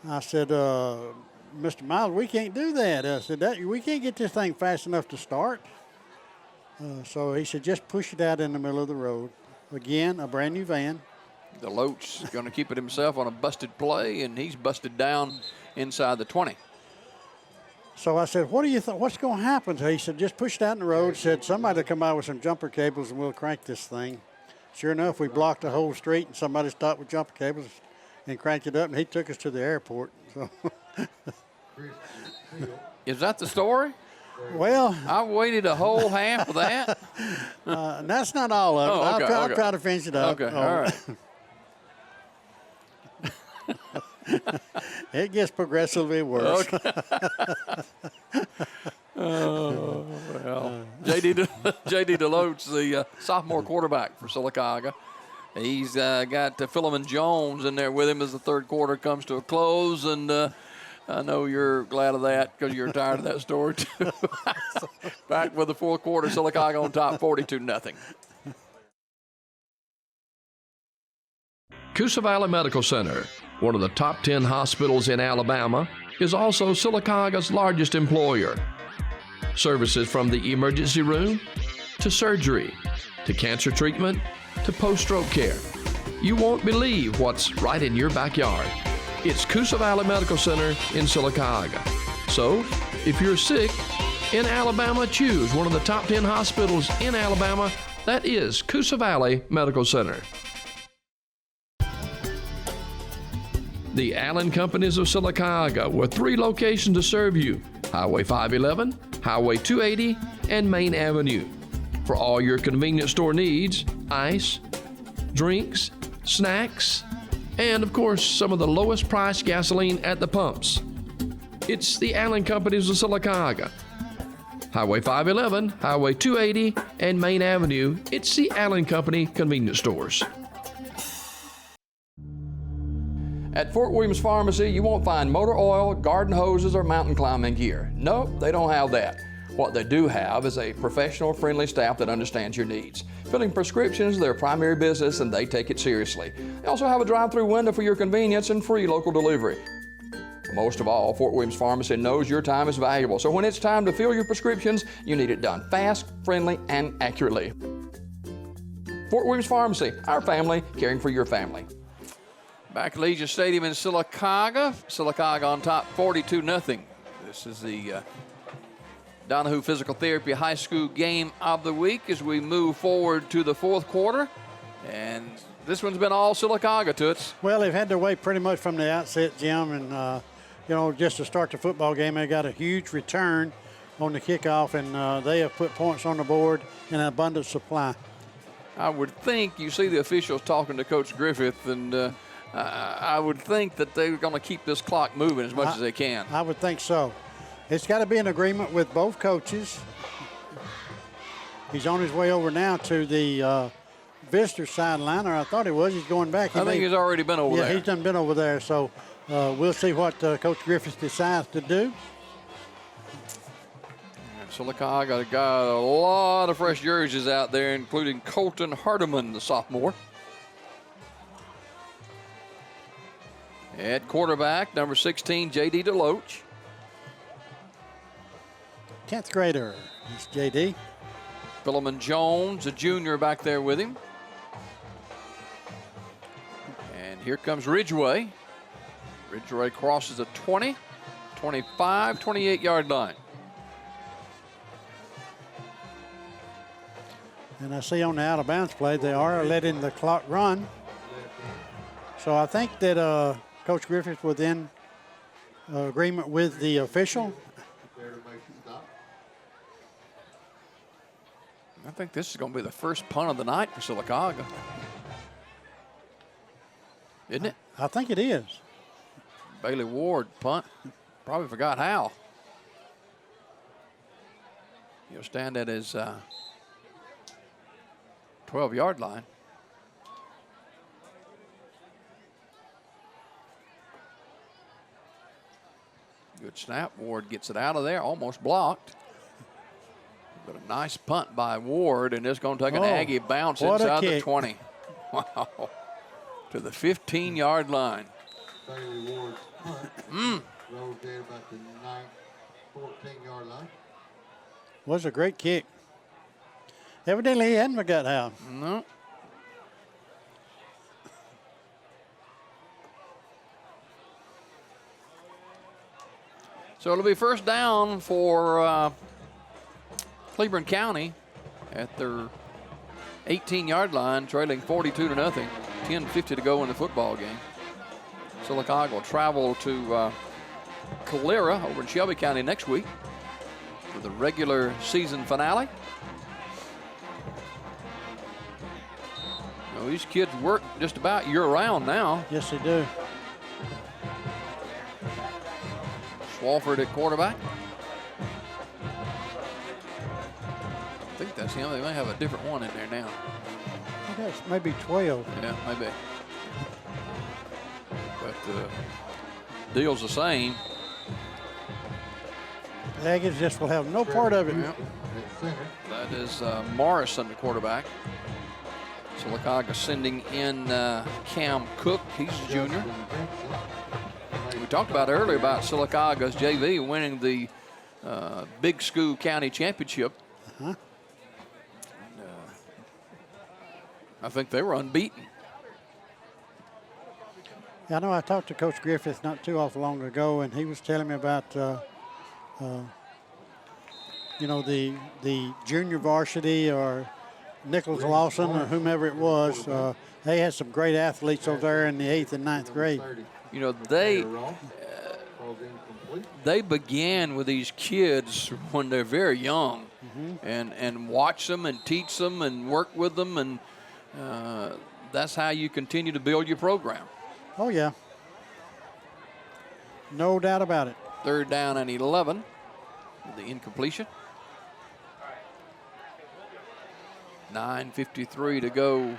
I said, Mr. Miles, we can't do that. I said, we can't get this thing fast enough to start. So he said, just push it out in the middle of the road. Again, a brand new van. Deloach is going to keep it himself on a busted play, and he's busted down inside the 20. So I said, what do you think? What's going to happen? So he said, just push it out in the road. Said, somebody will come by with some jumper cables and we'll crank this thing. Sure enough, we blocked the whole street and somebody stopped with jumper cables and cranked it up, and he took us to the airport. So Is that the story? Well, I waited a whole half of that. That's not all of it. Oh, okay, I'll try to finish it up. Okay, all right. It gets progressively worse. Okay. Oh, well. J.D. Deloach, the sophomore quarterback for Sylacauga. He's got Philemon Jones in there with him as the third quarter comes to a close, and I know you're glad of that because you're tired of that story, too. Back with the fourth quarter, Sylacauga on top, 42-0. Coosa Valley Medical Center, one of the top 10 hospitals in Alabama, is also Sylacauga's largest employer. Services from the emergency room to surgery to cancer treatment to post-stroke care. You won't believe what's right in your backyard. It's Coosa Valley Medical Center in Sylacauga. So, if you're sick in Alabama, choose one of the top 10 hospitals in Alabama. That is Coosa Valley Medical Center. The Allen Companies of Sylacauga, with 3 locations to serve you: Highway 511, Highway 280, and Main Avenue. For all your convenience store needs, ice, drinks, snacks, and of course, some of the lowest price gasoline at the pumps. It's the Allen Companies of Sylacauga. Highway 511, Highway 280, and Main Avenue. It's the Allen Company convenience stores. At Fort Williams Pharmacy, you won't find motor oil, garden hoses, or mountain climbing gear. Nope, they don't have that. What they do have is a professional, friendly staff that understands your needs. Filling prescriptions is their primary business, and they take it seriously. They also have a drive-through window for your convenience and free local delivery. Most of all, Fort Williams Pharmacy knows your time is valuable, so when it's time to fill your prescriptions, you need it done fast, friendly, and accurately. Fort Williams Pharmacy, our family caring for your family. Back at Legion Stadium in Sylacauga. Sylacauga on top 42-0. This is the Donahue Physical Therapy High School game of the week as we move forward to the fourth quarter. And this one's been all Sylacauga to it. Well, they've had their way pretty much from the outset, Jim. And, just to start the football game, they got a huge return on the kickoff, and they have put points on the board in an abundant supply. I would think you see the officials talking to Coach Griffith, and I would think that they're going to keep this clock moving as much as they can. I would think so. It's got to be an agreement with both coaches. He's on his way over now to the visitor sideline, or I thought he was. He's going back. I think he's already been over there. Yeah, he's done been over there. So we'll see what Coach Griffith decides to do. Sylacauga got a lot of fresh jerseys out there, including Colton Hardiman, the sophomore. At quarterback, number 16, J.D. DeLoach. 10th grader, it's J.D. Philemon Jones, a junior, back there with him. And here comes Ridgeway. Ridgeway crosses the 20, 25, 28-yard line. And I see on the out-of-bounds play, they are letting the clock run. So I think that Coach Griffith was in agreement with the official. I think this is going to be the first punt of the night for Sylacauga. Isn't it? I think it is. Bailey Ward punt. Probably forgot how. He'll stand at his 12-yard line. Good snap. Ward gets it out of there, almost blocked. But a nice punt by Ward, and it's going to take an Aggie bounce inside the 20. Wow. To the 15-yard line. Bailey Ward's punt rolled there about the 14-yard line. Was a great kick. Evidently, he hadn't forgot how. No. So it'll be first down for Cleburne County at their 18-yard line, trailing 42-0. 10:50 to go in the football game. Sylacauga will travel to Calera over in Shelby County next week for the regular season finale. Well, these kids work just about year-round now. Yes, they do. Swafford at quarterback. I think that's him. They may have a different one in there now. I guess maybe 12. Yeah, maybe. But the deal's the same. The Aggies just will have no part of it. Yep. That is Morrison, the quarterback. Sylacauga sending in Cam Cook. He's a junior. We talked about earlier about Sylacauga's JV winning the Big School County Championship. I think they were unbeaten. Yeah, I know I talked to Coach Griffith not too awful long ago, and he was telling me about, you know, the junior varsity or Nichols Lawson or whomever it was. They had some great athletes over there in the 8th and 9th grade. You know, they began with these kids when they're very young, and watch them and teach them and work with them, and that's how you continue to build your program. Oh, yeah. No doubt about it. 3rd down and 11 with the incompletion. 9:53 to go.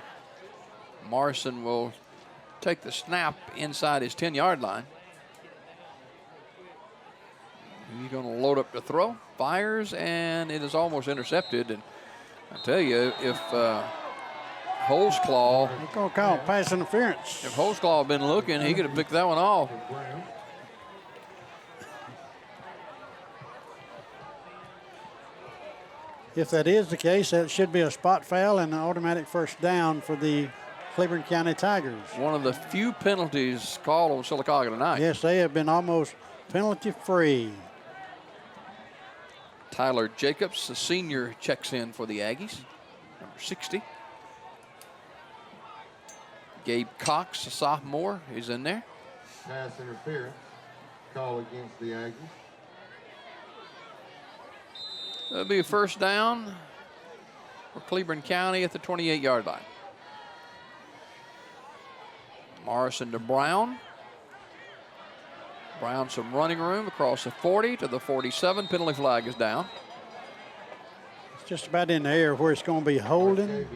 Morrison will take the snap inside his 10-yard line. He's going to load up the throw, fires, and it is almost intercepted. And I tell you, if Holzclaw, they're going to call pass interference. If Holzclaw had been looking, he could have picked that one off. If that is the case, that should be a spot foul and an automatic first down for the Cleburne County Tigers. One of the few penalties called on Sylacauga tonight. Yes, they have been almost penalty-free. Tyler Jacobs, the senior, checks in for the Aggies, number 60. Gabe Cox, a sophomore, is in there. Pass interference call against the Aggies. That'll be a first down for Cleburne County at the 28-yard line. Morrison to Brown. Brown some running room across the 40 to the 47. Penalty flag is down. It's just about in the air where it's going to be holding.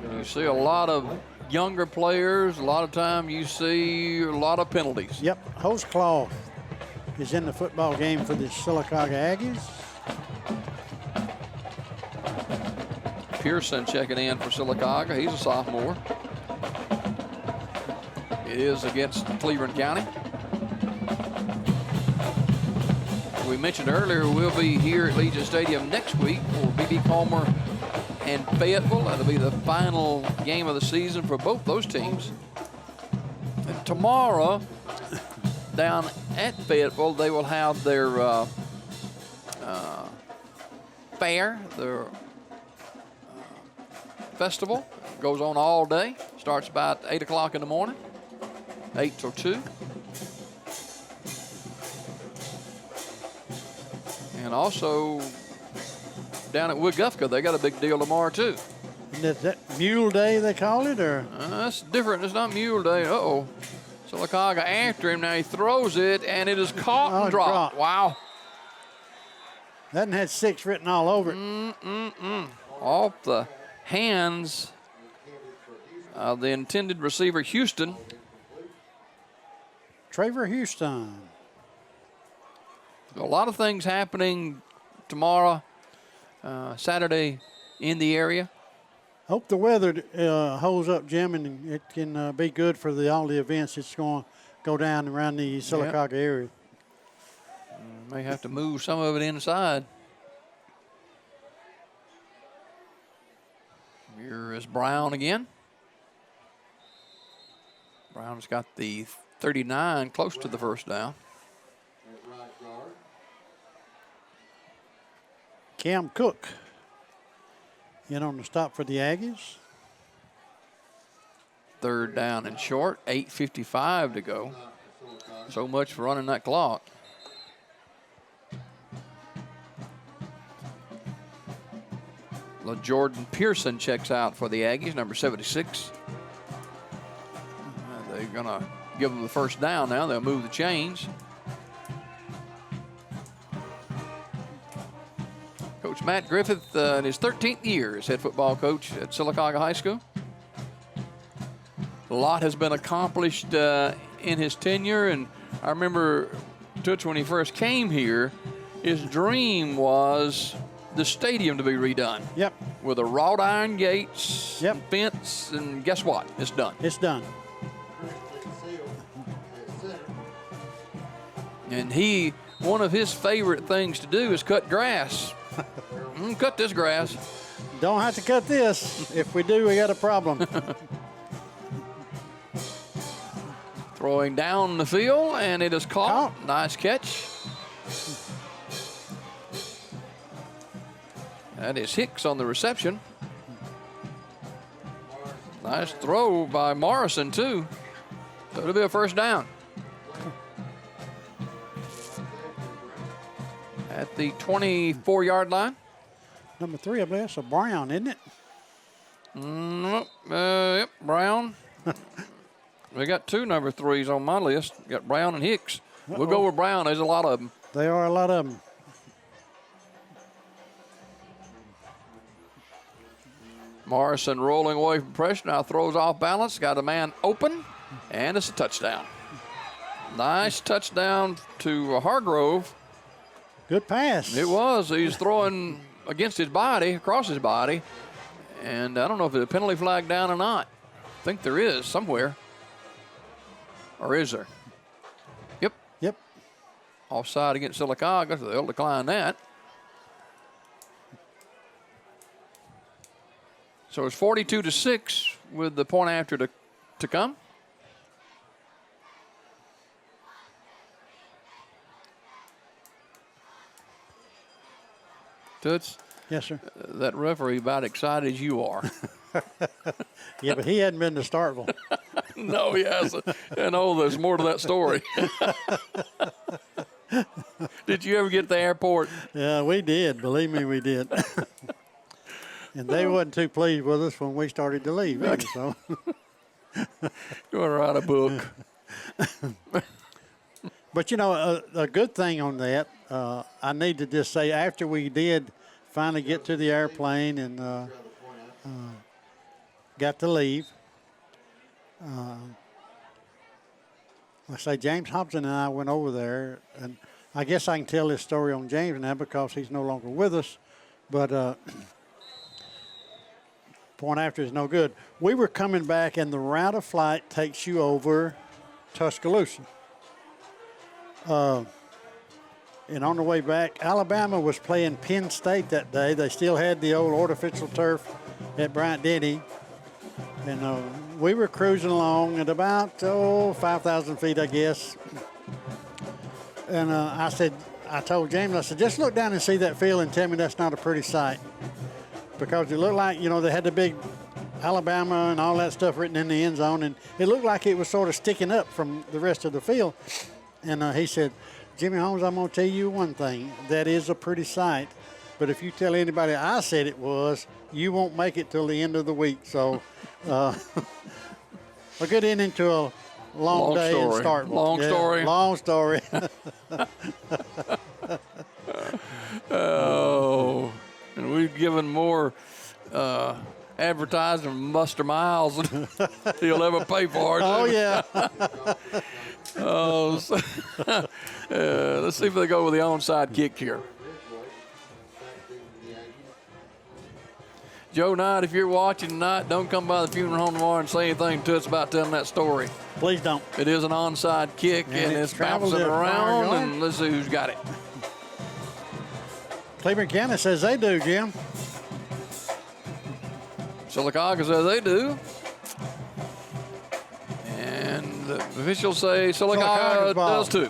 You see a lot of younger players. A lot of time you see a lot of penalties. Yep, Holzclaw is in the football game for the Sylacauga Aggies. Pearson checking in for Sylacauga. He's a sophomore. It is against Cleburne County. We mentioned earlier we'll be here at Legion Stadium next week for B.B. Palmer and Fayetteville. That'll be the final game of the season for both those teams. And tomorrow, down at Fayetteville, they will have their fair, their festival. Goes on all day. Starts about 8 o'clock in the morning, 8 till 2. And also down at Woodgufka, they got a big deal tomorrow too. And is that Mule Day they call it, or? That's different. It's not Mule Day. Uh-oh. Sylacauga after him. Now he throws it, and it is caught and dropped. Wow. That had 6 written all over it. Off the hands of the intended receiver, Houston. Trevor Houston. A lot of things happening tomorrow, Saturday in the area. Hope the weather holds up, Jim, and it can be good for all the events that's going to go down around the Sylacauga area. May have to move some of it inside. Here is Brown again. Brown's got the 39 close to the first down. Cam Cook in on the stop for the Aggies. 3rd down and short, 8:55 to go. So much for running that clock. Jordan Pearson checks out for the Aggies, number 76. They're going to give them the first down now. They'll move the chains. Coach Matt Griffith, in his 13th year as head football coach at Sylacauga High School. A lot has been accomplished in his tenure, and I remember Toots, when he first came here, his dream was the stadium to be redone. Yep. with a wrought iron gates, fence, and guess what? It's done. It's done. And one of his favorite things to do is cut grass. Cut this grass. Don't have to cut this. If we do, we got a problem. Throwing down the field, and it is caught. Nice catch. That is Hicks on the reception. Nice throw by Morrison, too. So it'll be a first down. At the 24-yard line. Number 3, I believe that's a Brown, isn't it? Yep, Brown. We got 2 number 3s on my list. Got Brown and Hicks. We'll go with Brown. There's a lot of them. There are a lot of them. Morrison rolling away from pressure. Now throws off balance. Got a man open, and it's a touchdown. Nice touchdown to Hargrove. Good pass. It was. He's throwing against his body, across his body. And I don't know if there's a penalty flag down or not. I think there is somewhere. Or is there? Yep. Offside against Sylacauga, so they'll decline that. So it's 42-6 with the point after to come. Toots? Yes, sir. That referee about excited as you are. Yeah, but he hadn't been to Starkville. No, he hasn't. And there's more to that story. Did you ever get to the airport? Yeah, we did. Believe me, we did. And they wasn't too pleased with us when we started to leave. Either, so. You want to write a book. But, a good thing on that, I need to just say, after we did finally get to the airplane and got to leave, I say James Hobson and I went over there, and I guess I can tell this story on James now because he's no longer with us, but point after is no good. We were coming back, and the route of flight takes you over Tuscaloosa. And on the way back, Alabama was playing Penn State that day. They still had the old artificial turf at Bryant-Denny. And we were cruising along at about 5,000 feet, I guess. And I told James, I said, just look down and see that field and tell me that's not a pretty sight. Because it looked like, they had the big Alabama and all that stuff written in the end zone, and it looked like it was sort of sticking up from the rest of the field. And he said, Jimmy Holmes, I'm going to tell you one thing. That is a pretty sight. But if you tell anybody I said it was, you won't make it till the end of the week. So a good ending to a long day story. in Starkville. Long story. Oh, and we've given more advertising from Buster Miles than he'll ever pay for it. Oh, yeah. Let's see if they go with the onside kick here. Joe Knight, if you're watching tonight, don't come by the funeral home tomorrow and say anything to us about telling that story. Please don't. It is an onside kick, and it's bouncing around, and let's see who's got it. Cleburne County says they do, Jim. Sylacauga says they do. And the officials say Sylacauga does too.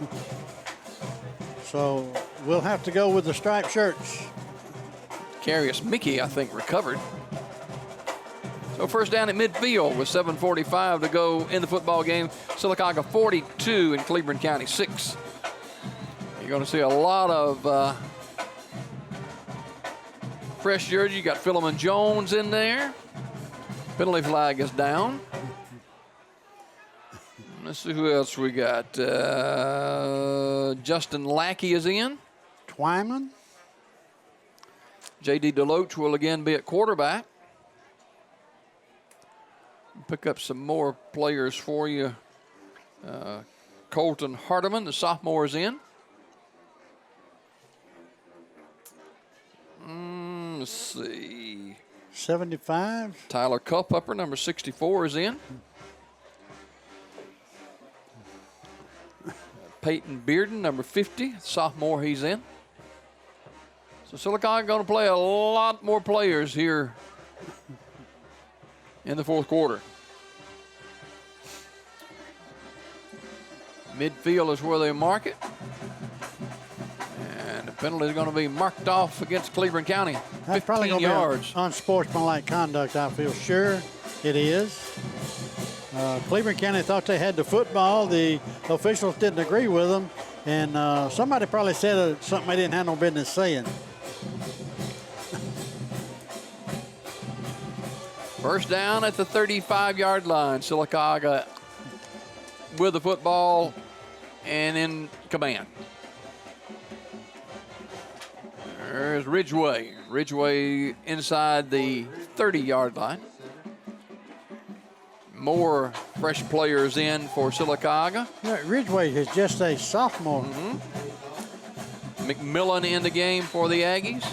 So we'll have to go with the striped shirts. Carius Mickey, I think, recovered. So first down at midfield with 7:45 to go in the football game. Sylacauga 42 and Cleburne County 6. You're going to see a lot of fresh jersey. You got Philemon Jones in there. Penalty flag is down. Let's see who else we got. Justin Lackey is in. Twyman. J.D. Deloach will again be at quarterback. Pick up some more players for you. Colton Hardiman, the sophomore, is in. Let's see. 75. Tyler Culpepper, number 64, is in. Peyton Bearden, number 50, sophomore, he's in. So Sylacauga going to play a lot more players here in the fourth quarter. Midfield is where they mark it. And the penalty is going to be marked off against Cleburne County. That's probably 15 going to yards. be unsportsmanlike conduct, I feel sure it is. Cleburne County thought they had the football. The officials didn't agree with them. And somebody probably said something they didn't have no business saying. First down at the 35-yard line. Sylacauga with the football and in command. There's Ridgeway. Ridgeway inside the 30-yard line. More fresh players in for Sylacauga. Yeah, Ridgeway is just a sophomore. McMillan in the game for the Aggies.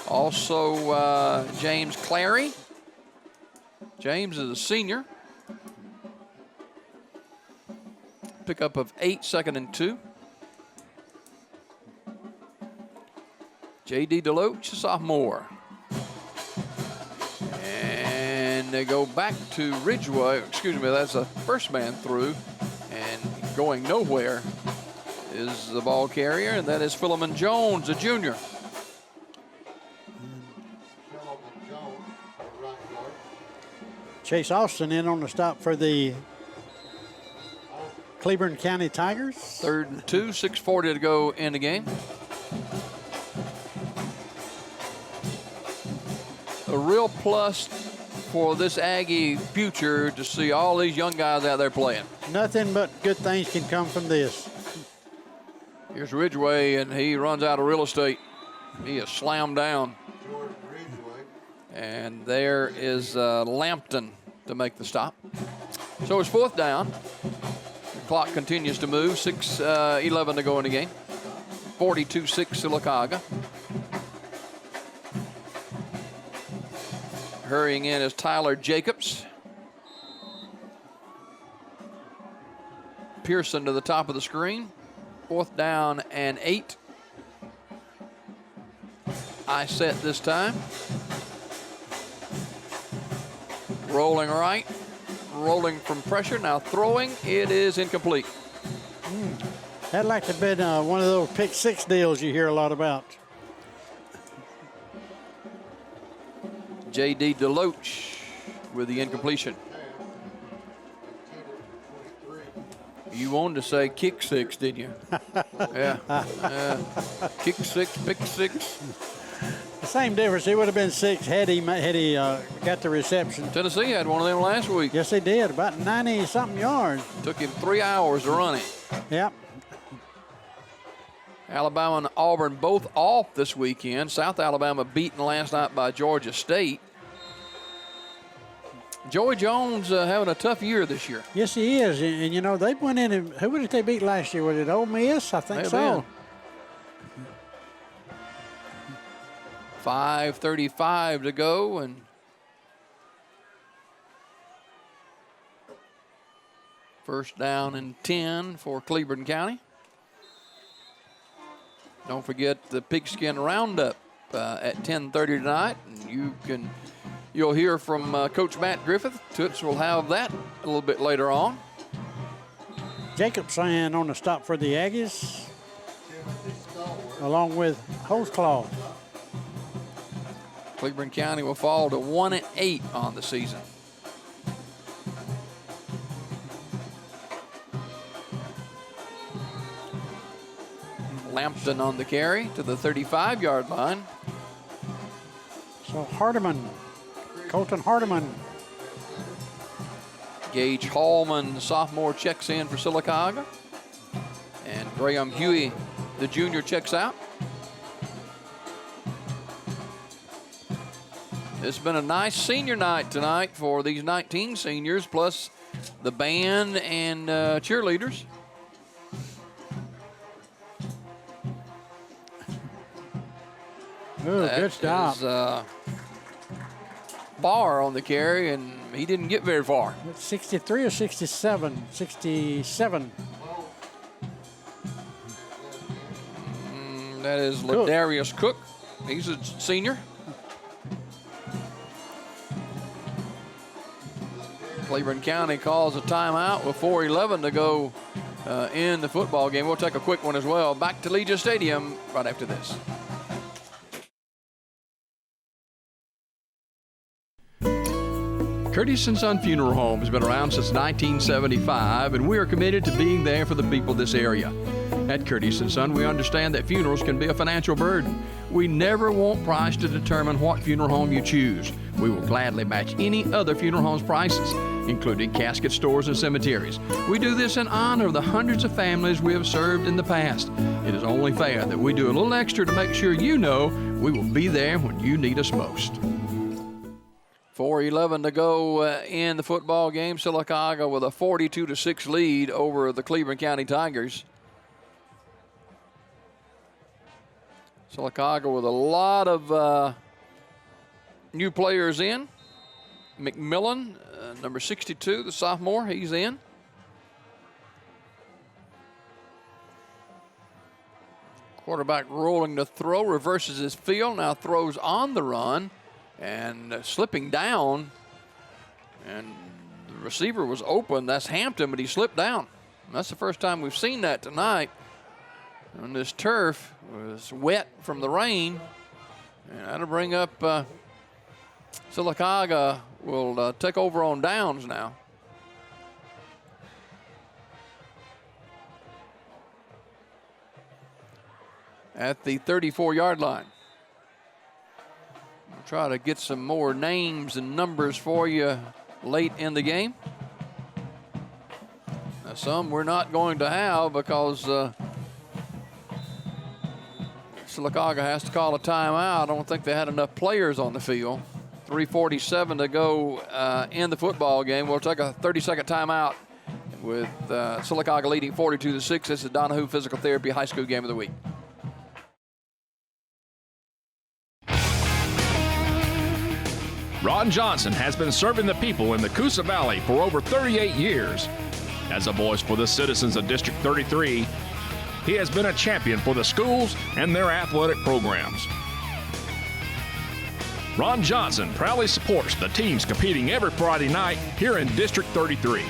Also, James Clary. James is a senior. Pickup of 8, 2nd and 2. J.D. Deloach, a sophomore. And they go back to Ridgeway. Excuse me, that's a first man through. And going nowhere is the ball carrier, and that is Philemon Jones, a junior. Chase Austin in on the stop for the Cleburne County Tigers. 3rd and 2, 6:40 to go in the game. A real plus for this Aggie future to see all these young guys out there playing. Nothing but good things can come from this. Here's Ridgeway, and he runs out of real estate. He is slammed down. And there is Lampton to make the stop. So it's 4th down. The clock continues to move. 6:11 to go in the game. 42-6 Sylacauga. Hurrying in is Tyler Jacobs. Pearson to the top of the screen. 4th down and 8. I set this time. Rolling right, rolling from pressure. Now throwing, it is incomplete. That'd like to have been one of those pick six deals you hear a lot about. J.D. Deloach with the incompletion. You wanted to say kick six, didn't you? Yeah. Kick six, pick six. The same difference. It would have been 6 had he got the reception. Tennessee had one of them last week. Yes, they did. About 90-something yards. Took him 3 hours to run it. Yep. Alabama and Auburn both off this weekend. South Alabama beaten last night by Georgia State. Joey Jones having a tough year this year. Yes, he is. And you know, they went in and who did they beat last year? Was it Ole Miss? I think so. 5:35 to go, and first down and 10 for Cleburne County. Don't forget the Pigskin Roundup at 10:30 tonight, and you'll hear from Coach Matt Griffith. Toots will have that a little bit later on. Jacobson on the stop for the Aggies, along with Hoseclaw. Cleburne County will fall to 1-8 on the season. Lampton on the carry to the 35-yard line. So Hardeman, Colton Hardeman. Gage Hallman, the sophomore, checks in for Sylacauga. And Graham Huey, the junior, checks out. It's been a nice senior night tonight for these 19 seniors, plus the band and cheerleaders. Ooh, good stop. bar on the carry, and he didn't get very far. 63 or 67? 67. That is Ladarius Cook. He's a senior. Cleburne County calls a timeout with 4:11 to go in the football game. We'll take a quick one as well. Back to Legion Stadium right after this. Curtis & Son Funeral Home has been around since 1975, and we are committed to being there for the people of this area. At Curtis & Son, we understand that funerals can be a financial burden. We never want price to determine what funeral home you choose. We will gladly match any other funeral home's prices, including casket stores and cemeteries. We do this in honor of the hundreds of families we have served in the past. It is only fair that we do a little extra to make sure you know we will be there when you need us most. 4:11 to go in the football game. Sylacauga with a 42-6 lead over the Cleburne County Tigers. Sylacauga with a lot of new players in. McMillan, number 62, the sophomore, he's in. Quarterback rolling to throw, reverses his field, now throws on the run and slipping down. And the receiver was open. That's Hampton, but he slipped down. And that's the first time we've seen that tonight. And this turf was wet from the rain. And that'll bring up Sylacauga will take over on downs now. At the 34-yard line. We'll try to get some more names and numbers for you late in the game. Now, some we're not going to have because Sylacauga has to call a timeout. I don't think they had enough players on the field. 3:47 to go in the football game. We'll take a 30-second timeout with Sylacauga leading 42-6. This is the Donahue Physical Therapy High School Game of the Week. Ron Johnson has been serving the people in the Coosa Valley for over 38 years. As a voice for the citizens of District 33, he has been a champion for the schools and their athletic programs. Ron Johnson proudly supports the teams competing every Friday night here in District 33.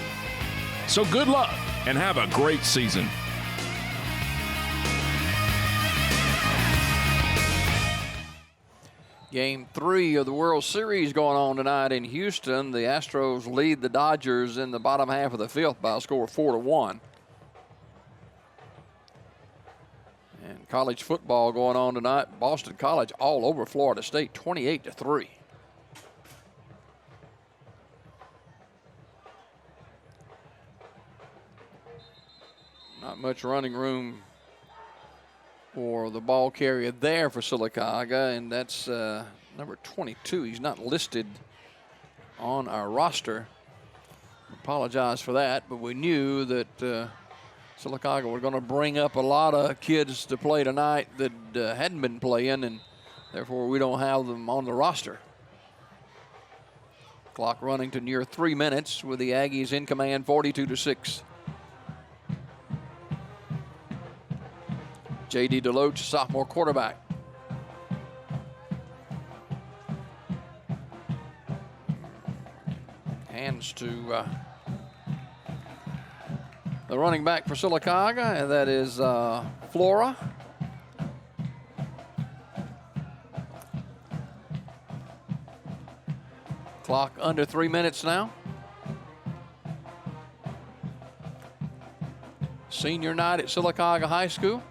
So good luck and have a great season. Game 3 of the World Series going on tonight in Houston. The Astros lead the Dodgers in the bottom half of the fifth by a score of 4-1. And college football going on tonight. Boston College all over Florida State, 28-3. Not much running room for the ball carrier there for Sylacauga, and that's number 22. He's not listed on our roster. Apologize for that, but we knew that Sylacauga were going to bring up a lot of kids to play tonight that hadn't been playing, and therefore we don't have them on the roster. Clock running to near 3 minutes with the Aggies in command, 42-6. J.D. Deloach, sophomore quarterback. Hands to the running back for Sylacauga, and that is Flora. Clock under 3 minutes now. Senior night at Sylacauga High School,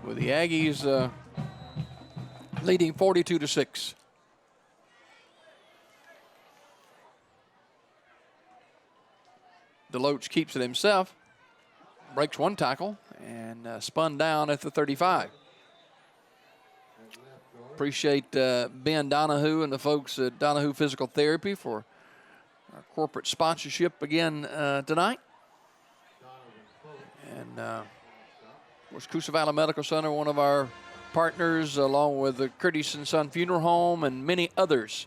with the Aggies leading 42-6. Deloach keeps it himself, breaks one tackle, and spun down at the 35. Appreciate Ben Donahue and the folks at Donahue Physical Therapy for our corporate sponsorship again tonight. And was Coosa Valley Medical Center, one of our partners, along with the Curtis & Son Funeral Home and many others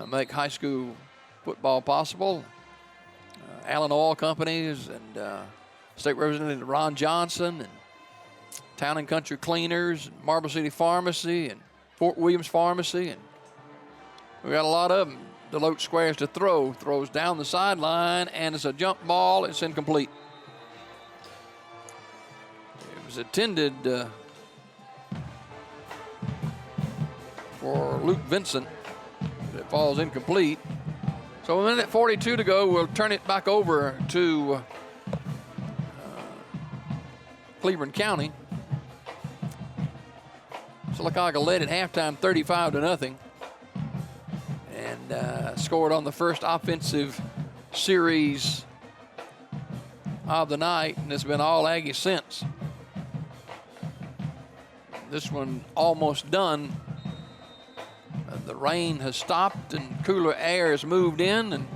make high school football possible. Allen Oil Companies and State Representative Ron Johnson and Town and Country Cleaners, and Marble City Pharmacy, and Fort Williams Pharmacy, and we got a lot of them. Deloach squares to throw, throws down the sideline, and it's a jump ball. It's incomplete. It was intended for Luke Vincent. It falls incomplete. So a minute 42 to go. We'll turn it back over to Cleburne County. Sylacauga led at halftime 35-0 and scored on the first offensive series of the night, and it's been all Aggie since. This one almost done. The rain has stopped and cooler air has moved in, and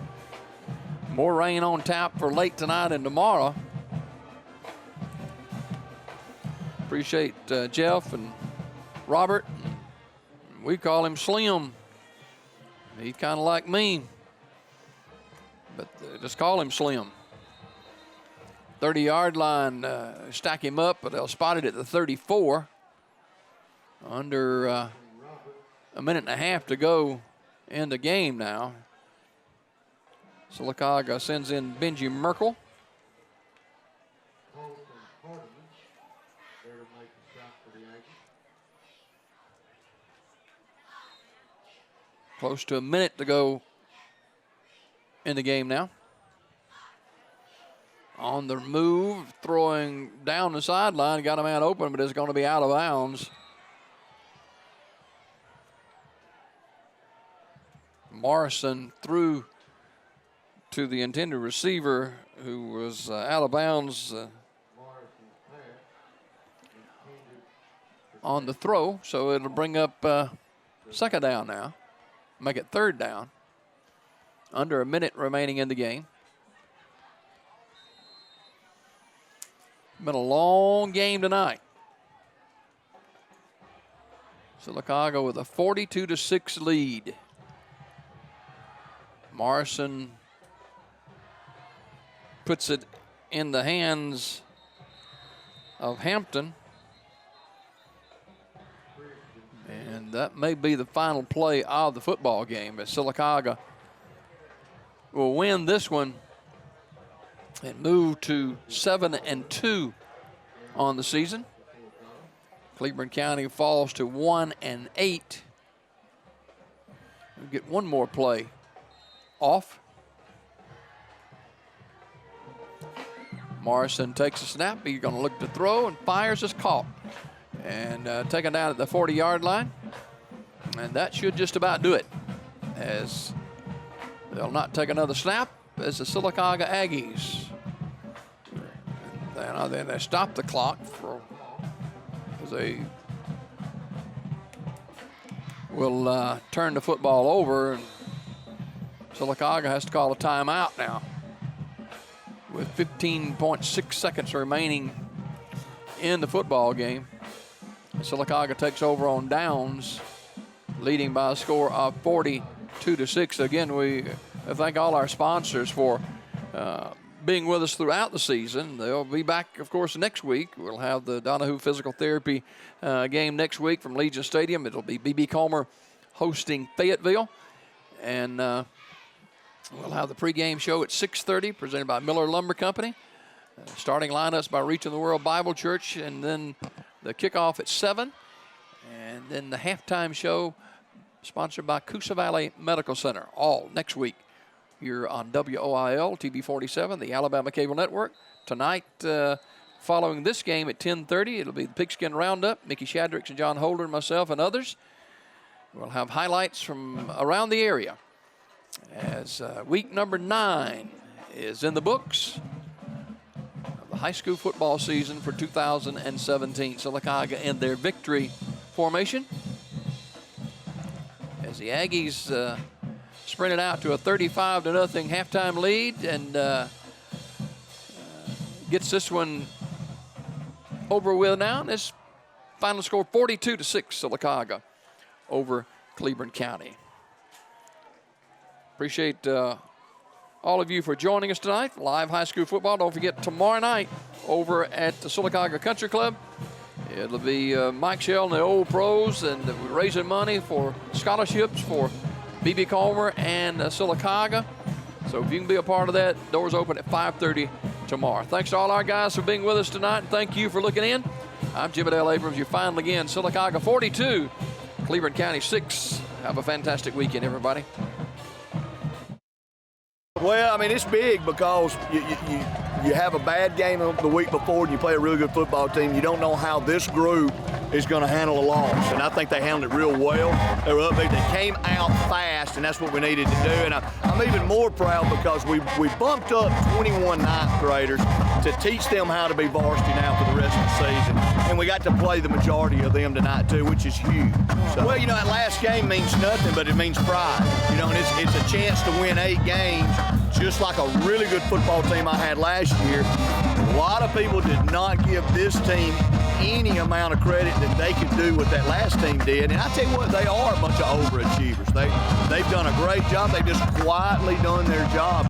more rain on tap for late tonight and tomorrow. Appreciate Jeff and Robert. We call him Slim. He's kind of like me, but just call him Slim. 30-yard line, stack him up, but they'll spot it at the 34. Under a minute and a half to go in the game now. Sylacauga sends in Benji Merkel. Close to a minute to go in the game now. On the move, throwing down the sideline, got a man open, but it's going to be out of bounds. Morrison threw to the intended receiver, who was out of bounds on the throw, so it'll bring up second down now. Make it third down. Under a minute remaining in the game. Been a long game tonight. Sylacauga with a 42-6 lead. Morrison puts it in the hands of Hampton. And that may be the final play of the football game, as Sylacauga will win this one and move to 7-2 on the season. Cleburne County falls to 1-8. We'll get one more play off. Morrison takes a snap. He's going to look to throw and fires, is caught. And taken down at the 40-yard line. And that should just about do it, as they'll not take another snap as the Sylacauga Aggies. And then they stop the clock as they will turn the football over. And Sylacauga has to call a timeout now with 15.6 seconds remaining in the football game. Sylacauga takes over on downs, leading by a score of 42-6. Again, we thank all our sponsors for being with us throughout the season. They'll be back, of course, next week. We'll have the Donahue Physical Therapy game next week from Legion Stadium. It'll be B.B. Comer hosting Fayetteville. And we'll have the pregame show at 6:30, presented by Miller Lumber Company. Starting lineups by Reaching the World Bible Church, and then the kickoff at 7. And then the halftime show sponsored by Coosa Valley Medical Center, all next week here on WOIL, TV 47, the Alabama Cable Network. Tonight, following this game at 10:30, it'll be the Pigskin Roundup. Mickey Shadricks and John Holder and myself and others. We'll have highlights from around the area as week number 9 is in the books. The high school football season for 2017. Sylacauga in their victory formation as the Aggies sprinted out to a 35-0 halftime lead and gets this one over with now. This final score 42-6 Sylacauga over Cleburne County. Appreciate all of you for joining us tonight. Live high school football. Don't forget, tomorrow night over at the Sylacauga Country Club, it'll be Mike Shell and the Old Pros, and we're raising money for scholarships for B.B. Comer and Sylacauga. So if you can be a part of that, doors open at 5:30 tomorrow. Thanks to all our guys for being with us tonight, and thank you for looking in. I'm Jim Adele Abrams, your final again. Sylacauga 42, Cleburne County 6. Have a fantastic weekend, everybody. Well, I mean, it's big because you have a bad game the week before and you play a really good football team. You don't know how this group is going to handle a loss, and I think they handled it real well. They were upbeat. They came out fast, and that's what we needed to do. And I'm even more proud because we bumped up 21 ninth graders to teach them how to be varsity now for the rest of the season. And we got to play the majority of them tonight, too, which is huge. So, well, that last game means nothing, but it means pride. And it's a chance to win 8 games, just like a really good football team I had last year. A lot of people did not give this team any amount of credit that they could do what that last team did. And I tell you what, they are a bunch of overachievers. They've done a great job. They've just quietly done their job.